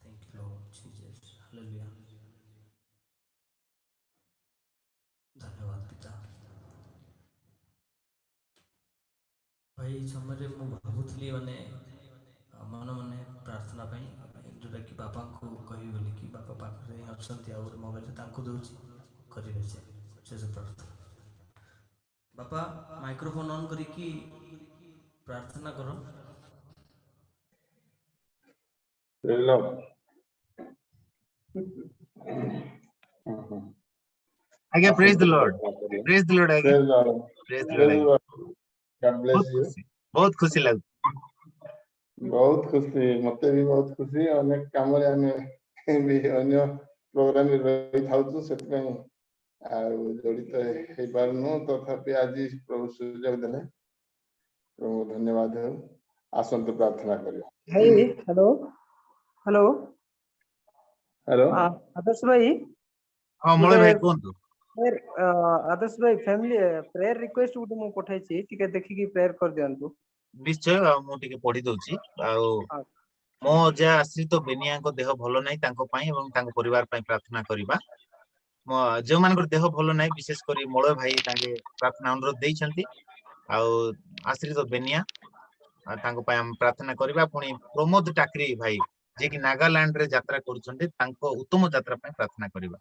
Thank you, Lord Jesus. Hallelujah. ଧନ୍ୟବାଦ ପିତା। ଭାଇ ଏଇ ସମୟରେ ମୁଁ ଭାବୁଥିଲି ମନେ ମନେ ପ୍ରାର୍ଥନା ପାଇଁ, ଯେଉଁଟାକି ବାପାଙ୍କୁ କହିବି ବୋଲିକି, ବାପା ପାଖରେ ଅଛନ୍ତି ଆଉ ଗୋଟେ ମୋବାଇଲରେ ତାଙ୍କୁ ଦେଉଛି, କରିବେ ସେ ଶେଷ ପ୍ରାର୍ଥନା। ବାପା ମାଇକ୍ରୋଫୋନ ଅନ୍ କରିକି ପ୍ରାର୍ଥନା କର। ଆଜ୍ଞା ପ୍ରେଜ ଦ ଲର୍ଡ, ପ୍ରେଜ ଦ ଲର୍ଡ ଆଜ୍ଞା, ପ୍ରେଜ ଦ ଲର୍ଡ ଆଜ୍ଞା। ବହୁତ ଖୁସି ଲାଗୁଛି। ବହୁତ ଖୁସି, ମତେ ବି ବହୁତ ଖୁସି। ଅନେକ କାମରେ ଆମେ ବି ଅନ୍ୟ ପ୍ରୋଗ୍ରାମରେ ରହିଥାଉଛୁ, ସେଥିପାଇଁ ଆଉ ଜଡ଼ିତ ହେଇପାରୁନୁ। ତଥାପି ଆଜି ପ୍ରଭୁ ସୁଯୋଗ ଦେଲେ, ପ୍ରଭୁ ଧନ୍ୟବାଦ ହେଉ। ଆସନ୍ତୁ ପ୍ରାର୍ଥନା କରିବା। ଭାଇ ହ୍ୟାଲୋ ହ୍ୟାଲୋ ହ୍ୟାଲୋ, ଆଦର୍ଶ ଭାଇ, ହଁ ମଳୟ ଭାଇ କୁହନ୍ତୁ। ଆଦର୍ଶ ଭାଇ ଫ୍ୟାମିଲି ପ୍ରେୟର ରିକ୍ୱେଷ୍ଟ ଗୋଟେ ମୁଁ ପଠାଇଛି, ଟିକେ ଦେଖିକି ପ୍ରେୟର କରିଦିଅନ୍ତୁ। ନିଶ୍ଚୟ, ଆଉ ମୁଁ ଟିକେ ପଢି ଦଉଛି। ଆଉ ହଁ। ମୋ ଅଜା ଆଶ୍ରିତ ବେନିଆଙ୍କ ଦେହ ଭଲ ନାହିଁ, ତାଙ୍କ ପାଇଁ ଏବଂ ତାଙ୍କ ପରିବାର ପାଇଁ ପ୍ରାର୍ଥନା କରିବା। ଯେଉଁମାନଙ୍କର ଦେହ ଭଲ ନାହିଁ, ବିଶେଷ କରି ମଳୟ ଭାଇ ତାଙ୍କେ ପ୍ରାର୍ଥନା ଅନୁରୋଧ ଦେଇଛନ୍ତି। ଆଉ ଆଶ୍ରିତ ବେନିଆ ତାଙ୍କ ପାଇଁ ଆମେ ପ୍ରାର୍ଥନା କରିବା। ପୁଣି ପ୍ରମୋଦ ଟାକରି ଭାଇ, ଯିଏକି ନାଗାଲାଣ୍ଡ ରେ ଯାତ୍ରା କରୁଛନ୍ତି, ତାଙ୍କ ଉତ୍ତମ ଯାତ୍ରା ପାଇଁ ପ୍ରାର୍ଥନା କରିବା।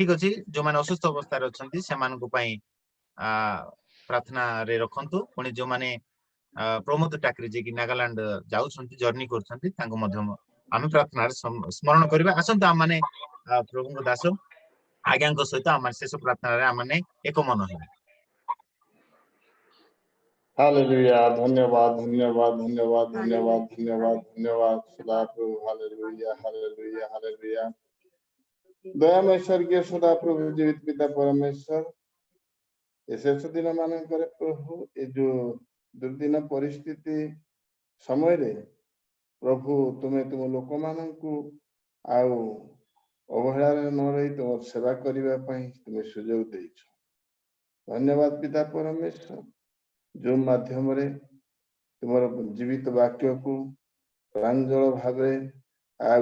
ଠିକ ଅଛି, ଯୋଉମାନେ ଅସୁସ୍ଥ ଅବସ୍ଥାରେ ଅଛନ୍ତି ସେମାନଙ୍କ ପାଇଁ ପ୍ରାର୍ଥନାରେ ରଖନ୍ତୁ। ପୁଣି ଯୋଉମାନେ ପ୍ରମୋଦ ଟାକରି ଯିଏକି ନାଗାଲାଣ୍ଡ ଯାଉଛନ୍ତି, ଜର୍ଣ୍ଣି କରୁଛନ୍ତି, ତାଙ୍କୁ ମଧ୍ୟ ଆମେ ପ୍ରାର୍ଥନାରେ ସ୍ମରଣ କରିବା। ଆସନ୍ତୁ ଆମେ ପ୍ରଭୁଙ୍କ ଦାସ ଆଜ୍ଞାଙ୍କ ସହିତ ଆମ ଶେଷ ପ୍ରାର୍ଥନାରେ ଆମେ ଏକ ମନ ହେବା। ହାଲେଲୁୟା। ଧନ୍ୟବାଦ, ଧନ୍ୟବାଦ, ଧନ୍ୟବାଦ, ଧନ୍ୟବାଦ, ଧନ୍ୟବାଦ, ଧନ୍ୟବାଦ ସଦାପ୍ରଭୁ। Hallelujah, hallelujah, hallelujah. ଦୟାମୟ ସ୍ୱର୍ଗୀୟ ସଦାପ୍ରଭୁ ଜୀବିତ ପିତା ପରମେଶ୍ୱର, ଏ ଶେଷ ଦିନ ମାନଙ୍କରେ ପ୍ରଭୁ, ଏ ଯୋଉ ଦୁର୍ଦିନ ପରିସ୍ଥିତି ସମୟରେ ପ୍ରଭୁ ତୁମେ ତୁମ ଲୋକମାନଙ୍କୁ ଆଉ ଅବହେଳାରେ ନ ରହି ତୁମର ସେବା କରିବା ପାଇଁ ତୁମେ ସୁଯୋଗ ଦେଇଛ। ଧନ୍ୟବାଦ ପିତା ପରମେଶ୍ୱର, ଯୋଉ ମାଧ୍ୟମରେ ତୁମର ଜୀବିତ ବାକ୍ୟକୁ ପ୍ରାଞ୍ଜଳ ଭାବରେ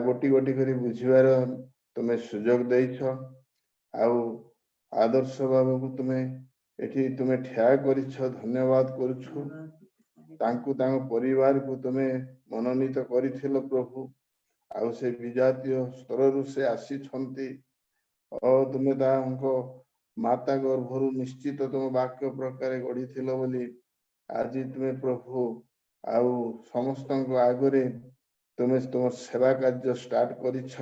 ଗୋଟି ଗୋଟି କରି ବୁଝିବାର ତୁମେ ସୁଯୋଗ ଦେଇଛ। ଆଉ ଆଦର୍ଶ ବାବୁକୁ ତୁମେ ଏଠି ତୁମେ ଠିଆ କରିଛ, ଧନ୍ୟବାଦ କରୁଛୁ। ତାଙ୍କୁ ତାଙ୍କ ପରିବାରକୁ ତୁମେ ମନୋନୀତ କରିଥିଲ ପ୍ରଭୁ। ଆଉ ସେ ବିଜାତୀୟ ସ୍ତରରୁ ସେ ଆସିଛନ୍ତି। ତୁମେ ତାଙ୍କ ମାତା ଗର୍ଭରୁ ନିଶ୍ଚିତ ତୁମ ବାକ୍ୟ ପ୍ରକାରେ ଗଢିଥିଲ ବୋଲି ଆଜି ତୁମେ ପ୍ରଭୁ ଆଉ ସମସ୍ତଙ୍କ ଆଗରେ ତୁମେ ତୁମ ସେବା କାର୍ଯ୍ୟ ଷ୍ଟାର୍ଟ କରିଛ।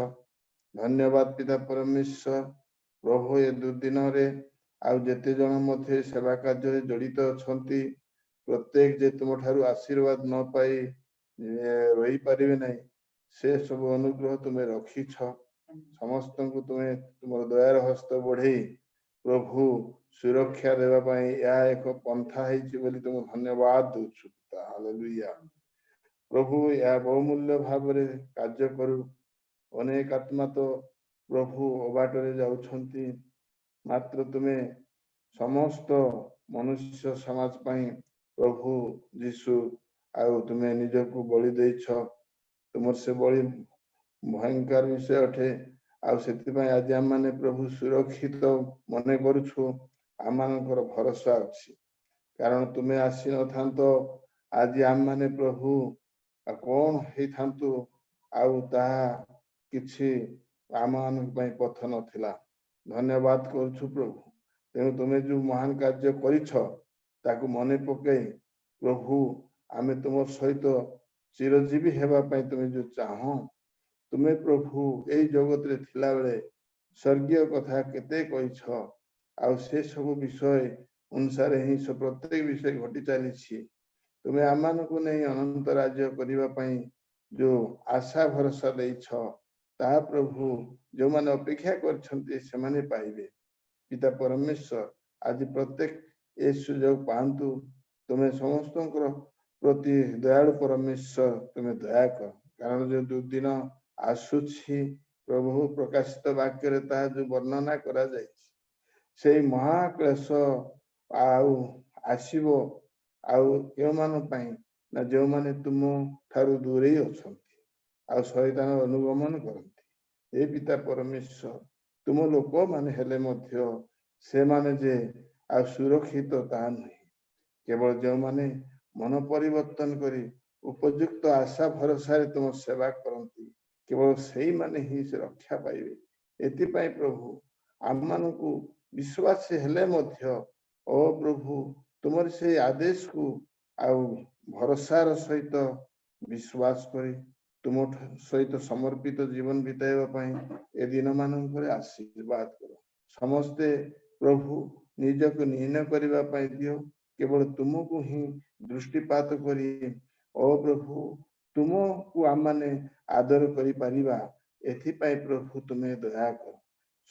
ଧନ୍ୟବାଦ ପିତା ପରମେଶ୍ୱର। ପ୍ରଭୁ ଏ ଦୁର୍ଦିନରେ ଆଉ ଯେତେ ଜଣ ମଧ୍ୟ ସେବା କାର୍ଯ୍ୟରେ ଜଡିତ ଅଛନ୍ତି, ପ୍ରତ୍ୟେକ ଯେ ତୁମ ଠାରୁ ଆଶୀର୍ବାଦ ନ ପାଇ ରହିପାରିବେ ନାହିଁ, ସେ ସବୁ ଅନୁଗ୍ରହ ତୁମେ ରଖିଛ। ସମସ୍ତଙ୍କୁ ତୁମେ ତୁମର ଦୟାର ହସ୍ତ ବଢେଇ प्रभु सुरक्षा देवा पाई या एक पंथा है बोली तुम धन्यवाद दूछु पिता हालेलुया प्रभु या बहुमूल्य भाव रे कार्य करू अनेक आत्मा तो प्रभु अबाटरे जाउछंती मात्र तुमे समस्त मनुष्य समाज पाई प्रभु जीशु आउ तुमे निजको बलि देछ तुमर से बलि भयंकर विषय अठे आउ सेति आज आम माने प्रभु सुरक्षित मने करूछु आम मानकर भरोसा अछि कारण तुमे आसी न थांतो आज आम माने प्रभु कौन हे थांतु आउ ताहा किछि आम मानक पई पथ नथिला धन्यवाद करूछु प्रभु तेणु तुमे जो महान कार्य करिछ ताकू मने पकई प्रभु आमे तुम सहित चिरजीवी हेबा पई तुमे जो चाहो तुमे प्रभु एई जगत रे थिला बेले स्वर्गीय कथा केते कहिछ आउ से सब विषय अनुसार ही सब प्रत्येक विषय घटी चली तुम्हें आम को नहीं अनंत राज्य करने जो आशा भरोसा देछ ता प्रभु जो माने अपेक्षा कर पाइबे पिता परमेश्वर आज प्रत्येक ए सुजोग पांतु तुम्हें समस्त प्रति दयालु परमेश्वर तुम्हें दया कर कारण जो दुर्दिन आसुछि प्रभु प्रकाशित वाक्य जो वर्णना करा जाय से महाक्लेश आउ आसीबो आउ केउ मान पई ना जो माने तुम थारु दूरे अछंती आउ शैतान अनुगमन करंती हे पिता परमेश्वर तुम लोक माने हेले मध्य से माने जे आ सुरक्षित ता नहीं केवल जो माने मन परिवर्तन करी उपयुक्त आशा भरोसा रे तुम सेवा करंती केवल सेही माने ही से रक्षा पाइबे एति पई प्रभु आम मानकु विश्वास हेले मध्य ओ प्रभु तुमर से आदेश को आउ भरोसार सहित विश्वास करी तुम सहित समर्पित जीवन बिताइबा पई ए दिन मानकर आशीर्वाद करो समस्ते प्रभु निजको नीन करबा पई दियो केवल तुमको ही दृष्टिपात करी ओ प्रभु तुमको आम माने आदर करि परिबा एथि पई प्रभु तुम्हें दया कर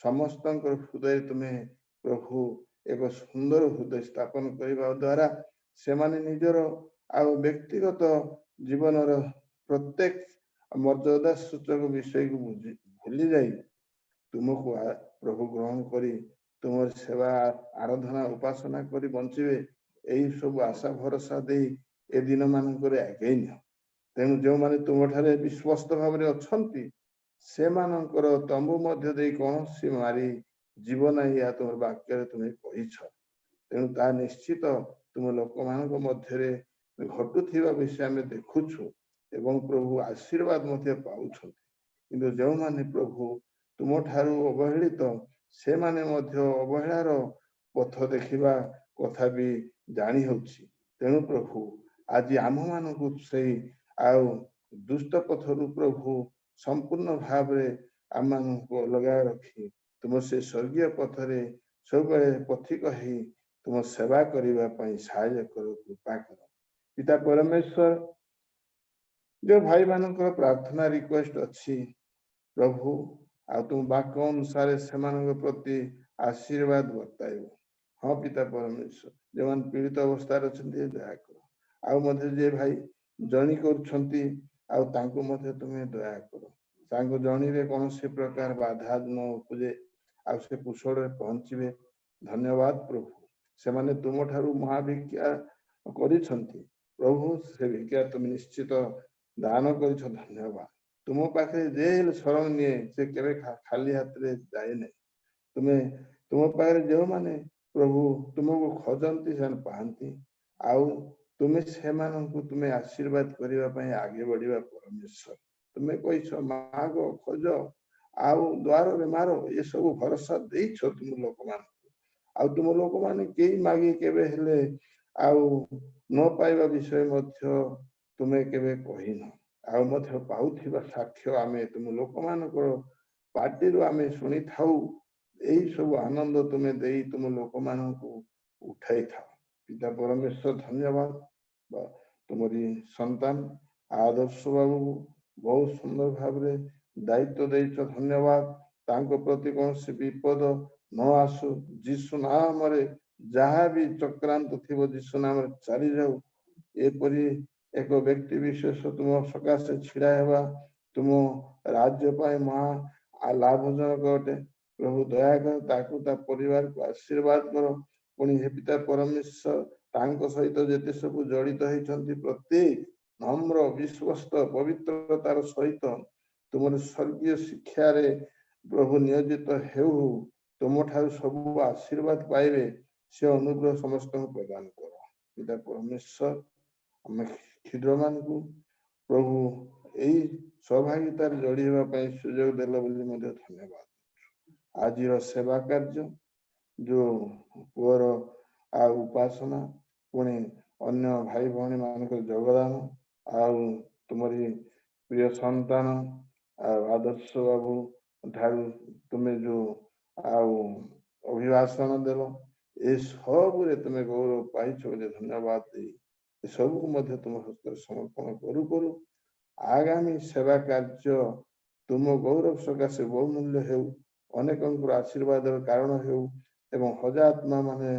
समस्त हृदय तुम्हें प्रभु एक सुंदर हृदय स्थापन करने द्वारा से माने निजर आउ व्यक्तिगत जीवन प्रत्येक मर्यादा सूचक विषय को भूली जाई तुमको प्रभु ग्रहण करी तुम सेवा आराधना उपासना करी बंचिबे एई सब आशा भरोसा दे ए दिन मानकर आगे नियो तेणु जो माने तुम ठारे विश्वस्त भाव में अछंती से मानकर तंबू मध्य दे कौन सी मारी जीवन या तुम वाक्य तुम्हें कहीछ तेणु ता निश्चित तुम लोक मान मध्य घटुवा विषय आम देखुछु एवं प्रभु आशीर्वाद मध्य पाउछ किंतु जो माने प्रभु तुम ठारू अवहेलित से माने मध्य अवहेलार पथ देखिबा कथा भी जानी होछि तेणु प्रभु आज आम मानकु से आउ दुष्ट पथरु प्रभु संपूर्ण भाव रे आम मानकु लगा रखी तुम से स्वर्गीय पथरे सब पथिक ही तुम सेवा करबा पई सहायता करो कृपा करो पिता परमेश्वर जो भाई मानकर प्रार्थना रिक्वेस्ट अच्छी प्रभु आ तुम वाक्य अनुसार से प्रति आशीर्वाद बताइब हाँ पिता परमेश्वर जो मान पीड़ित अवस्था अच्छे दया कर आउ मध्य जे भाई जणी करुछंती आउ तांको मध्य तुम्हें दया करो तांको जणी रे कौन से प्रकार बाधा न उपजे आ से कुशल रे पहुंचबे धन्यवाद प्रभु से माने तुम ठारू महाभिज्ञा करिछंती प्रभु से भिज्ञा तुम निश्चित दान करिछ धन्यवाद तुम पाखे जे शरण निये से केवे खाली हाथ रे जाए नहीं तुम्हें तुम पाखे जो माने प्रभु तुमको खोजंती सन पाहंती आउ तुम्हें से मानन को तुम्हें आशीर्वाद करबा पई आगे बढ़िबा परमेश्वर तुम्हें कहिछ मागो खोजो आउ द्वार रे मारो ये सब भरोसा देछ तुम लोक मान आउ तुम लोक मान के मागी केबे हेले आउ न पाइबा विषय मध्य तुम्हें केबे कहिन आउ मध्य पाउथिबा साक्ष्य आमे तुम लोक मान को पार्टी रो आमे सुनी थाउ एही सब आनंद तुम्हें देई तुम लोक मान को उठाई था पिता परमेश्वर धन्यवाद तुम्हारी संतान आदर्श बाबू बहुत सुंदर भाव रे दायित्व देछ धन्यवाद तांको प्रति कौन विपद न आसु जीशु नाम रे जहाँ भी चक्रांत थिबो जीशु नाम रे चली जाऊ एपरी एक व्यक्ति विशेष तुम सकाशे छिड़ा हेबा तुम राज्य पाए महा लाभजनक अटे प्रभु दया कर ताकू ता परिवार को आशीर्वाद करो पुणी हे पिता परमेश्वर तांको सहित जेते सब जड़ित होइछंती प्रत्येक नम्र विश्वस्त पवित्रतार सहित तुम स्वर्गीय शिक्षा रे प्रभु नियोजित हेउ तुम ठार सब आशीर्वाद पाइबे से अनुग्रह समस्त प्रदान करो पिता परमेश्वर आम क्षुद्र मान को प्रभु यही सहभागितार जोड़ी हेबा पई सुयोग देला बोली मध्ये धन्यवाद आज सेवा कार्य जो पुअर आ उपासना पुणी अन्य भाई भौणी मानक योगदान आउ तुमरी प्रिय संतान आदर्श बाबू ठारू तुम्हें जो आउ अभिभाषण देल ए सब तुम्हें गौरव पाइछ बोली धन्यवाद दी सब को तुम हस्त समर्पण करू करू आगामी सेवा कार्य तुम गौरव सकाशे बहुमूल्य हेउ अनेक आशीर्वाद कारण हेउ एवं हजात्मा माने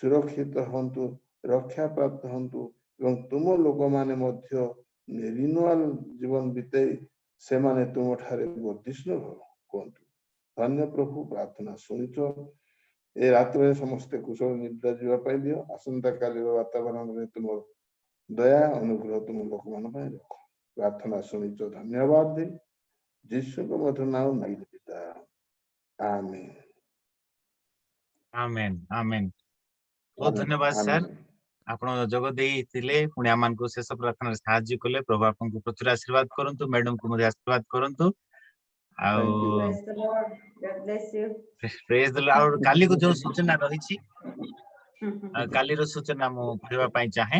सुरक्षित हंतु रक्षा प्राप्त हंतु एवं तुम लोक माने मध्य रिन्युअल जीवन बिते से माने तुम ठारे वर्धिष्णु कहतु धन्य प्रभु प्रार्थना शुणिच ए रात में समस्त कुशल निद्रा जीवा पाई दियो आसंता काली वातावरण में तुम दया अनुग्रह तुम लोक मान पाई रख प्रार्थना शुणिच धन्यवाद दे जीशु को मधुर नाम मांगि पिता आमीन आमेन आमेन बहुत धन्यवाद सर आपण जोग देइथिले पुणी आमानको शेष प्रार्थना साहाय्य कले प्रभु आपनको प्रचुर आशीर्वाद करंतु मैडम को मध्ये आशीर्वाद करंतु आउ प्रेज द लॉर्ड काली को जो सूचना रहिछि काली रो सूचना मु कहबा पई चाहे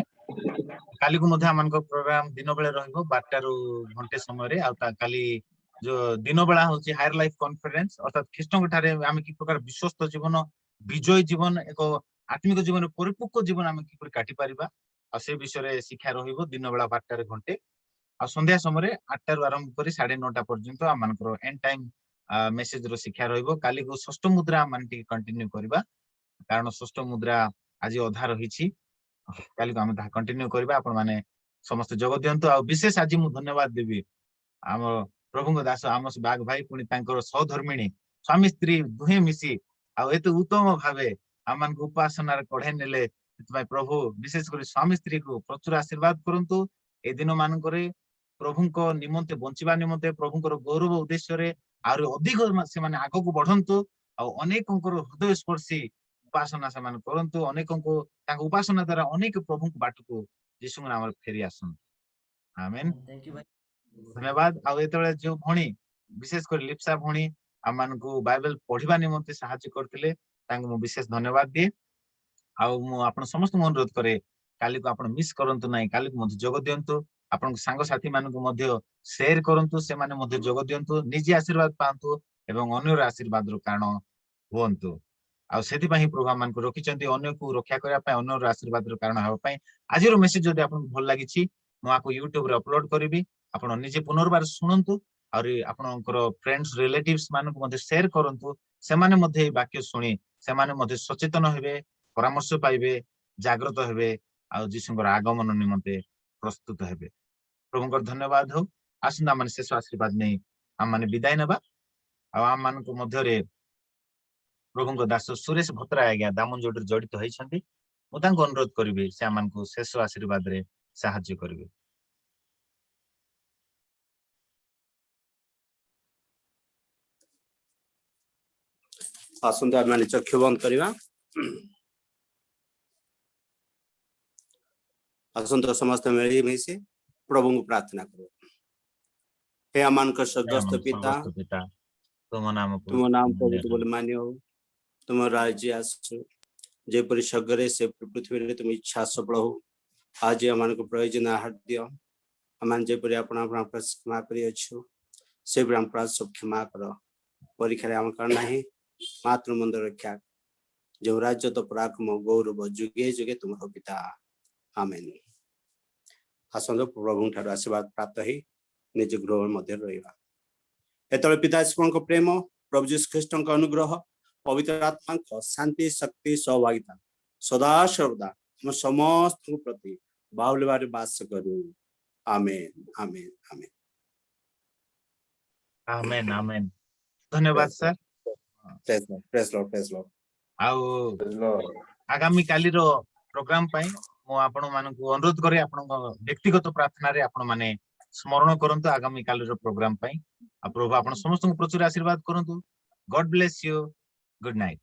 काली को मध्ये आमानको प्रोग्राम दिन बेले रहइबो 12 रु घंटे समय रे आ काली जो दिन बेला होछि हायर लाइफ कॉन्फ्रेंस अर्थात ख्रीष्टन ठारे आमे कि प्रकार विश्वस्त जीवन विजय जीवन एक आत्मिक जीवन परिपक्व जीवन आमे कि काटि परिबा आ से विषय रे शिक्षा रहिबो दिन बेला 12 रे घंटे आ संध्या समय 8 रु आरंभ करी 9:30 पर्यंत आमानकर एंड टाइम मेसेज रो शिक्षा रहिबो काली को षष्ठ मुद्रा मान टी कंटिन्यू करबा कारण षष्ठ मुद्रा आज अधा रहिछि काली को हम कंटिन्यू करबा आपण माने समस्त जग दियंतु आ विशेष आज मु धन्यवाद देबी आम प्रभु दास आमस बाग भाई पुणी तांकर सहधर्मिणी स्वामी स्त्री दुहे मिसी आ एते उत्तम भावे आमान को उपासना कढ़े नेले प्रभु विशेष कर स्वामी स्त्री को प्रचुर आशीर्वाद करंतु ए दिन मानकरे प्रभु को निमंते बंचिबा निमंते प्रभु को गौरव उद्देश्य रे आरो अधिक से माने आगो को बढ़ंतु आ अनेक हृदय स्पर्शी उपासना से मान करंतु अनेक को तांको उपासना द्वारा अनेक प्रभु को बाट को यीशु नाम रे फेरी आसन आमेन थैंक यू भाई धन्यवाद आ एतले जो भणी विशेष कर लिप्सा भणी आमान को बाइबल पढ़िबा निमंते सहायता करथिले तांको मु विशेष धन्यवाद दिए आ मु आपण समस्त अनुरोध करे काली को आपण मिस करंतु नाही काली को मध्ये जोग दियंतु आपण संग साथी मान को मध्ये शेयर करंतु से माने मध्ये जोग दियंतु निजे आशीर्वाद पांतु एवं अन्यर आशीर्वाद रो कारण होंतु आ सेति पई प्रभु मान को रखिचंती अन्य को रक्षा करिया पई अन्यर आशीर्वाद रो कारण होबा पई आज रो मेसेज जदि आपण भल लागिछि मु आको YouTube रे अपलोड करबी आपण निजे पुनर्बार सुनंतु और आपनकर फ्रेंड्स रिलेटिव्स मान को मध्ये शेयर करंतु से माने मध्ये वाक्य सुनी से माने मध्ये सचेतन हेबे परामर्श पाइबे जागृत हेबे आ जीशुଙ୍କର आगमन निमंते प्रस्तुत हेबे प्रभुଙ୍କର धन्यवाद हो आसुना माने शेष आशीर्वाद नै हम माने विदाय नेबा आ हम मान को मध्य रे प्रभुଙ୍କ दास सुरेश भत्रा आज्ञा दामनजोड़ रे जड़ित होइछंती मु तांको अनुरोध करबी से मान को शेष आशीर्वाद रे सहायता करबे आसंता माने चक्षु बंद करवा आसंता समस्त मिली मिसी प्रभु को प्रार्थना करो हे अमान का स्वर्गस्थ पिता तुम नाम पवित्र बोले मान्य हो तुम राज्य आसु जेपरि स्वर्ग से पृथ्वी रे तुम इच्छा सफल हो आज अमान को प्रयोजन आहार दियो अमान जेपरि आपण आपण क्षमा करि अछु से हम सब क्षमा करो परीक्षा रे हम करना है मात्र मंद रक्षा जो राज्य तो पराक्रम गौरव जुगे जुगे तुम हो पिता आमेन आसंद प्रभु ठार आशीर्वाद प्राप्त ही निज गृह मध्य रहिबा एतले पिता ईश्वर को प्रेम प्रभु जीसु ख्रीष्टଙ୍କ अनुग्रह पवित्र आत्माଙ୍କ शांति शक्ति सहभागिता सदा सर्वदा हम समस्त प्रति बाहुल्य भाବରେ ବାସ କରୁ। आमेन आमेन आमेन आमेन आमेन धन्यवाद सर। प्रेज लॉर्ड आउ आगामी कालीर प्रोग्राम पाई मु आपण मानकु अनुरोध करे आपण व्यक्तिगत प्रार्थना रे आपण माने स्मरण करंतु आगामी कालीर प्रोग्राम पाई। आ प्रभु आपण समस्त प्रचुर आशीर्वाद करंतु। God bless you. Good night.